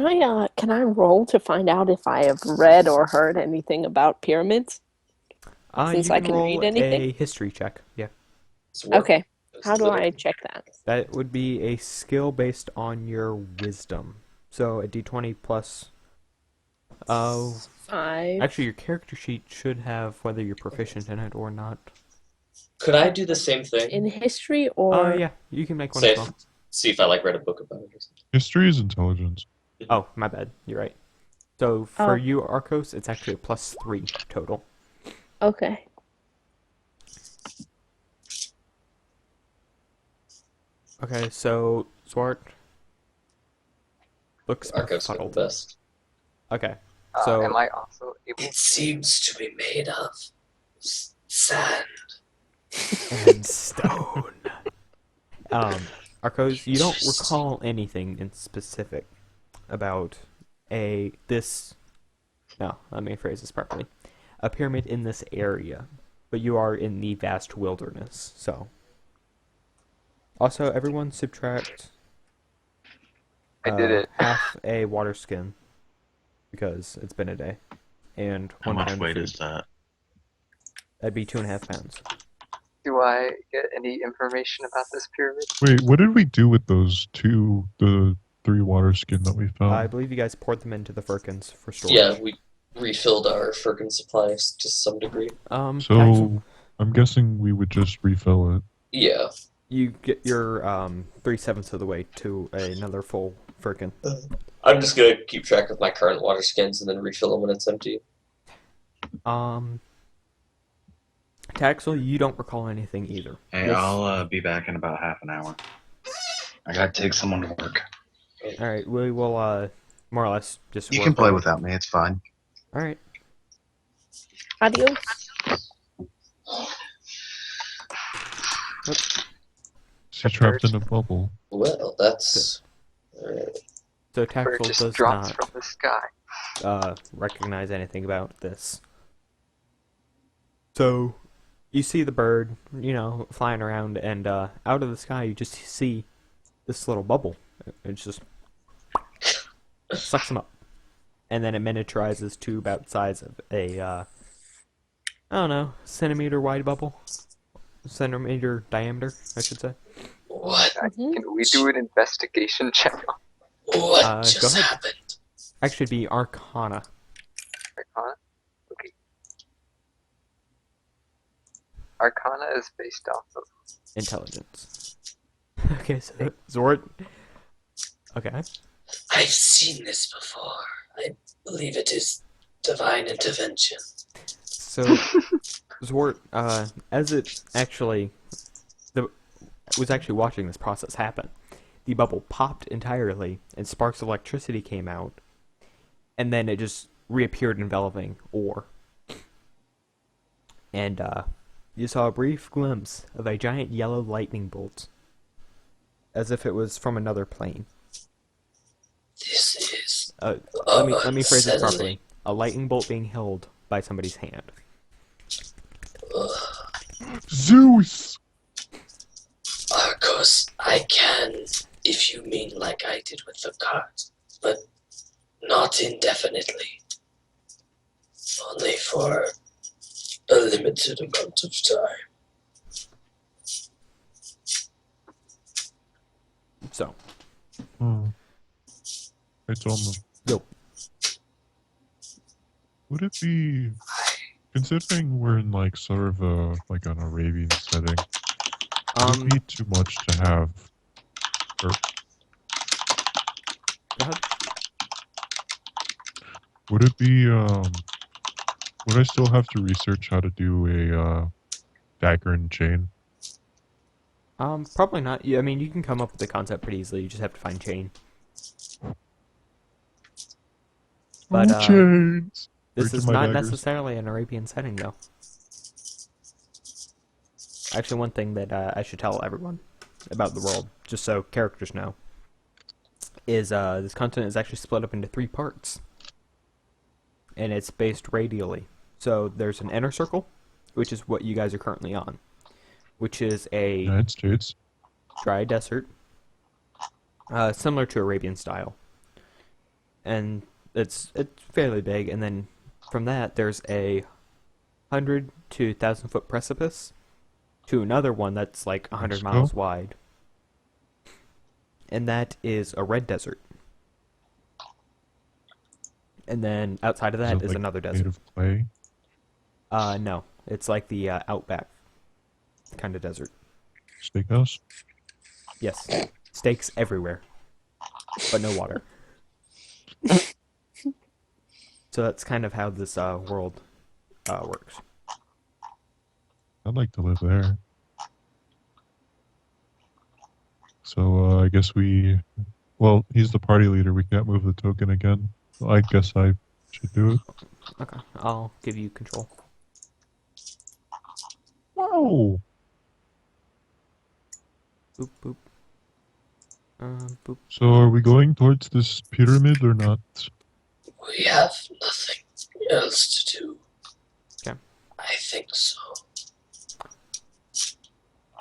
I roll to find out if I have read or heard anything about pyramids? Since you I can can roll read anything? a history check. Yeah. Okay. How do I check that? That would be a skill based on your wisdom. So a d20 plus. 5. Actually, your character sheet should have whether you're proficient in it or not. Could I do the same thing? In history or? Yeah, you can make one Say, as well. see if I read a book about it or something. History is intelligence. Oh, my bad. You're right. So for Oh. you, Arkose, it's actually a +3 total. Okay. Okay, so Zwart looks Arkose got befuddled. the best. Okay, so Am I also able It seems to be made of sand. and stone. Arkose, you don't recall anything in specific about this. No, let me phrase this properly. A pyramid in this area, but you are in the vast wilderness. So, also everyone subtract. I did it. Half a water skin because it's been a day, and how 1 much pound of weight food. is that? That'd be 2.5 pounds. Do I get any information about this pyramid? Wait, what did we do with those the 3 water skin that we found? I believe you guys poured them into the firkins for storage. Yeah, we refilled our Firkin supplies to some degree. Taxal, So I'm guessing we would just refill it. Yeah. you get your 3/7 of the way to another full firkin. I'm just gonna keep track of my current water skins and then refill them when it's empty. Taxal, you don't recall anything either. Hey, Yes. I'll be back in about half an hour. I gotta take someone to work. All right, we will more or less just. You work can play on- without me. It's fine. All right. Adios. Is he trapped in a bubble? Well, that's... So Bird Taxal just does drops not from the sky. recognize anything about this. So you see the bird, flying around, and out of the sky you just see this little bubble. It just sucks him up, and then it miniaturizes to about the size of a I don't know, centimeter wide bubble, centimeter diameter, I should say. What? Mhm. Can we do an investigation check on What Go just ahead. happened? Actually, it'd be Arcana. Arcana? Okay. Arcana is based off of Intelligence. Okay, so Zwart. Okay. I've seen this before. I believe it is divine intervention. So, Zwart, as it actually was actually watching this process happen, the bubble popped entirely, and sparks of electricity came out, and then it just reappeared enveloping Oorr. And you saw a brief glimpse of a giant yellow lightning bolt, as if it was from another plane. This is Let me phrase this unsettling. properly. A lightning bolt being held by somebody's hand. Zeus! Arkose, I can, if you mean like I did with the cart, but not indefinitely. only for a limited amount of time. So, It's almost. Nope. Would it be, considering we're in like sort of a like an Arabian setting, would it be too much to have? Or, go ahead. would it be would I still have to research how to do a dagger and chain? Probably not. Yeah, I mean, you can come up with the concept pretty easily. You just have to find chain. But chains. this is not necessarily an Arabian setting, though. Actually, one thing that I should tell everyone about the world, just so characters know, is this continent is actually split up into 3 parts. And it's based radially. So there's an inner circle, which is what you guys are currently on, which is a United States dry desert, similar to Arabian style. And it's fairly big, and then from that there's a 100 to 1,000 foot precipice to another one that's like 100 miles wide. And that is a red desert. And then outside of that is like another made desert. of clay? No, it's like the outback kind of desert. Steakhouse? Yes, steaks everywhere, but no water. So that's kind of how this world works. I'd like to live there. So I guess well, he's the party leader. We can't move the token again. So I guess I should do it. Okay, I'll give you control. Wow. Boop, boop. Boop. So are we going towards this pyramid or not? We have nothing else to do. Okay. I think so.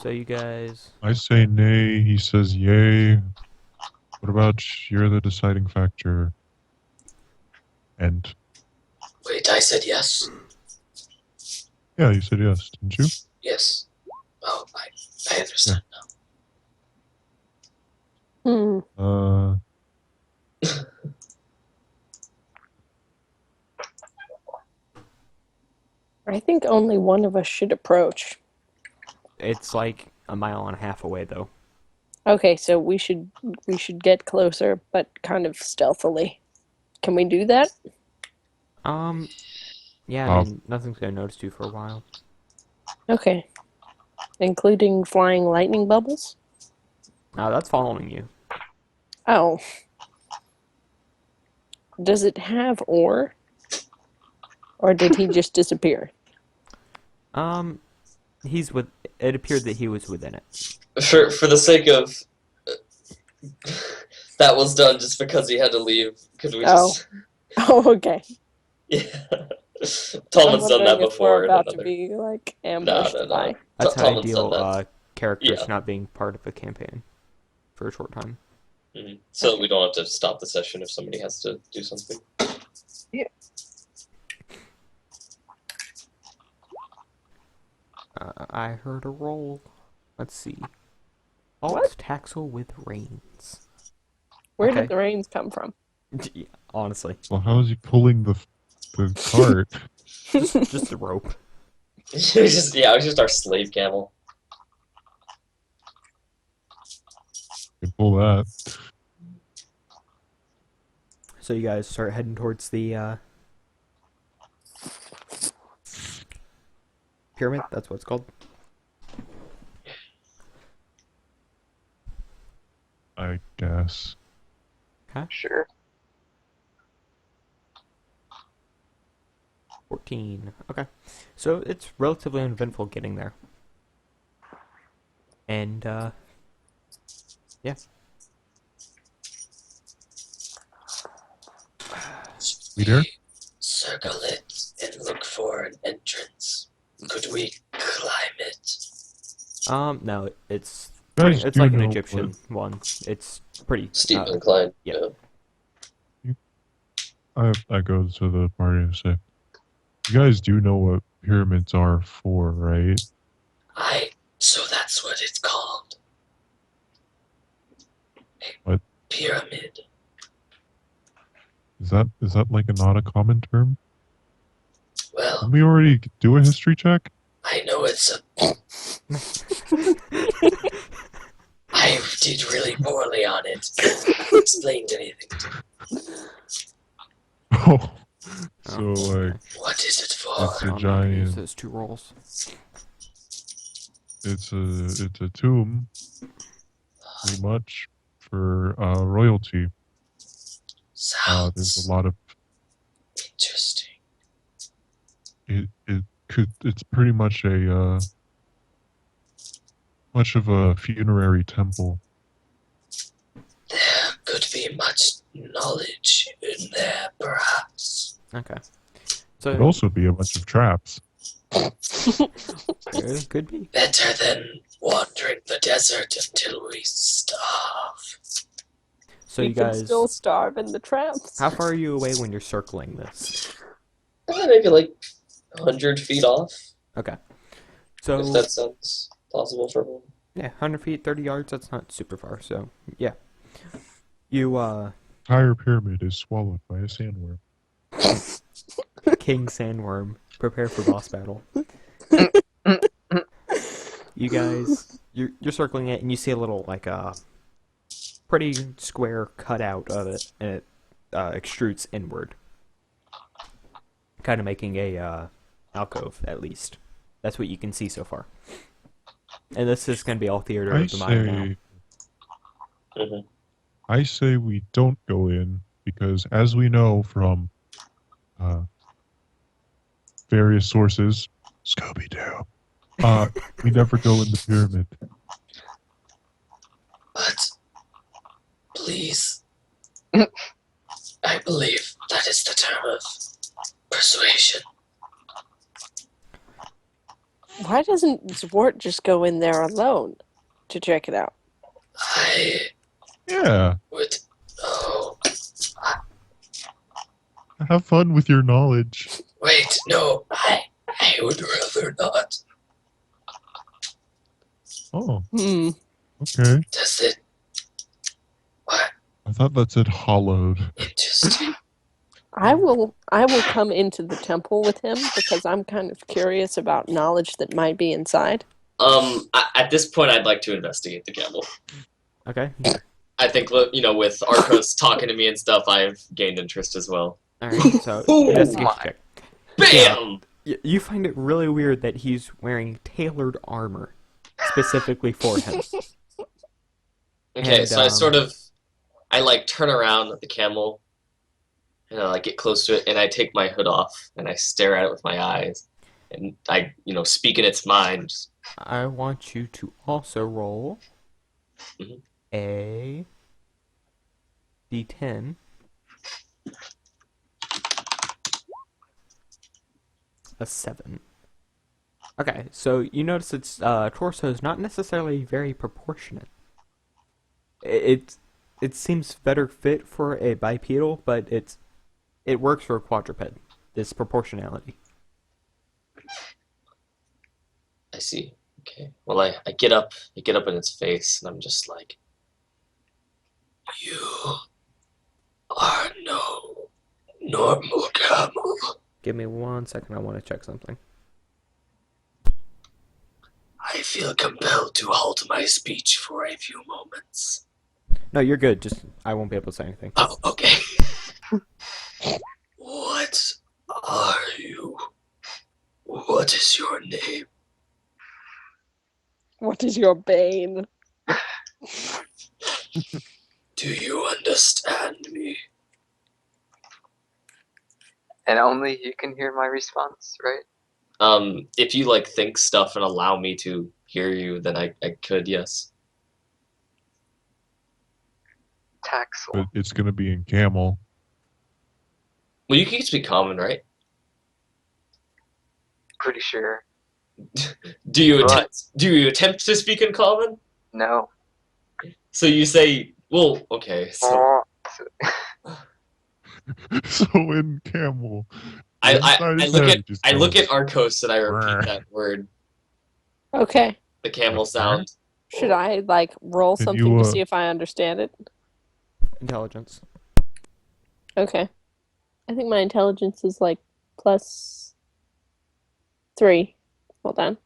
So you guys... I say nay, he says yay. What about you're the deciding factor? And... Wait, I said yes. Yeah, you said yes, didn't you? Yes. Oh, I understand Hmm. I think only one of us should approach. It's like a mile and a half away, though. Okay, so we should get closer, but kind of stealthily. Can we do that? Yeah, I mean, nothing's gonna notice you for a while. Okay. Including flying lightning bubbles? Now that's following you. Oh. Does it have Oorr? Or did he just disappear? It appeared that he was within it. For the sake of... that was done just because he had to leave. Could we just... Oh, okay. Yeah. Tolman's done that before. We're about to be, like, ambushed by... That's how I deal characters not being part of a campaign for a short time. Mm-hmm. So we don't have to stop the session if somebody has to do something. Yeah. I heard a roll. Let's see. Alt Taxal with reins. Where did the reins come from? Yeah, honestly. Well, how is he pulling the cart? just the rope. It was just our slave camel. You can pull that. So you guys start heading towards the pyramid? That's what it's called? I guess. Okay. Sure. 14. Okay. So it's relatively uneventful getting there. And, yeah. Leader? Circle it and look for an entrance. Could we climb it? No, it's Guys it's do like an know Egyptian one. It's pretty Steep incline. yeah. I go to the party and say, You guys do know what pyramids are for, right? So that's what it's called. What? Pyramid. Is that like not a common term? Well, Did we already do a history check? I know it's a... I did really poorly on it. Explained anything to me. Oh, so like What is it for? it's a Use giant. those 2 rolls. It's a tomb, pretty much for royalty. Sounds There's a lot of interesting. it's pretty much a much of a funerary temple. There could be much knowledge in there, perhaps. Okay. Could So also be a bunch of traps. it could be. Better than wandering the desert until we starve. So you you can guys, still starve in the traps. how far are you away when you're circling this? Maybe like 100 feet off, Okay. So if that sounds possible for everyone. yeah, 100 feet, 30 yards. That's not super far. So yeah, you Entire pyramid is swallowed by a sandworm. King Sandworm, prepare for boss battle. You guys, you're circling it, and you see a little like pretty square cutout of it, and it extrudes inward, kind of making a alcove at least. That's what you can see so far. And this is going to be all theater of the mind now. Mhm. I say we don't go in because, as we know from various sources, Scooby-Doo, we never go in the pyramid. But please, I believe that is the term of persuasion. Why doesn't Zwart just go in there alone to check it out? I Yeah, would. Oh, have fun with your knowledge. wait, no, I would rather not. Oh, Hmm. okay. Does it? What? I thought that said hollowed. Interesting. I will come into the temple with him because I'm kind of curious about knowledge that might be inside. At this point, I'd like to investigate the camel. Okay. I think, you know, with Arkose talking to me and stuff, I've gained interest as well. All right. So investigation check. Bam! You find it really weird that he's wearing tailored armor specifically for him. Okay, And, so I like turn around at the camel, and I like get close to it, and I take my hood off, and I stare at it with my eyes, and I, you know, speak in its mind. I want you to also roll Mhm. a d10. A 7. Okay, so you notice its torso is not necessarily very proportionate. It seems better fit for a bipedal, but it works for a quadruped. This proportionality. I see. Okay. Well, I get up in its face, and I'm just like, you are no normal camel. Give me 1 second. I want to check something. I feel compelled to halt my speech for a few moments. No, you're good. Just I won't be able to say anything. Oh, okay. What are you? What is your name? What is your bane? Do you understand me? And only you can hear my response, right? If you like think stuff and allow me to hear you, then I could, yes. Taxal. But it's going to be in Camel. Well, you can speak common, right? Pretty sure. Do you Right. attempt to speak in common? No. So you say, well, okay. So Oh. So in Camel, I inside his head, it just look goes, at Arkose and I repeat "Brr." that word, Okay. the camel sound. Should I like roll Can something you, to see if I understand it? Intelligence. Okay. I think my intelligence is like +3. Hold on.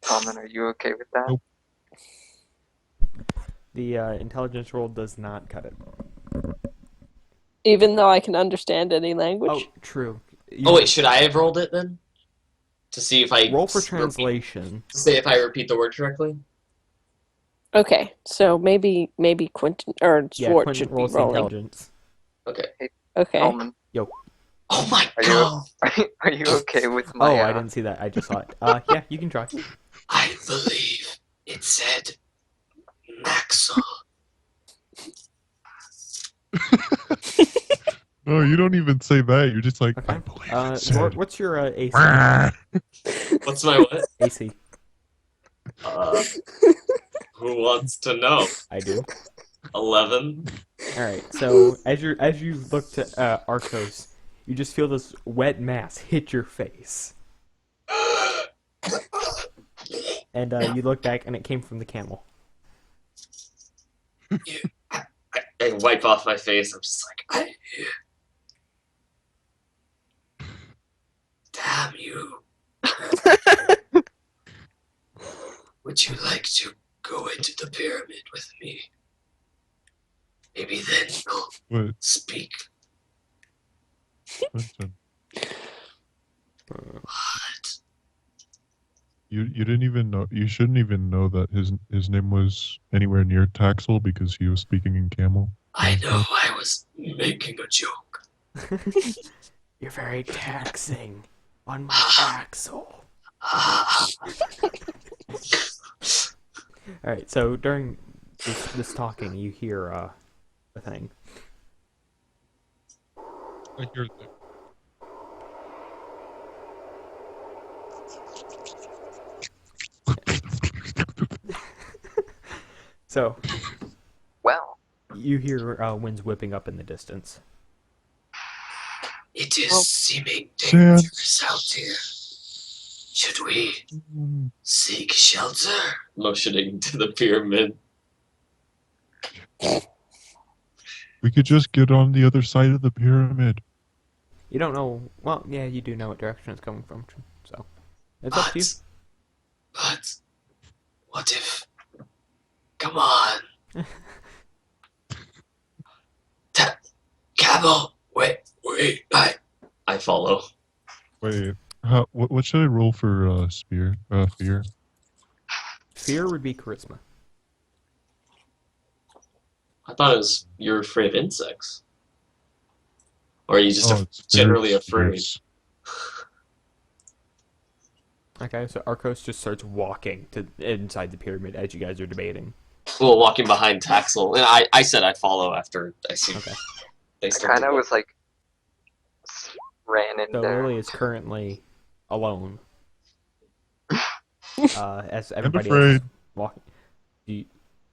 Common, are you okay with that? Nope. The intelligence roll does not cut it. Even though I can understand any language. Oh, true. Oh wait, should I have rolled it then? To see if I roll for translation. To see if I repeat the word correctly. Okay, so maybe Quentin or Zwart Quentin should be rolls the rolling. intelligence. Okay. Okay. Common, Oh my Are you- god! are you okay with my? Oh, I didn't see that. I just saw it. Yeah, you can try. I believe it said Taxal. No, you don't even say that. You're just like, Okay. I believe it Zwart, said. what's your AC? "Brr." What's my what? AC. Who wants to know? I do. 11. All right. So as you look to Arkose, you just feel this wet mass hit your face, and you look back, and it came from the camel. I wipe off my face. I'm just like, damn you. Would you like to go into the pyramid with me? Maybe then you'll What? speak. Quentin, What? You didn't even know. You shouldn't even know that his name was anywhere near Taxal because he was speaking in Camel. I know I was making a joke. You're very taxing on my axle. All right. So during this talking, you hear a thing. I hear that. So Well, you hear winds whipping up in the distance. It is Well, seeming dangerous Chance. out here. Should we Mm, seek shelter? Motioning to the pyramid. We could just get on the other side of the pyramid. You don't know. Well, yeah, you do know what direction it's coming from. So it's up to you. But what if? Come on, Camel. Wait! I follow. Wait, what should I roll for fear? Fear would be charisma. I thought it was you're afraid of insects, or are you just It's generally fierce, afraid? fierce. Okay, so Arkose just starts walking to inside the pyramid as you guys are debating. Well, walking behind Taxal, and I said I follow after I see. Okay. They I started kind of to- was like ran in So there. Lily is currently alone. As I'm everybody else afraid. is walking.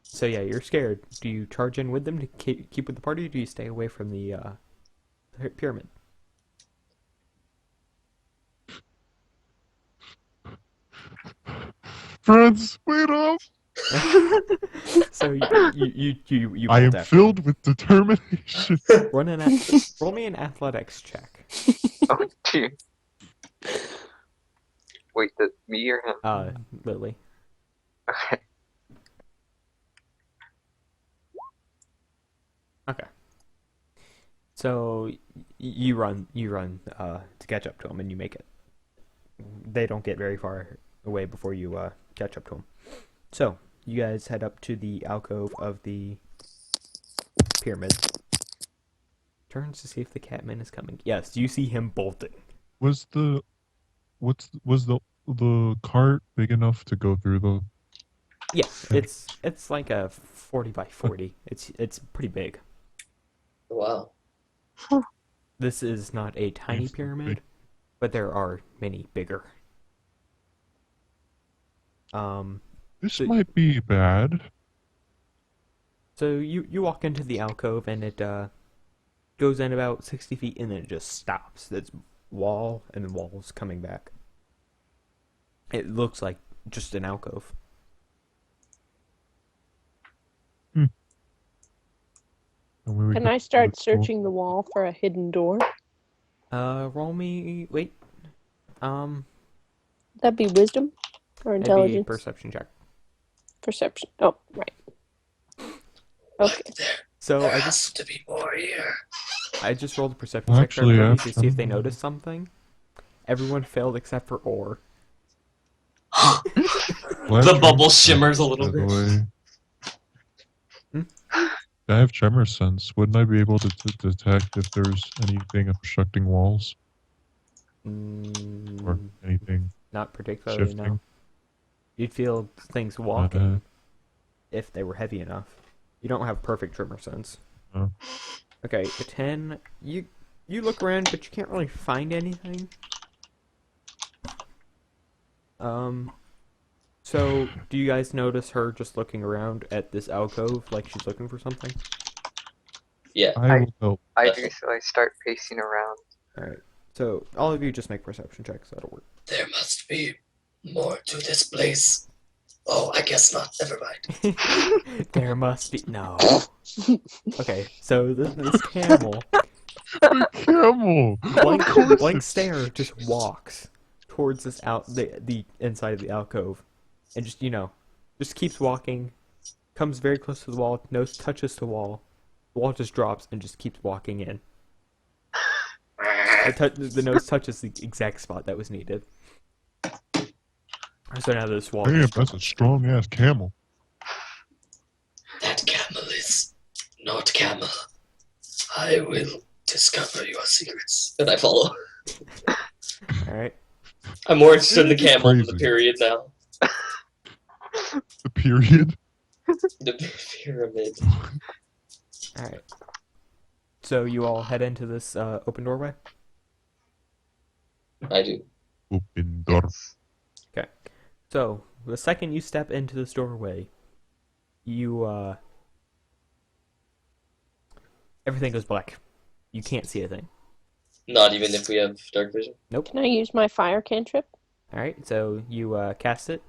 So yeah, you're scared. Do you charge in with them to keep with the party, or do you stay away from the pyramid? Friends, wait up! So you I am bolt after filled with determination. them. Roll me an athletics check. Oh, dear. Wait, me or him? Lily. Okay. Okay. So you run to catch up to them, and you make it. They don't get very far away before you catch up to them. So you guys head up to the alcove of the pyramid. Turns to see if the Catman is coming. Yes, you see him bolting. Was the cart big enough to go through the? Yeah, it's like a 40 by 40. It's pretty big. Wow. This is not a tiny It's pyramid, big. but there are many bigger. This So- might be bad. So you walk into the alcove and it goes in about 60 feet and then it just stops. It's wall and walls coming back. It looks like just an alcove. And we Can get I start to the door. searching the wall for a hidden door? Roll me. Wait. That'd be wisdom or It'd be intelligence? perception check. Perception. Oh, right. Okay. So There I has just to be more here. rolled a perception Well, check for actually, everybody to see if they I'm- noticed something. Everyone failed except for Oorr. Well, The actually, bubble shimmers a by little the bit. way. Hmm? I have tremor sense. Wouldn't I be able to detect if there's anything obstructing walls or anything Not particularly, no. shifting? You'd feel things walking if they were heavy enough. You don't have perfect tremor sense. No. Okay, a 10. You look around, but you can't really find anything. So do you guys notice her just looking around at this alcove like she's looking for something? Yeah. I will help. I do, so I start pacing around. Alright. So all of you just make perception checks, that'll work. There must be more to this place. Oh, I guess not. Never mind. There must be no. Okay, so this camel Camel! blank stare just walks towards this the inside of the alcove and just keeps walking, comes very close to the wall, nose touches the wall just drops and just keeps walking in. The nose touches the exact spot that was needed. So now this wall Damn, just that's a drops. strong ass camel. That camel is not camel. I will discover your secrets. And I follow. Alright. I'm more interested in the This is camel than the crazy. period now. The period? The pyramid. Alright. So you all head into this open doorway? I do. Open door. Okay. So, the second you step into this doorway, you, everything goes black. You can't see a thing. Not even if we have dark vision. Can I use my fire cantrip? Alright, so you cast it.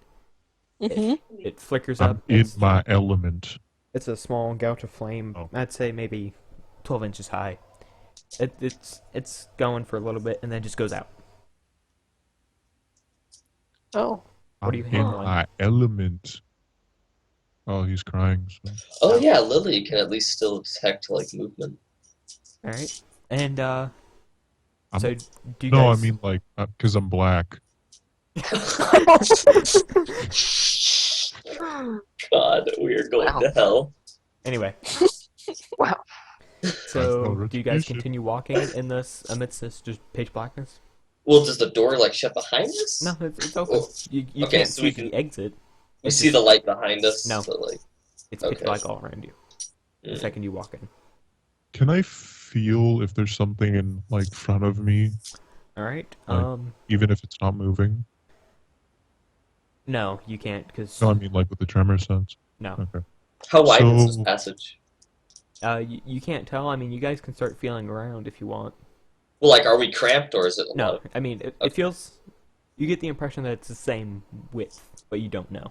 Mm-hmm. It flickers I'm up. in my element. It's a small gout of flame. Oh. I'd say maybe 12 inches high. It's going for a little bit and then just goes out. Oh. What are you I'm handling? in my element. Oh, he's crying. So. Oh yeah, Lily can at least still detect like movement. Alright. And, I'm- so do you No, guys... I mean like, because I'm black. God, we are going Wow. to hell. Anyway, Wow. so no do you guys retribution. continue walking amidst this just pitch blackness? Well, does the door like shut behind us? No, it's open. Oh, You okay, can't so see we the can- exit. We It's see just- the light behind us. No. But, like, It's pitch okay. black all around you. The mm. second you walk in. Can I feel if there's something in like front of me, Alright, Like- even if it's not moving? no, you can't, because... No, I mean like with the tremor sense. No. Okay. How wide is this So- passage? You can't tell. I mean, you guys can start feeling around if you want. Well, like, are we cramped or is it a No, lot? I mean, it Okay. feels... You get the impression that it's the same width, but you don't know.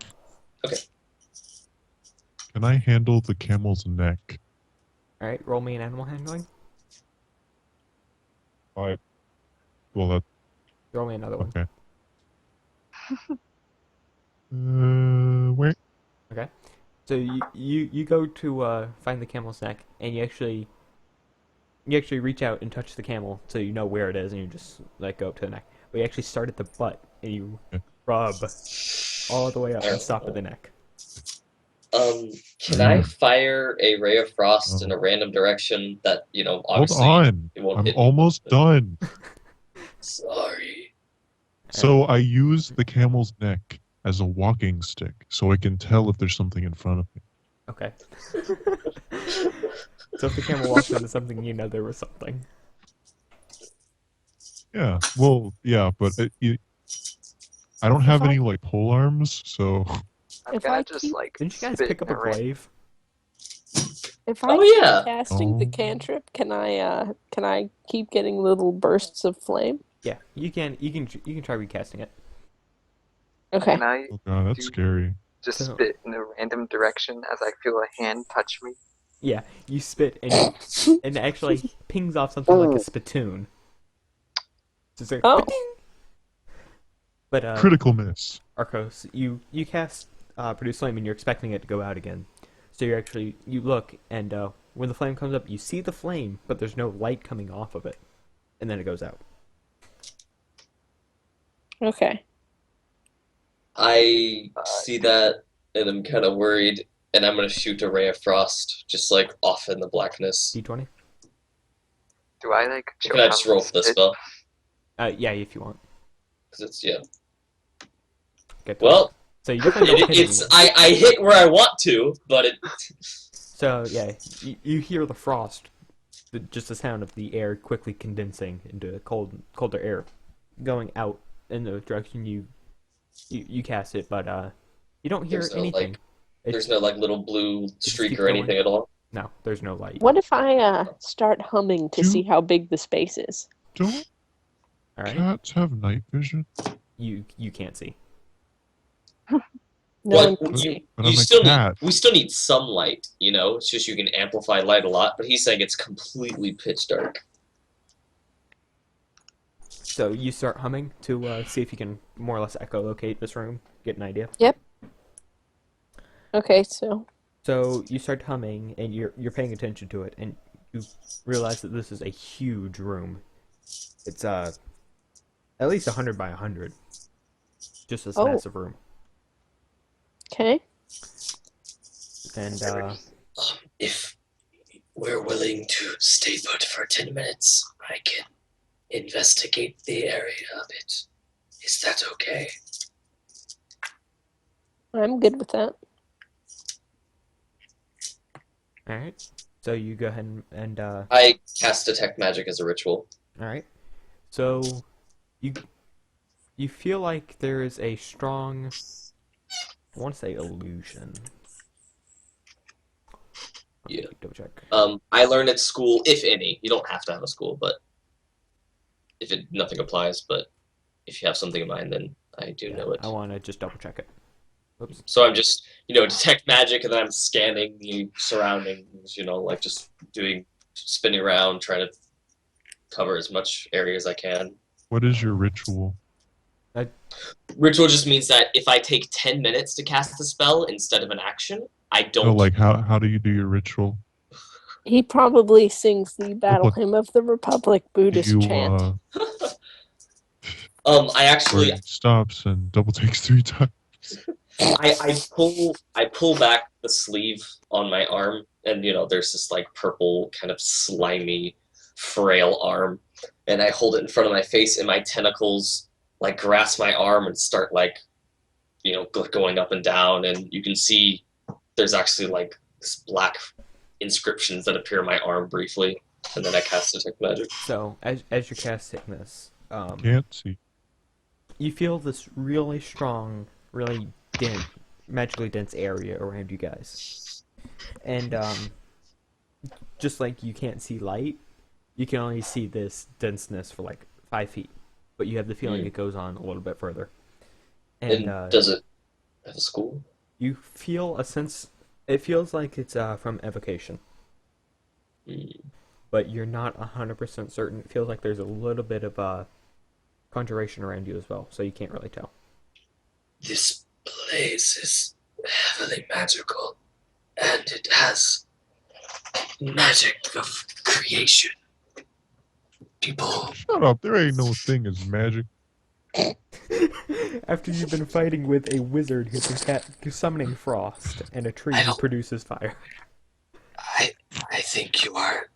Can I handle the camel's neck? Alright, roll me an animal handling. Well, that Roll me another one. okay. Wait. Okay. So you go to find the camel's neck, and you actually reach out and touch the camel, so you know where it is, and you just like go up to the neck. But you actually start at the butt, and you Okay. rub all the way up and stop at the neck. Can I fire a ray of frost in a random direction that, Hold obviously on. it won't I'm hit me? almost done. Sorry. So I use the camel's neck as a walking stick, so I can tell if there's something in front of me. Okay. So if the camel walks into something, you know there was something. Yeah. Well, yeah, but I don't have any like pole arms, so I'm If gonna I just keep- like Didn't you guys spit pick up in a the rain. glaive? If I Oh, keep yeah. casting the Oh. cantrip, can I keep getting little bursts of flame? Yeah, you can try recasting it. Okay. Can I Oh god, that's Do- scary. just So- spit in a random direction as I feel a hand touch me? Yeah, you spit and it actually pings off something like a spittoon. Just like, Oh. "Ba-ding!" But Critical miss. Arkose, you cast produce flame and you're expecting it to go out again. So you look and when the flame comes up, you see the flame, but there's no light coming off of it, and then it goes out. Okay. I see that, and I'm kind of worried, and I'm gonna shoot a ray of frost, just like off in the blackness. D20. Do I like show Can I how just to roll for the spit? spell? Yeah, if you want. Because it's yeah. Get to Well, it. So you definitely don't hit it's anyone. I hit where I want to, but it. So yeah, you hear the frost, just the sound of the air quickly condensing into colder air, going out in the direction you cast it, but you don't hear There's no, anything. like- There's no like little blue just streak keep or going. anything at all. No, there's no light. What if I start humming to Do- see how big the space is? Don't All right, cats have night vision? you can't see. No Well, one can see. But You I'm a still cat. we still need some light, you know. It's just you can amplify light a lot, but he's saying it's completely pitch dark. So you start humming to see if you can more or less echolocate this room, get an idea. Okay, so So you start humming, and you're paying attention to it, and you realize that this is a huge room. It's at least 100 by 100. Just this Oh. massive room, okay. and If we're willing to stay put for 10 minutes, I can investigate the area a bit. Is that okay? I'm good with that. all right. So you go ahead and I cast Detect Magic as a ritual. all right. So you feel like there is a strong, I want to say illusion. Let me Yeah. double check. I learned at school, if any. You don't have to have a school, but nothing applies. But if you have something in mind, then I do know it. I want to just double check it. Oops. So I'm just, detect magic, and then I'm scanning the surroundings. Like just spinning around, trying to cover as much area as I can. What is your ritual? Ritual just means that if I take 10 minutes to cast the spell instead of an action, I don't. No, like how do you do your ritual? He probably sings the Battle Hymn of the Republic Buddhist You chant. I where actually it stops and double takes 3 times. I pull back the sleeve on my arm, and there's this like purple kind of slimy, frail arm, and I hold it in front of my face, and my tentacles like grasp my arm and start like, going up and down, and you can see there's actually like this black inscriptions that appear on my arm briefly, and then I cast Detect Magic. So as you're casting this, Can't see. you feel this really strong, really dense, magically dense area around you guys. And just like you can't see light, you can only see this denseness for like 5 feet. But you have the feeling it goes on a little bit further. And does it have a school? You feel a sense, it feels like it's from evocation. But you're not 100% certain. It feels like there's a little bit of conjuration around you as well, so you can't really tell. This place is heavily magical, and it has magic of creation. People. Shut up. There ain't no thing as magic. After you've been fighting with a wizard who's been summoning frost and a tree who produces fire. I think you are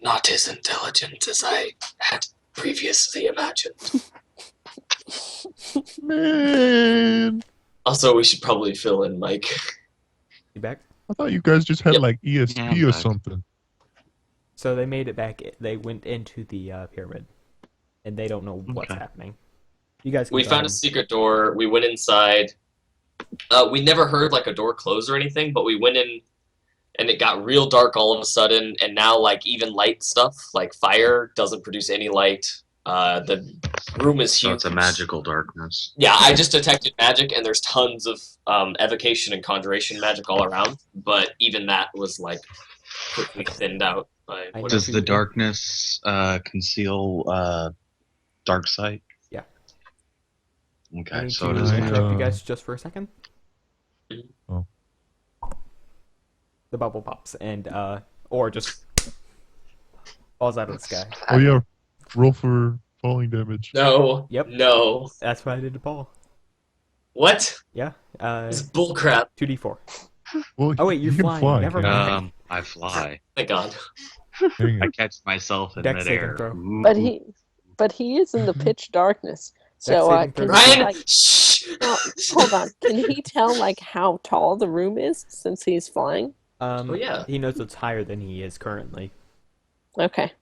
not as intelligent as I had previously imagined. Man. Also, we should probably fill in Mike. You back? I thought you guys just had Yep. like ESP Yeah, I'm or back. something. So they made it back. They went into the pyramid, and they don't know what's Okay. happening. You guys. Can We go found ahead a secret door. We went inside. We never heard like a door close or anything, but we went in and it got real dark all of a sudden, and now like even light stuff, like fire, doesn't produce any light. The room is So huge. it's a magical darkness. Yeah, I just detected magic, and there's tons of evocation and conjuration magic all around, but even that was like quickly thinned out by I what Does the darkness conceal dark sight? Yeah. I Okay, need so to it is. interrupt you guys just for a second. Oh. The bubble pops and or just falls out of the sky. Oh yeah, roll for falling damage. No. Yep. No. That's what I did to Paul. What? Yeah. This is bullcrap. 2d4. Well, Oh wait, you're you can flying. fly, Never can't mind. I fly. Thank God. you? Dang I it. catch myself in Dex saving midair. throw. Ooh. But he is in the pitch darkness. So saving throw. can he, Ryan! like, Shh! well, hold on. Can he tell like how tall the room is since he's flying? Oh, yeah. He knows it's higher than he is currently. Okay.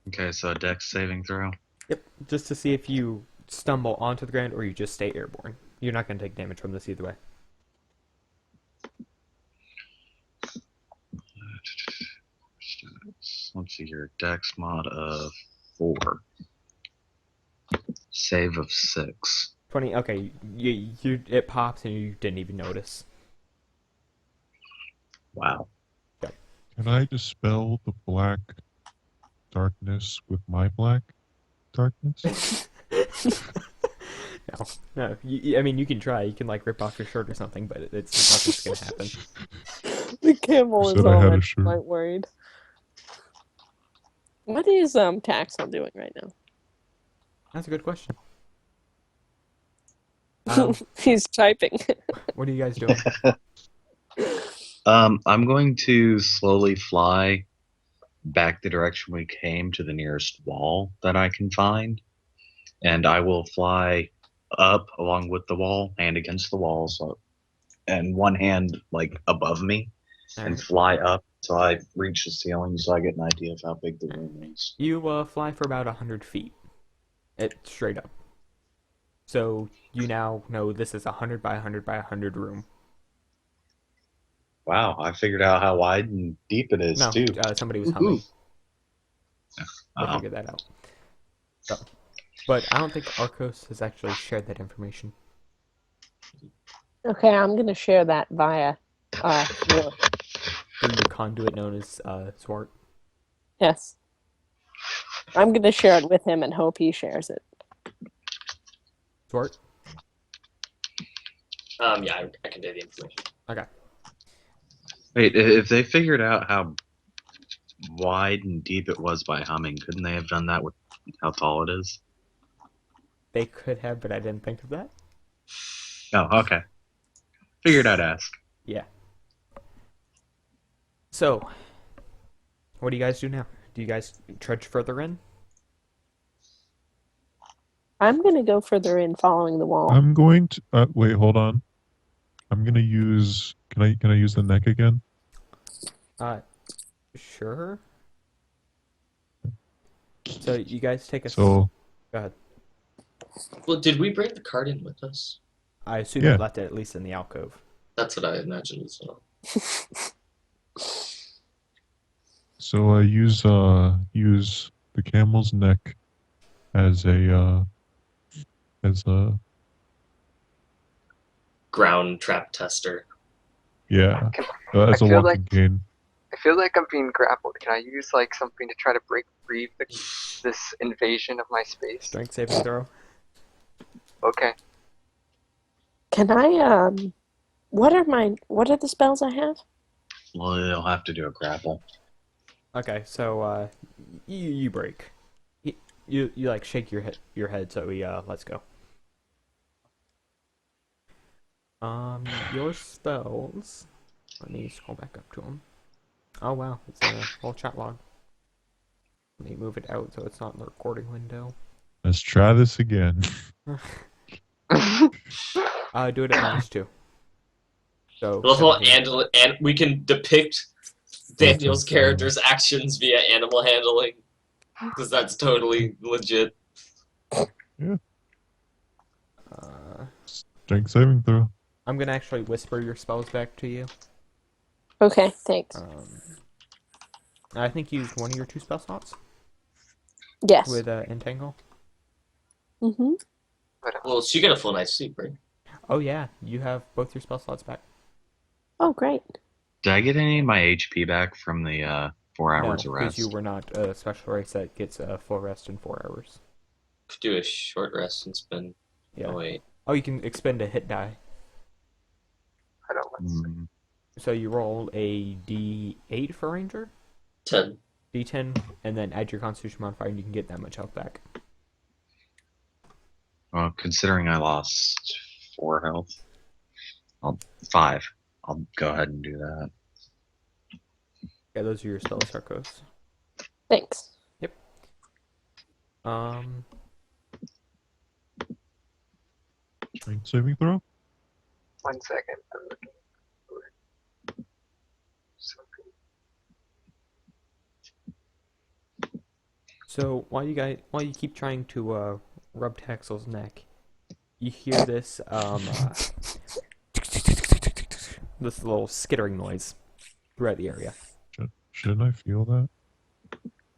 Okay, so a dex saving throw. Yep. Just to see if you stumble onto the ground or you just stay airborne. You're not going to take damage from this either way. Let's see here. Dex mod of 4. Save of 6. 20. Okay, you it pops and you didn't even notice. Wow. Can I dispel the black darkness with my black darkness? No. I mean, you can try. You can like rip off your shirt or something, but it's nothing's gonna happen. The camel Said is I had a already shirt. quite worried. What is Taxal doing right now? That's a good question. He's typing. What are you guys doing? I'm going to slowly fly back the direction we came to the nearest wall that I can find. And I will fly up along with the wall, hand against the wall, so and one hand like above me, and Alright. fly up till I reach the ceiling so I get an idea of how big the room is. You fly for about 100 feet. Straight up. So you now know this is 100 by 100 by 100 room. Wow, I figured out how wide and deep it is No, too. somebody was humming. We'll Uh-oh. figure that out. So, but I don't think Arkose has actually shared that information. Okay, I'm gonna share that via Oorr. Through the conduit known as Zwart. Yes. I'm gonna share it with him and hope he shares it. Zwart? Yeah, I can do the information. Okay. Wait, if they figured out how wide and deep it was by humming, couldn't they have done that with how tall it is? They could have, but I didn't think of that. Oh, okay. Figured I'd ask. Yeah. So, what do you guys do now? Do you guys trudge further in? I'm gonna go further in following the wall. I'm going to wait. Hold on. I'm gonna use. Can I use the neck again? Sure. So you guys take a. So Go ahead. Well, did we bring the card in with us? I assume Yeah. you left it at least in the alcove. That's what I imagined as well. So I use the camel's neck as a Ground trap tester. yeah I as a feel walking like- cane. I feel like I'm being grappled. Can I use like something to try to break free this invasion of my space? Strength saving throw. Okay. Can I what are the spells I have? Well, they'll have to do a grapple. Okay, so you break. You like shake your head, so he lets go. Your spells. Let me scroll back up to them. Oh wow, it's a whole chat log. Let me move it out so it's not in the recording window. Let's try this again. Do it at -2. So Level 17. and we can depict Daniel's character's actions via animal handling, because that's totally legit. Strength saving throw. I'm gonna actually whisper your spells back to you. Okay, thanks. I think you used one of your 2 spell slots Yes. with Entangle. Mm-hmm. Well, she got a full night's sleep, right? Oh yeah, you have both your spell slots back. Oh, great. Did I get any of my HP back from the 4 hours No, of because rest? you were not a special race that gets a full rest in 4 hours. Could do a short rest and spend. Yeah. Oh wait. Oh, you can expend a hit die. I don't want to see. Mm, So you roll a D8 for Ranger, 10. D10, and then add your Constitution modifier, and you can get that much health back. well, considering I lost 4 health, 5. I'll go ahead and do that. Yeah, those are your spells, Arkose. Thanks. Strength saving throw. 1 second. I'm looking for something. So while you keep trying to rub Taxal's neck, you hear this this little skittering noise throughout the area. Shouldn't I feel that?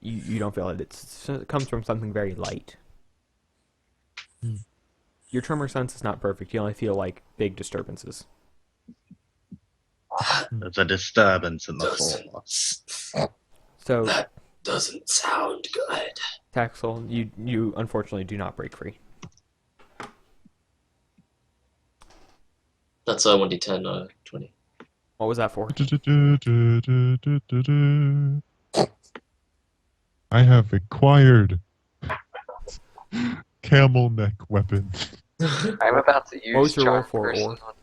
You don't feel it. It comes from something very light. Hmm. Your tremor sense is not perfect. You only feel like big disturbances. There's a disturbance in the floor. So That doesn't sound good. Taxal, you unfortunately do not break free. That's a 1d10, 20. What was that for? I have acquired camel neck weapon. I'm about to use What was your roll charm for, person Oorr? on.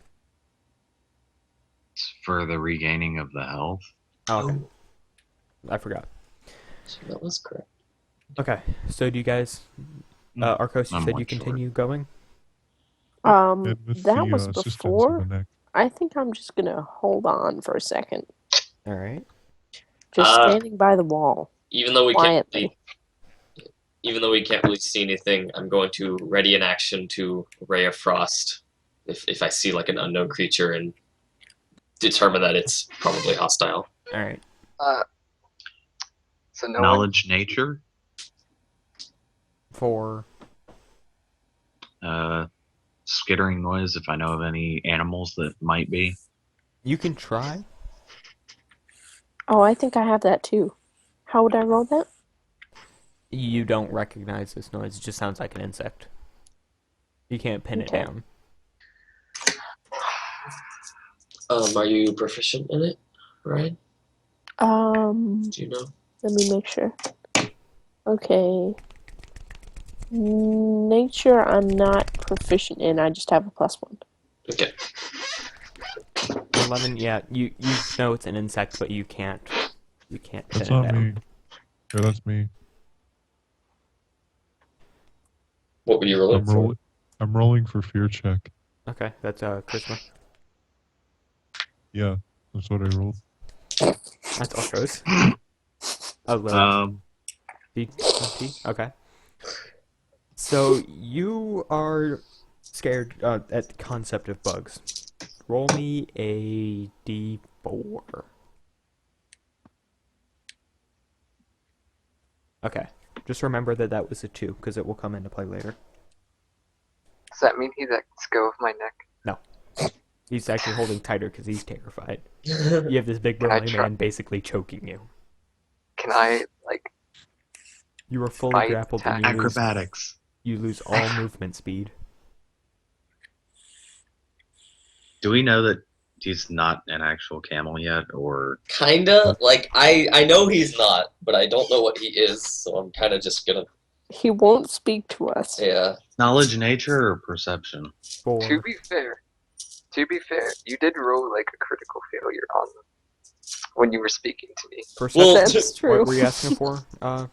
For the regaining of the health. Oh, okay. I forgot. So that was correct. Okay, so do you guys, Arkose, you I'm said one you continue going? And with That the, was systems in before. the neck. I think I'm just gonna hold on for a second. All right. Just standing by the wall. Even though we Quietly. can't really see anything, I'm going to ready an action to Ray of Frost if I see like an unknown creature and determine that it's probably hostile. All right. So no Knowledge nature. For Skittering noise if I know of any animals that might be. you can try. Oh, I think I have that too. How would I roll that? You don't recognize this noise. It just sounds like an insect. You can't pin it Okay. down. Are you proficient in it, Ryan? Do you know? Let me make sure. Okay. Nature, I'm not proficient in. I just have a +1. Okay. 11. Yeah, you know it's an insect, but you can't pin That's it not down. me. Or that's me. What were you rolling for? I'm rolling for fear check. Okay, that's charisma. Yeah, that's what I rolled. That's Arkose. Oh, Lily. D20. Okay. So you are scared at the concept of bugs. Roll me a D4. Okay. Just remember that was a 2, because it will come into play later. Does that mean he lets go of my neck? No. He's actually holding tighter because he's terrified. You have this big Can I burly try- man basically choking you. Can I, like, You are fully Fight, grappled and attack. Acrobatics. you lose all movement speed. Do we know that he's not an actual camel yet, or Kinda. Like, I know he's not, but I don't know what he is, so I'm kind of just gonna... He won't speak to us. Yeah. knowledge nature or perception? For to be fair, you did roll, like, a critical failure on them when you were speaking to me. perception. Well, That's true. What were you asking for? I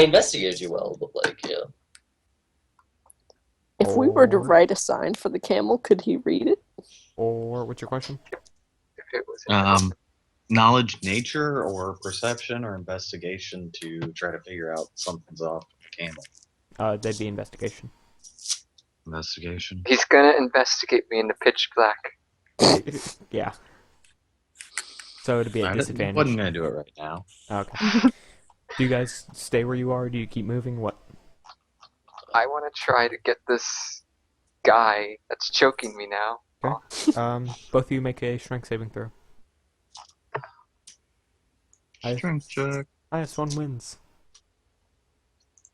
investigated you well, but, like, yeah. If we were to Or- write a sign for the camel, could he read it? Or what's your question? If it was Knowledge nature or perception or investigation to try to figure out something's off with the camel. That'd be investigation. Investigation. He's gonna investigate me in the pitch black. Yeah. So it'd be a I disadvantage. wasn't gonna do it right now. Okay. Do you guys stay where you are? Do you keep moving? What? I want to try to get this guy that's choking me now. Okay. Both of you make a strength saving throw. Strength check. Highest one wins.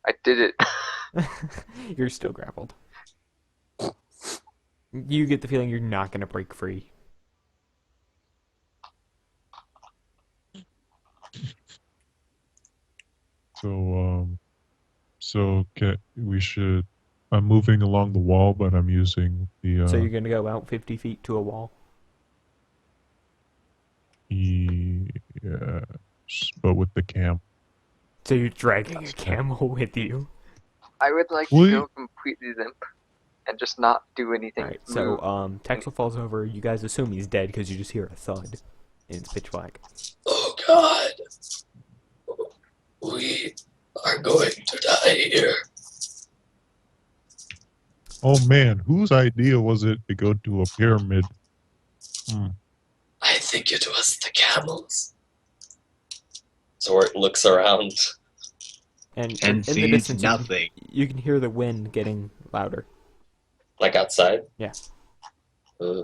I did it. You're still grappled. You get the feeling you're not going to break free. I'm moving along the wall, but I'm using the. So you're going to go out 50 feet to a wall? Yeah, but with the camp. So you're dragging a camel with you? I would like to go completely limp and just not do anything. Alright, so Taxal falls over. You guys assume he's dead because you just hear a thud. And it's pitch black. Oh God! We are going to die here. Oh man, whose idea was it to go to a pyramid? I think it was the camels. Zwart looks around. And And in the sees distance, nothing. you can hear the wind getting louder. Like outside? Yeah. Uh,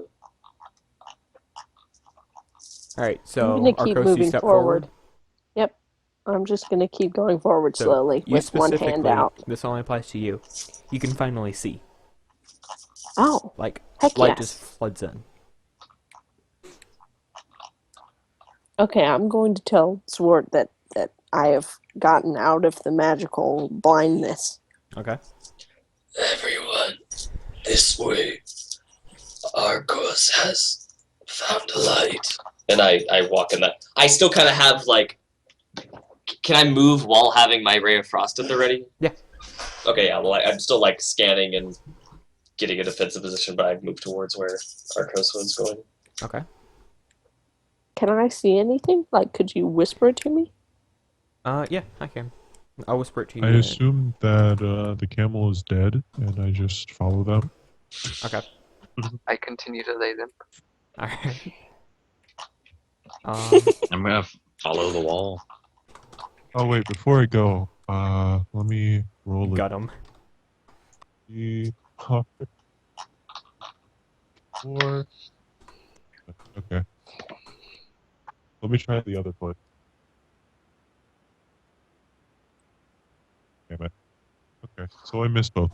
Alright, so I'm gonna keep Arkose, moving step forward. Yep. I'm just gonna keep going forward So slowly you with one hand specifically- out. This only applies to you. You can finally see. Oh, Like, heck light yes. just floods in. Okay, I'm going to tell Zwart that I have gotten out of the magical blindness. Okay. everyone, this way. Arkose has found a light. And I walk in that. I still kind of have, like... Can I move while having my Ray of Frost at the ready? Yeah. Okay, yeah, well, I'm still, like, scanning and getting a defensive position, but I've moved towards where Arkose was going. Okay. Can I see anything? Like, could you whisper it to me? Yeah, I can. I'll whisper it to you. I assume that the camel is dead, and I just follow them. Okay. I continue to lay limp. Alright. I'm gonna follow the wall. Oh wait, before I go, let me roll Got him. it. 4. Okay. Let me try the other foot. Damn it. Okay, so I missed both.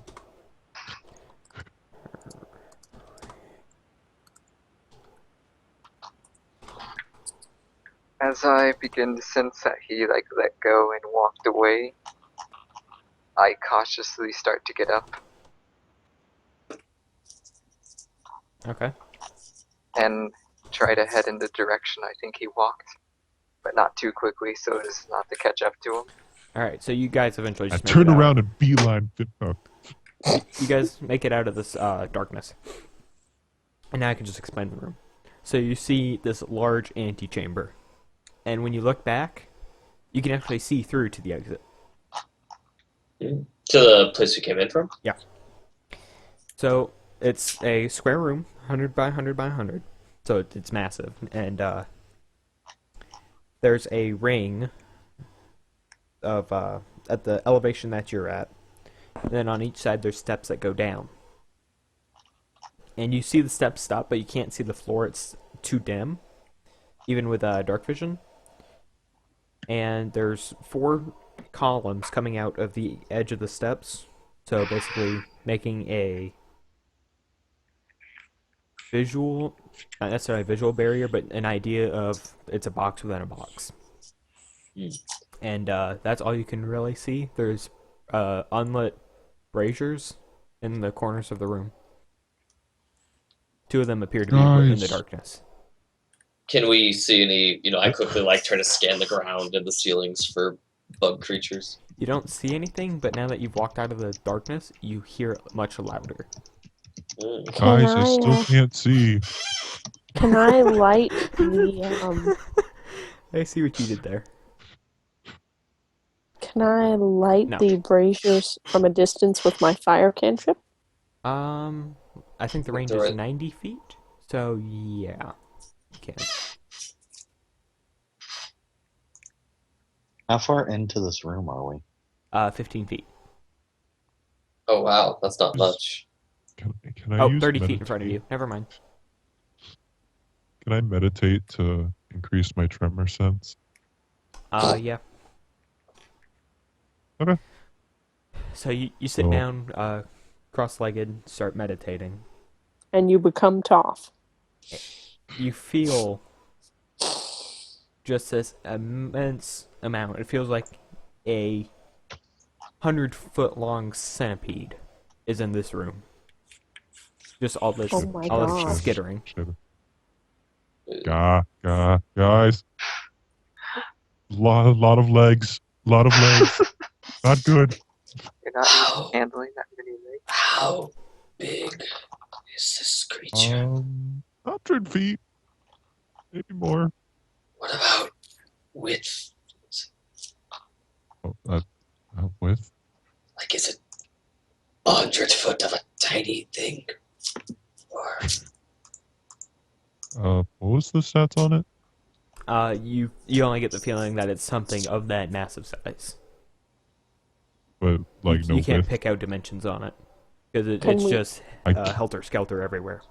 As I begin to sense that he let go and walked away, I cautiously start to get up Okay. and try to head in the direction I think he walked, but not too quickly so as not to catch up to him. Alright, so you guys eventually I just make turn it out. around and beeline. You guys make it out of this darkness. And now I can just explain the room. So you see this large antechamber. And when you look back, you can actually see through to the exit. To the place we came in from? Yeah. So it's a square room, 100 by 100 by 100. So it's massive. And there's a ring of at the elevation that you're at. And then on each side there's steps that go down. And you see the steps stop, but you can't see the floor. It's too dim, even with dark vision. And there's 4 columns coming out of the edge of the steps. So basically making a visual, not necessarily a visual barrier, but an idea of it's a box within a box. And that's all you can really see. There's unlit braziers in the corners of the room. 2 of them appear to be in the darkness. Can we see any, I quickly try to scan the ground and the ceilings for bug creatures. You don't see anything, but now that you've walked out of the darkness, you hear it much louder. Guys, I still can't see. Can I light the I see what you did there. Can I light No. the braziers from a distance with my fire cantrip? I think the range Throw is it. 90 feet. So yeah, you can. How far into this room are we? 15 feet. Oh wow, that's not much. Can I Oh, use 30 feet meditate? in front of you. Never mind. Can I meditate to increase my tremor sense? Yeah. Okay. So you sit So- down, cross-legged, start meditating. And you become tough. You feel just this immense amount. It feels like a 100-foot-long centipede is in this room. Just all this, Oh my all this gosh. skittering. Guys. Lot of legs. Lot of legs. Not good. You're not How? handling that many legs. How big is this creature? 100 feet. Maybe more. What about width? Oh, width? Like, is it 100 foot of a tiny thing? Or What was the stats on it? You only get the feeling that it's something of that massive size. But like no You can't width. pick out dimensions on it because Can it's we- just I- helter-skelter everywhere.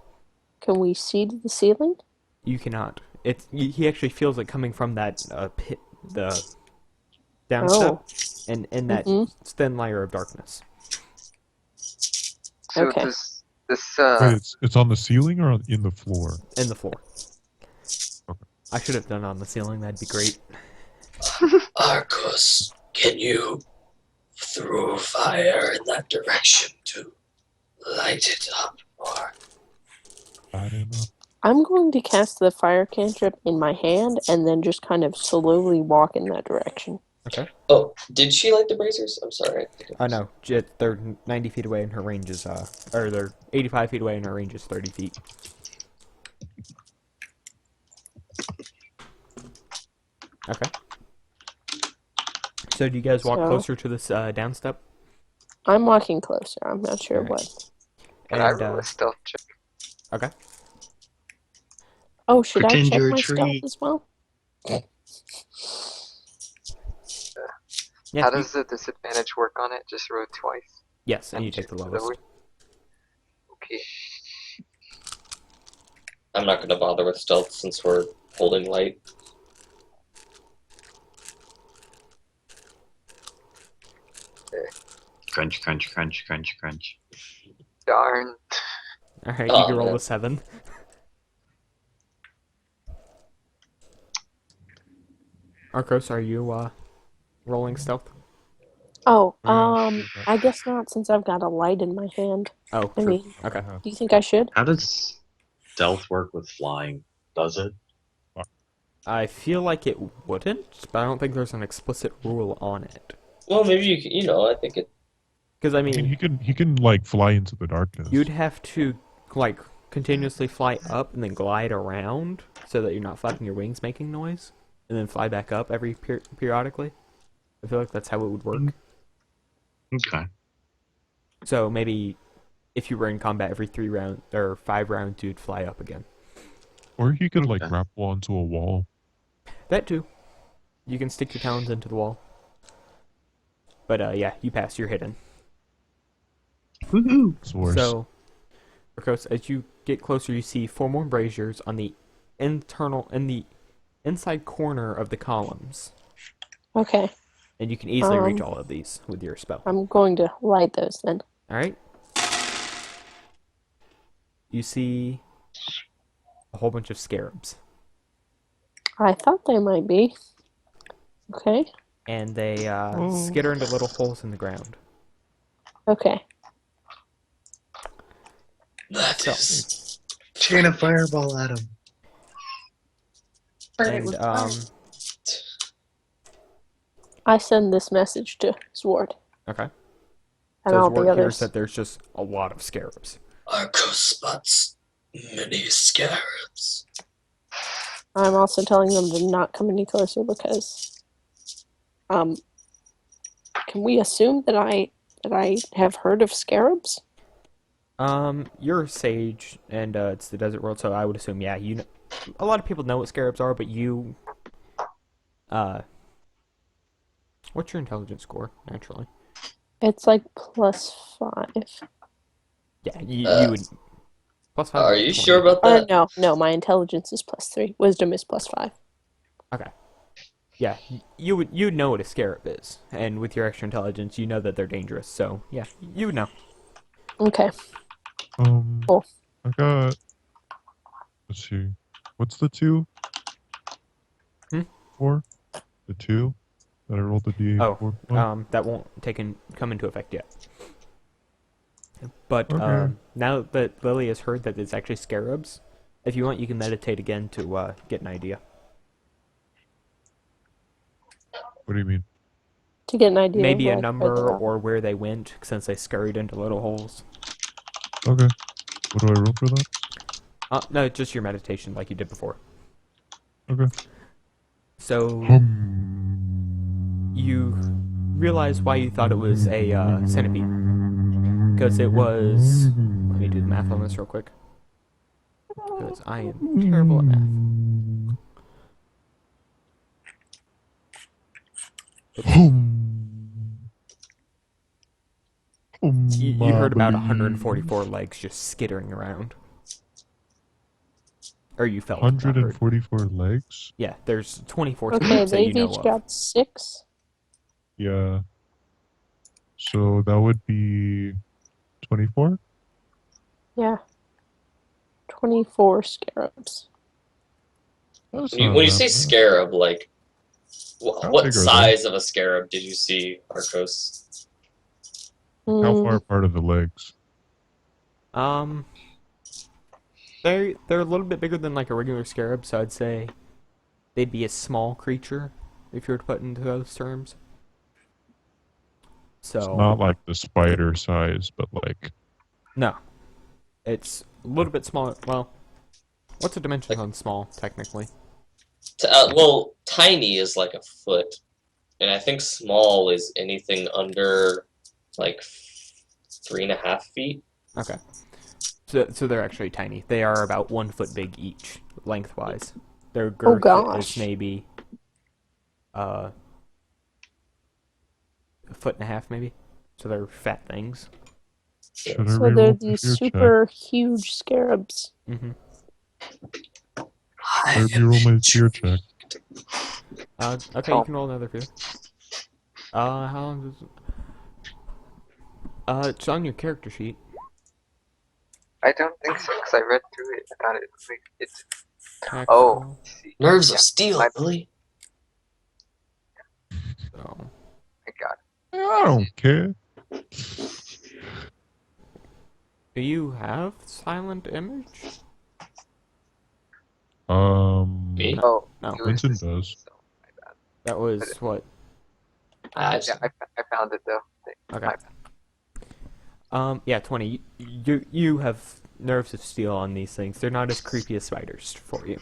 Can we see to the ceiling? You cannot. He actually feels it coming from that pit, the downstep, and in that thin layer of darkness. So Okay. does this Wait, it's on the ceiling or in the floor? In the floor. Okay. I should have done it on the ceiling. That'd be great. Arkose, can you throw fire in that direction to light it up? Or I don't know. I'm going to cast the fire cantrip in my hand and then just kind of slowly walk in that direction. Okay. oh, did she light the braziers? I'm sorry. No, they're 90 feet away, and her range is or they're 85 feet away, and her range is 30 feet. Okay. So do you guys walk So- closer to this downstep? I'm walking closer. I'm not sure Alright. what. Can I roll a stealth check? Okay. Oh, should Pretend I check you're a my stealth tree. as well? Yeah, How does the disadvantage work on it? Just roll twice. yes, and you take the lowest. Okay. I'm not going to bother with stealth since we're holding light. Crunch, crunch, crunch, crunch, crunch. Darn. All right, Oh, you can roll man. a 7. Arkose, are you rolling stealth? Oh, Oh, yeah, sure, I guess not since I've got a light in my hand. Oh, I true. mean, Okay. do you think I should? How does stealth work with flying? Does it? I feel like it wouldn't, but I don't think there's an explicit rule on it. Well, maybe you can, I think it. Because I I mean, mean, he can like fly into the darkness. you'd have to like continuously fly up and then glide around so that you're not flapping your wings making noise, and then fly back up every periodically. I feel like that's how it would work. Okay. So maybe if you were in combat every 3 rounds or 5 rounds, you'd fly up again. Or he could like Okay. grapple onto a wall. That too. You can stick your talons into the wall. But yeah, you pass. You're hidden. Woohoo! It's worse. So, Arkose, as you get closer, you see 4 more braziers on the inside corner of the columns, Okay, and you can easily reach all of these with your spell. I'm going to light those then. All right. You see a whole bunch of scarabs, I thought they might be. Okay, and they skitter into little holes in the ground. okay. That So- is. Chain a fireball at him. And I send this message to Zwart okay. and So all as word the hears others. that there's just a lot of scarabs. Arkose spots many scarabs. I'm also telling them to not come any closer because, can we assume that I have heard of scarabs? You're a sage, and it's the desert world, so I would assume, yeah, you know, a lot of people know what scarabs are, but you, what's your intelligence score, naturally? It's like +5. Yeah, you would, +5. Are you sure about Or that? no, my intelligence is +3. Wisdom is +5. Okay. Yeah, you'd know what a scarab is, and with your extra intelligence, you know that they're dangerous, so, yeah, you would know. Okay. I got. Let's see. What's the 2? Hmm? 4? The 2 that I rolled the D8 Oh, for? that won't come into effect yet. But Okay. now that Lily has heard that it's actually scarabs, if you want, you can meditate again to get an idea. What do you mean? To get an idea. Maybe a of, like, number where they are. or where they went, since they scurried into little holes. Okay. What do I roll for that? No, just your meditation, like you did before. Okay. So you realize why you thought it was a centipede, because it was. Let me do the math on this real quick, because I am terrible at math. You heard about 144 legs just skittering around. Or you felt. 144 legs? Yeah, there's 24 Okay, scarabs that they've you know each of. got 6. Yeah. So that would be 24? Yeah. 24 scarabs. That's When you, not when you that say bad. scarab, like, How what big are they? size of a scarab did you see, Arkose? How far apart are the legs? They're a little bit bigger than like a regular scarab, so I'd say they'd be a small creature if you were to put into those terms. So Not like the spider size, but like no, it's a little bit smaller. Well, what's the dimension on small technically? Well, tiny is like a foot, and I think small is anything under like 3.5 feet. Okay, so they're actually tiny. They are about 1 foot big each, lengthwise. Their girth gosh. is maybe a foot and a half, maybe. So they're fat things. should I So reroll they're the these fear super huge scarabs. Mm-hmm. check? Should I reroll my fear check? Okay, you can roll another fear. How long does it? It's on your character sheet. I don't think so, because I read through it. I thought it was like it's. Taxal. Oh, see. Nerves Yeah, of steel, my- Lily. So, I got it. I don't care. do you have silent image? Me? Oh, No. it was Vincent just- does. So, my bad. That was what? I Yeah, I found it though. Okay. My bad. Yeah, 20. You have nerves of steel on these things. They're not as creepy as spiders for you.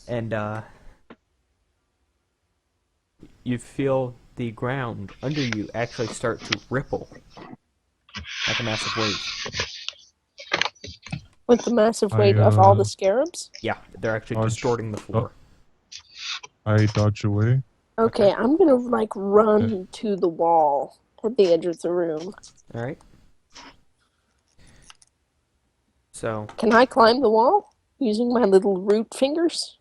And you feel the ground under you actually start to ripple like a massive wave. With the massive weight of all the scarabs? Yeah, they're actually Dodge. distorting the floor. I dodge away. Okay, I'm gonna like run to the wall at the edge of the room. All right. So Can I climb the wall using my little root fingers?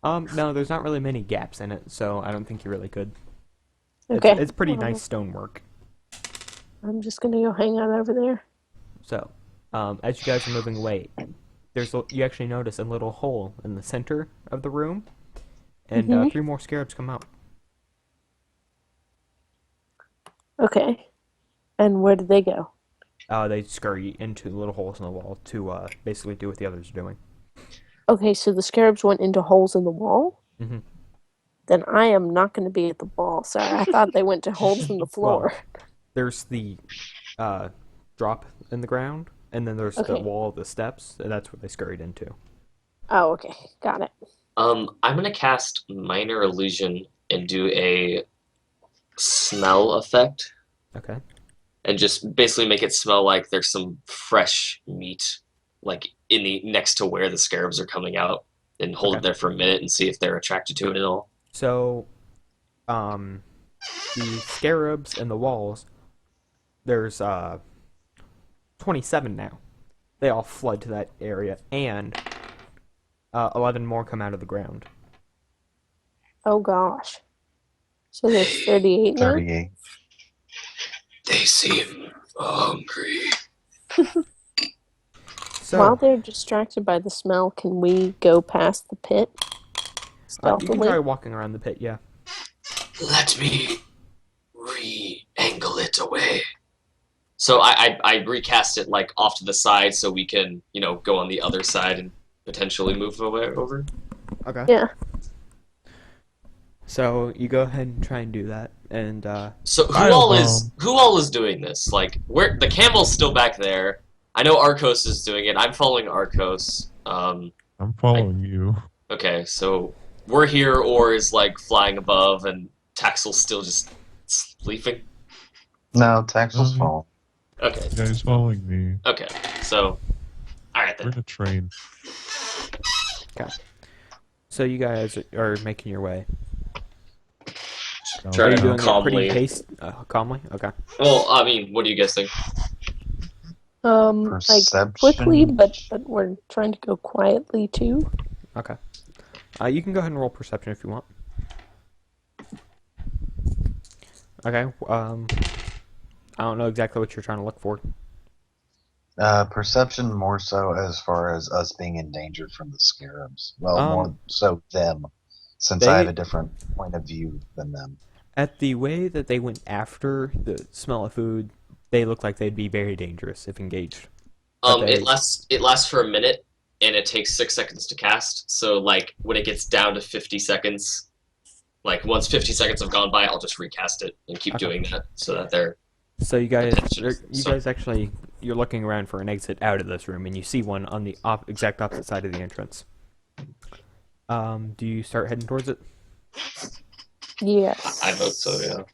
no, there's not really many gaps in it, so I don't think you really could. Okay. It's pretty nice stonework. I'm just gonna go hang out over there. So, as you guys are moving away, you actually notice a little hole in the center of the room, and 3 more scarabs come out. Okay. And where did they go? They scurry into little holes in the wall to basically do what the others are doing. Okay, so the scarabs went into holes in the wall? Mm-hmm. Then I am not going to be at the wall. Sorry, I thought they went to holes in the floor. There's the drop in the ground, and then there's the Okay. wall of the steps, and that's what they scurried into. Oh, okay. Got it. I'm gonna cast Minor Illusion and do a smell effect Okay. And just basically make it smell like there's some fresh meat, like in the next to where the scarabs are coming out, and hold it Okay. there for a minute and see if they're attracted to it at all. So, the scarabs and the walls, there's 27 now. They all flood to that area, and 11 more come out of the ground. Oh gosh. So there's 38 now? 38. They seem hungry. So, While they're distracted by the smell, can we go past the pit you can stealthily? try walking around the pit, yeah. Let me re-angle it away. So I recast it like off to the side so we can, go on the other side and potentially move away over. Okay. Yeah. So, you go ahead and try and do that, and, So who I'll, all is doing this? Like, where the camel's still back there. I know Arkose is doing it. I'm following Arkose. I'm following you. Okay, so we're here, Oorr is like flying above, and Taxal's still just sleeping. No, Taxal's fault. Okay, You guys following me. okay, so alright We're then. in a train. so you guys are making your way. Try Are you to doing it calmly. pretty calmly? Okay. Well, I mean, what do you guys think? Like Perception. quickly, but we're trying to go quietly too. Okay. You can go ahead and roll perception if you want. Okay. I don't know exactly what you're trying to look for. Perception more so as far as us being endangered from the scarabs. Well, more so them, since I have a different point of view than them. At the way that they went after the smell of food, they look like they'd be very dangerous if engaged. But It lasts for a minute, and it takes 6 seconds to cast. So like when it gets down to 50 seconds, like once 50 seconds have gone by, I'll just recast it and keep Okay. doing that so that they're. So you guys, Attention. actually, you're looking around for an exit out of this room, and you see one on the exact opposite side of the entrance. Do you start heading towards it? Yes. I vote so,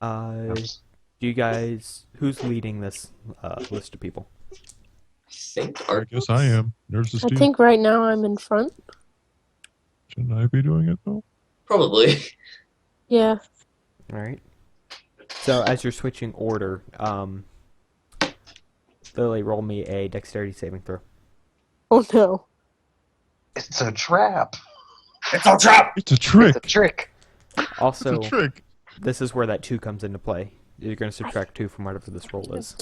yeah. Do you guys, who's leading this list of people? I think I guess I am. Nerves is I too. think right now I'm in front. Shouldn't I be doing it though? probably. Yeah. All right. So as you're switching order, Lily, roll me a dexterity saving throw. Oh no. It's a trap. It's a trap! It's a trick. It's a trick. Also, It's a trick. this is where that 2 comes into play. You're going to subtract 2 from whatever this roll is.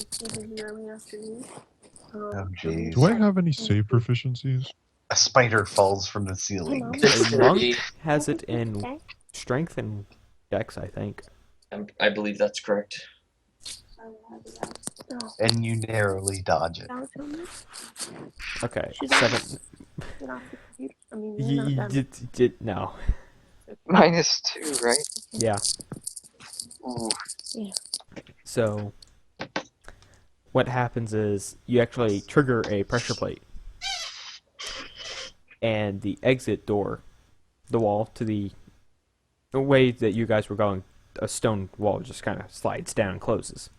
Oh, jeez. Do I have any save proficiencies? A spider falls from the ceiling. A monk has it in strength and dex, I think. I believe that's correct. And you narrowly dodge it. Okay, Should I- 7. I mean, You did no. -2, right? Yeah. Ooh. So, what happens is you actually trigger a pressure plate, and the exit door, the wall to the way that you guys were going, a stone wall just kind of slides down and closes.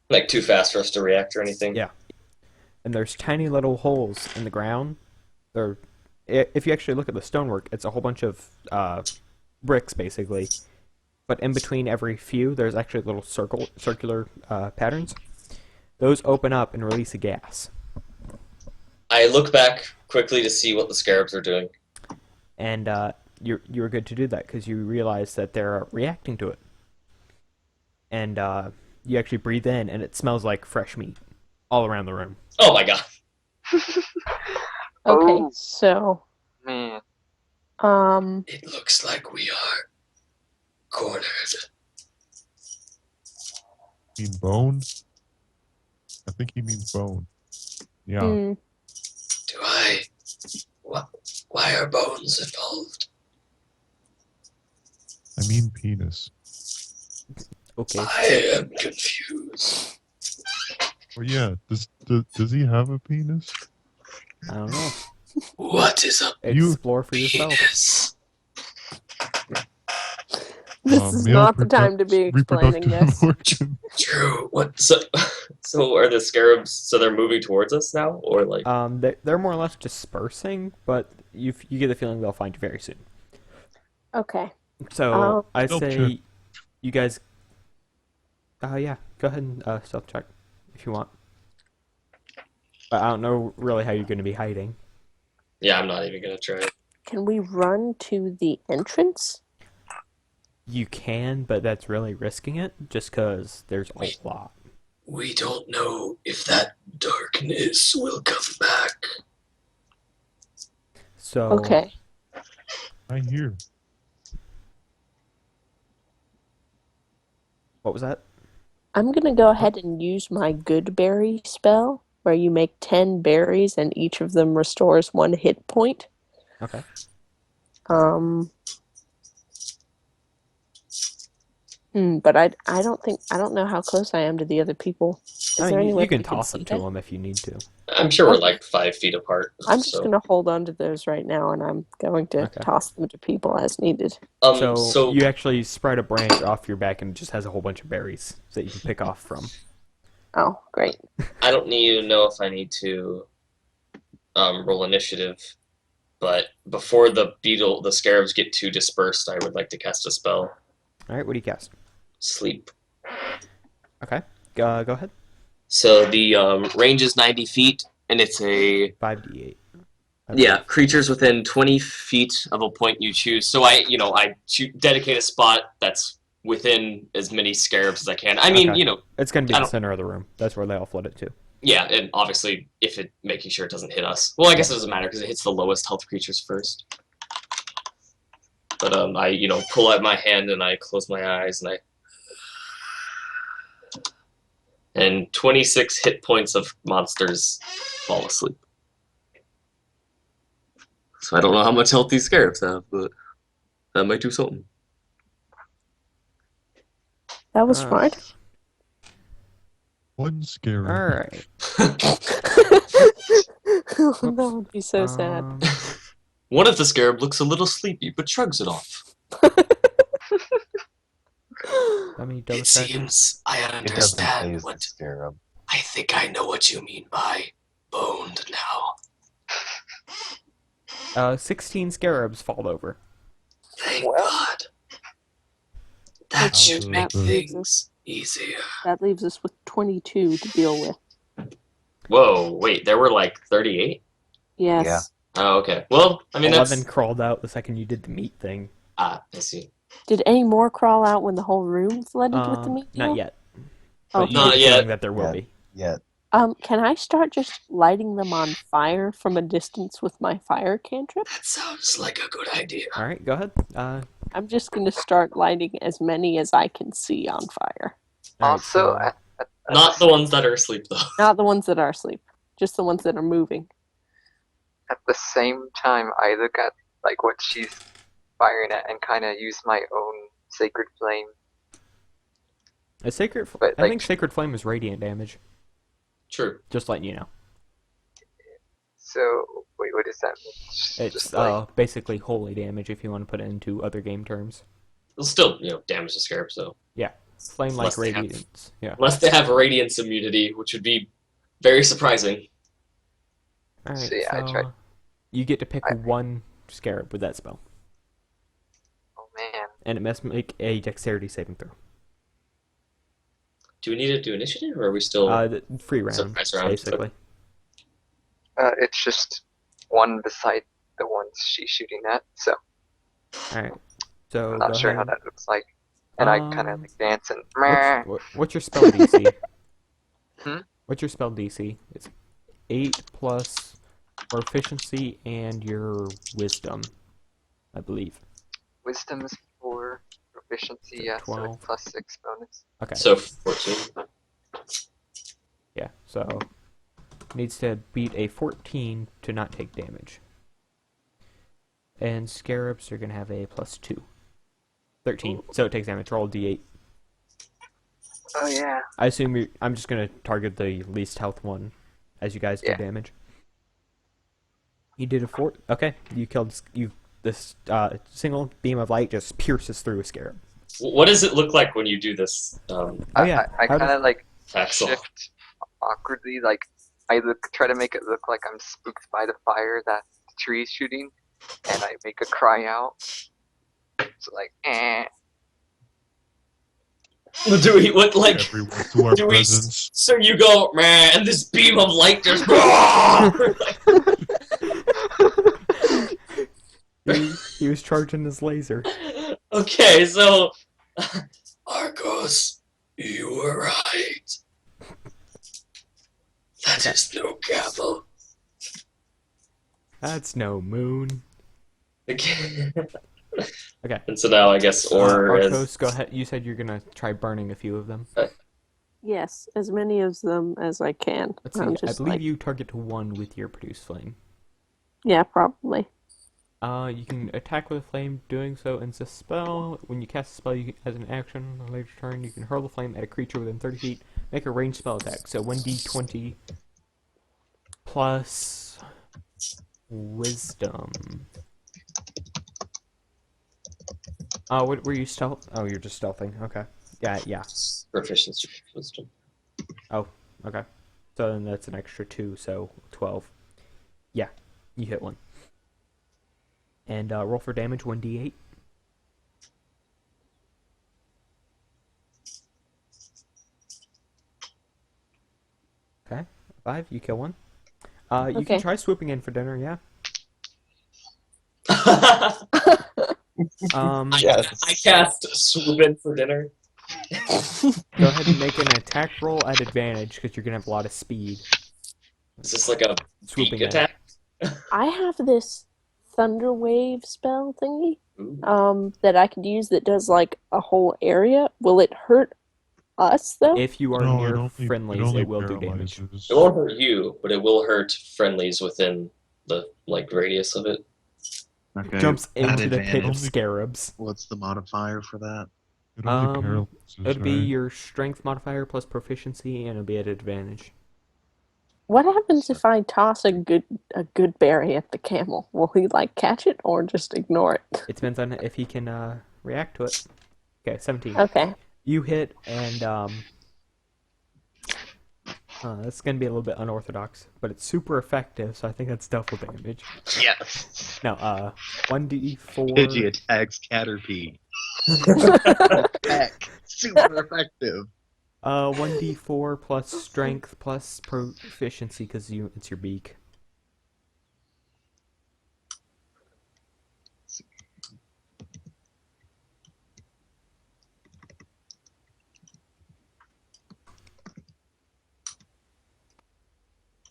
Like too fast for us to react or anything? Yeah. And there's tiny little holes in the ground. If you actually look at the stonework, it's a whole bunch of bricks, basically. But in between every few, there's actually little circular patterns. Those open up and release a gas. I look back quickly to see what the scarabs are doing. And you're good to do that because you realize that they're reacting to it. And you actually breathe in, and it smells like fresh meat all around the room. Oh my god. Okay, Oh. so Man. It looks like we are cornered. You mean bone? I think he means bone. Yeah. Do I... What? Why are bones involved? I mean penis. Okay. I am confused. Oh yeah. Does he have a penis? I don't know. What is a You- Explore for yourself. penis? This is male not the time to be explaining reproductive this. organ. True. What? So are the scarabs? So they're moving towards us now, or like? They're more or less dispersing, but you get the feeling they'll find you very soon. Okay. So I'd Stealth say check. you guys. Yeah, go ahead and stealth check if you want. But I don't know really how you're going to be hiding. Yeah, I'm not even gonna try it. Can we run to the entrance? You can, but that's really risking it, just because there's a Wait. lot. We don't know if that darkness will come back. So Okay. I hear. what was that? I'm going to go ahead and use my good berry spell, where you make 10 berries and each of them restores 1 hit point. Okay. But I don't know how close I am to the other people. Is I there mean, any way you can we toss see them to that? them if you need to. I'm sure we're Okay. like 5 feet apart. I'm just so. going to hold on to those right now, and I'm going to Okay. toss them to people as needed. So you actually spread a branch off your back and it just has a whole bunch of berries that you can pick off from. Oh, great. I don't need to know if I need to roll initiative, but before the scarabs get too dispersed, I would like to cast a spell. All right, what do you cast? Sleep. Okay, go ahead. So the range is 90 feet, and it's a 5d8. yeah, creatures within 20 feet of a point you choose. So I dedicate a spot that's within as many scarabs as I can. I mean, Okay. It's going to be I the don't- center of the room. That's where they all flooded to. yeah, and obviously making sure it doesn't hit us. Well, I guess it doesn't matter because it hits the lowest health creatures first. But I pull out my hand and I close my eyes and 26 hit points of monsters fall asleep. So I don't know how much health these scarabs have, but that might do something. That was smart. One scary. All right. That would be so sad. One of the scarab looks a little sleepy, but shrugs it off. Let me double It check. seems I It doesn't understand phase the what scarab. I think I know what you mean by boned now. 16 scarabs fall over. Thank Well, God. That Ouch. should make That leaves things easier. That leaves us with 22 to deal with. Whoa, wait, there were like 38? Yes. Yeah. Oh, okay. Well, I mean, 11 that's... crawled out the second you did the meat thing. I see. Did any more crawl out when the whole room flooded with the meat deal? Not yet. But you Okay. get the Not yet. feeling that there will Yeah. be. Yeah. Can I start just lighting them on fire from a distance with my fire cantrip? That sounds like a good idea. All right, go ahead. I'm just going to start lighting as many as I can see on fire. All right, Also, so- at Not the ones that are asleep, though. Not the ones that are asleep, just the ones that are moving. at the same time, I look at like what she's firing at and kind of use my own sacred flame. A sacred. But, I like- think sacred flame is radiant damage. True. Just letting you know. So wait, what does that mean? It's Just like, basically holy damage if you want to put it into other game terms. It'll still, damage the scarab, so. Flame like Unless they have- radiance. Yeah. Unless they have radiance immunity, which would be very surprising. All right. So, yeah, I tried. You get to pick I- one scarab with that spell, oh man, and it must make a dexterity saving throw. Do we need to do initiative, or are we still... The free round, Surprise round, basically. it's just one beside the ones she's shooting at. So All right. So I'm go not sure how ahead. that looks like. And I kind of like dance and What's your spell DC? Hmm? What's your spell DC? It's 8 plus proficiency and your wisdom, I believe. wisdom is 4, proficiency, yeah, so 12. it's plus 6 bonus. Okay. So 14. Yeah. So needs to beat a 14 to not take damage. And scarabs are gonna have a plus 2. 13. So it takes damage. Roll d8. Oh yeah. I assume I'm just gonna target the least health one, as you guys do Yeah. damage. You did a 4. Okay, you killed this single beam of light just pierces through a scarab. What does it look like when you do this, Oh yeah. I how kind of like Taxal? shift awkwardly, like I try to make it look like I'm spooked by the fire that the tree's shooting, and I make a cry out. So like, eh. Do we what like? Everyone to our Do we? presence. So you go, man, and this beam of light just. he was charging his laser. Okay, so Arkose, you were right. That is no camel. That's no moon. Okay. Okay. And so now I guess Oorr is. Arkose, go ahead. You said you're gonna try burning a few of them. Yes, as many of them as I can. Let's see. I believe you target one with your produce flame. Yeah, probably. You can attack with a flame. Doing so ends a spell. When you cast a spell, as an action on a later turn, you can hurl the flame at a creature within 30 feet. Make a ranged spell attack. So 1d20 plus wisdom. What were you stealth? Oh, you're just stealthing. Okay. Yeah. Proficiency wisdom. Oh, okay. So then that's an extra 2, so 12. Yeah, you hit one. And roll for damage, 1d8. Okay, 5, you kill one. You can try swooping in for dinner, yeah. I cast swoop in for dinner. Go ahead and make an attack roll at advantage because you're gonna have a lot of speed. Is this like a Swooping beak attack? I have this thunder wave spell thingy Ooh. that I could use that does like a whole area. Will it hurt us though? If you are No, near friendlies, it will do damage. paralyzes. It won't hurt you, but it will hurt friendlies within the radius of it. Okay. Jumps at into the pit of advantage, scarabs. What's the modifier for that? It only paralyzes, It'd be right? your strength modifier plus proficiency, and it'll be at advantage. What happens if I toss a good berry at the camel? Will he like catch it or just ignore it? It depends on if he can react to it. Okay, 17. Okay. You hit, and that's gonna be a little bit unorthodox, but it's super effective, so I think that's double damage. Yes. No, 1d4. Pidgey attacks Caterpie. Heck, super effective. 1d4 plus strength plus proficiency because it's your beak.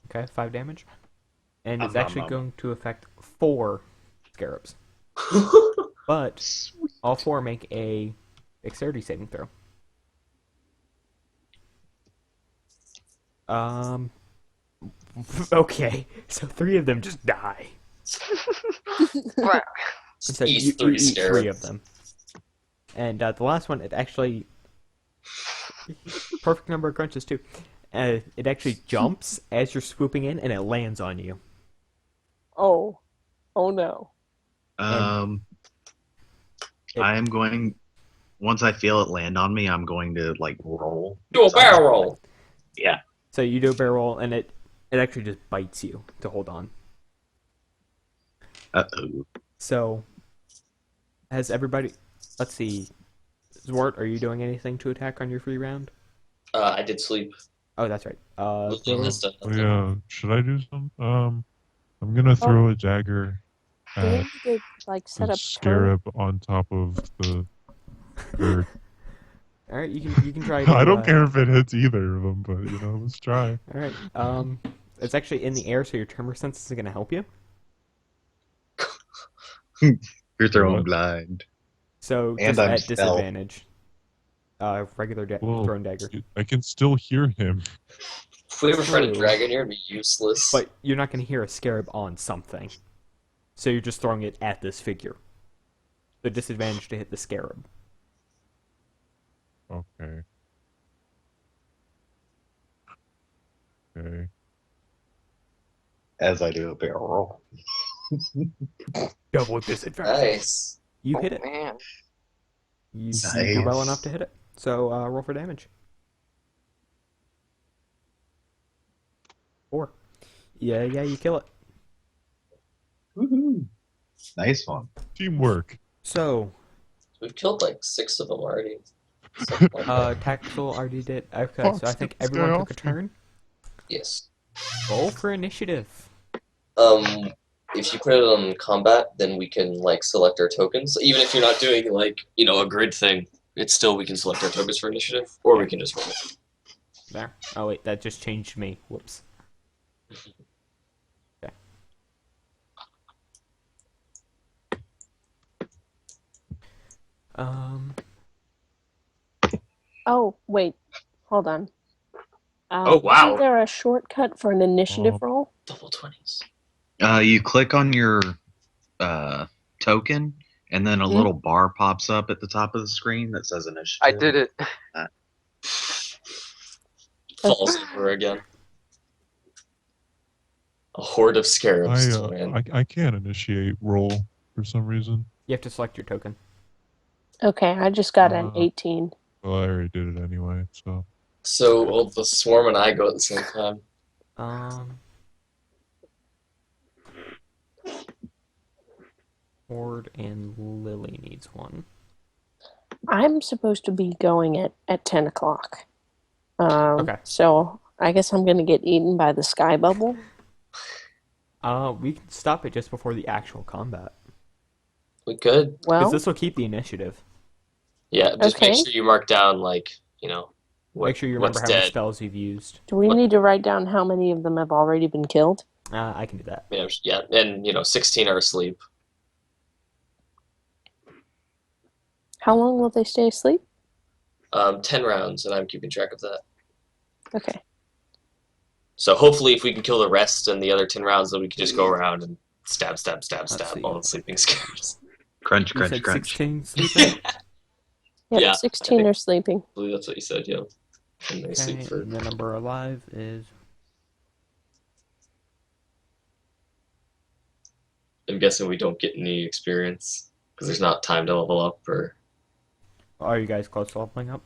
Okay, 5 damage. And it's actually going to affect 4 scarabs. But all 4 make a dexterity saving throw. Okay, so 3 of them just die. Wow. So Eat you 3 eat 3 scarabs. of them. And the last one, it actually... Perfect number of crunches, too. It actually jumps as you're swooping in, and it lands on you. Oh no. I am going. Once I feel it land on me, I'm going to roll. Do a barrel roll. Yeah. So you do a barrel roll, and it actually just bites you to hold on. Uh-oh. So, has everybody... Let's see. Zwart, are you doing anything to attack on your free round? I did sleep. Oh, that's right. List of- Oh, yeah. Should I do some? I'm gonna throw a dagger Do we at need to like set the up scarab on top of the bird. Alright, you can try to... I don't care if it hits either of them, but let's try. Alright, it's actually in the air, so your tremor sense is going to help you. You're throwing What? blind. So, And just I'm at stealth. disadvantage. Regular Whoa. thrown dagger. I can still hear him. If we ever fight a True. dragon here, it'd be useless. But you're not going to hear a scarab on something. So you're just throwing it at this figure. The disadvantage to hit the scarab. Okay. Okay. As I do a barrel roll. Double disadvantage. Nice. You hit it. Man. You do well Nice. enough to hit it. So roll for damage. 4. Yeah, you kill it. Woohoo. Nice one. Teamwork. So, We've killed like 6 of them already. Something like that. Taxal already did. Okay, Oh, so I think skip this guy everyone took a off. turn. Yes. Roll for initiative. If you put it on combat, then we can like select our tokens. Even if you're not doing like a grid thing, it's still we can select our tokens for initiative, or we can just roll. There. Oh wait, that just changed me. Whoops. Okay. Oh, wait. Hold on. Oh, wow. Isn't there a shortcut for an initiative roll? Double 20s. You click on your token, and then a little bar pops up at the top of the screen that says initiative. I did it. Falls over again. A horde of scarabs. I can't initiate roll for some reason. You have to select your token. Okay, I just got an 18. Well, I already did it anyway, so. So the swarm and I go at the same time. Horde and Lily needs one. I'm supposed to be going at 10 o'clock. Okay. So I guess I'm going to get eaten by the sky bubble. We can stop it just before the actual combat. We could. Because Well, this will keep the initiative. Yeah, just make Okay. sure you mark down like Make sure you remember what's how many dead. spells you've used. do we need to write down how many of them have already been killed? I can do that. Yeah, and 16 are asleep. How long will they stay asleep? 10 rounds, and I'm keeping track of that. Okay. So hopefully, if we can kill the rest in the other 10 rounds, then we can just go around and stab see. all the sleeping scares. Crunch, You crunch, said crunch. 16 sleeping? Yep, Yeah, 16 are sleeping. I believe that's what you said, yeah. And they sleep Okay, for... and the number alive is... I'm guessing we don't get any experience, because there's not time to level up, or... Are you guys close to leveling up?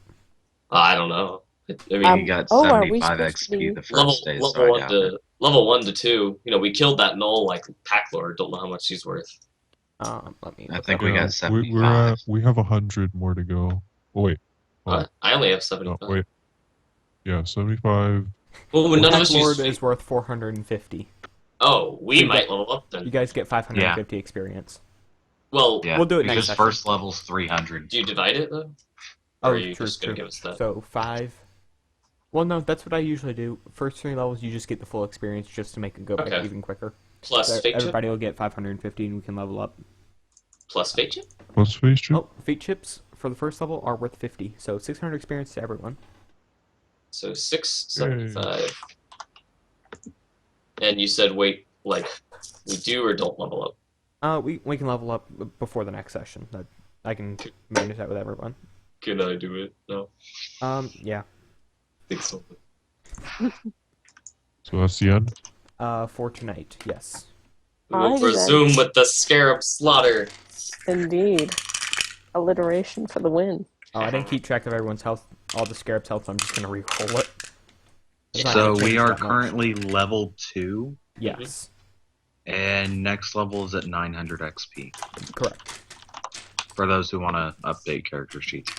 I don't know. I mean, He got are we 75 supposed to XP be- the first day, so level I doubt it. level 1 to 2. We killed that Null, like, Pack Lord. Don't know how much she's worth. Let me I look think up. we Yeah, got 75. we have 100 more to go. Oh, wait. Oh, I only have no, 75. wait. Yeah, 75. Well, none of Pack us Lord use... is worth 450. Oh, we You might get- level up You then. guys get 550 experience. Well, Yeah, We'll do it next because session. first level's 300. do you divide it, though? Oh, Or are you true, just going to true. give us that? So 5. Well, no, that's what I usually do. First 3 levels, you just get the full experience just to make it go Okay. even quicker. Plus So fate chip? everybody will get 550 and we can level up. Plus fate chip? What's face chip? Oh, feat chips for the first level are worth 50. So 600 experience to everyone. So 675. And you said wait, like, we do or don't level up? We can level up before the next session. I can manage that with everyone. Can I do it? No. Yeah. I think so. So that's the end? For tonight, yes. We will Alrighty then. resume with the scarab slaughter. Indeed. Alliteration for the win. Oh, I didn't keep track of everyone's health, all the scarab's health, so I'm just gonna re-roll it. It's not So gonna we change are that much. currently level 2, Yes, and next level is at 900 XP. correct. For those who want to update character sheets.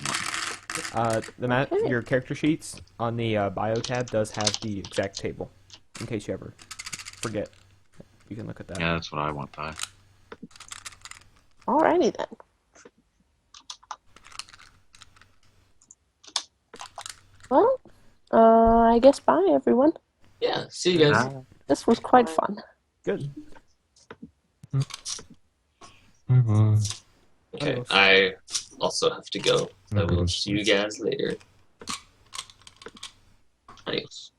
and whatnot. Your character sheets on the bio tab does have the exact table, in case you ever forget. You can look at that. Yeah, that's what I want by. Alrighty then. Well, I guess bye everyone. Yeah, see you guys. This was quite fun. Good. Bye-bye. Okay, Adios. I also have to go. I will Adios. see you guys later. Adios.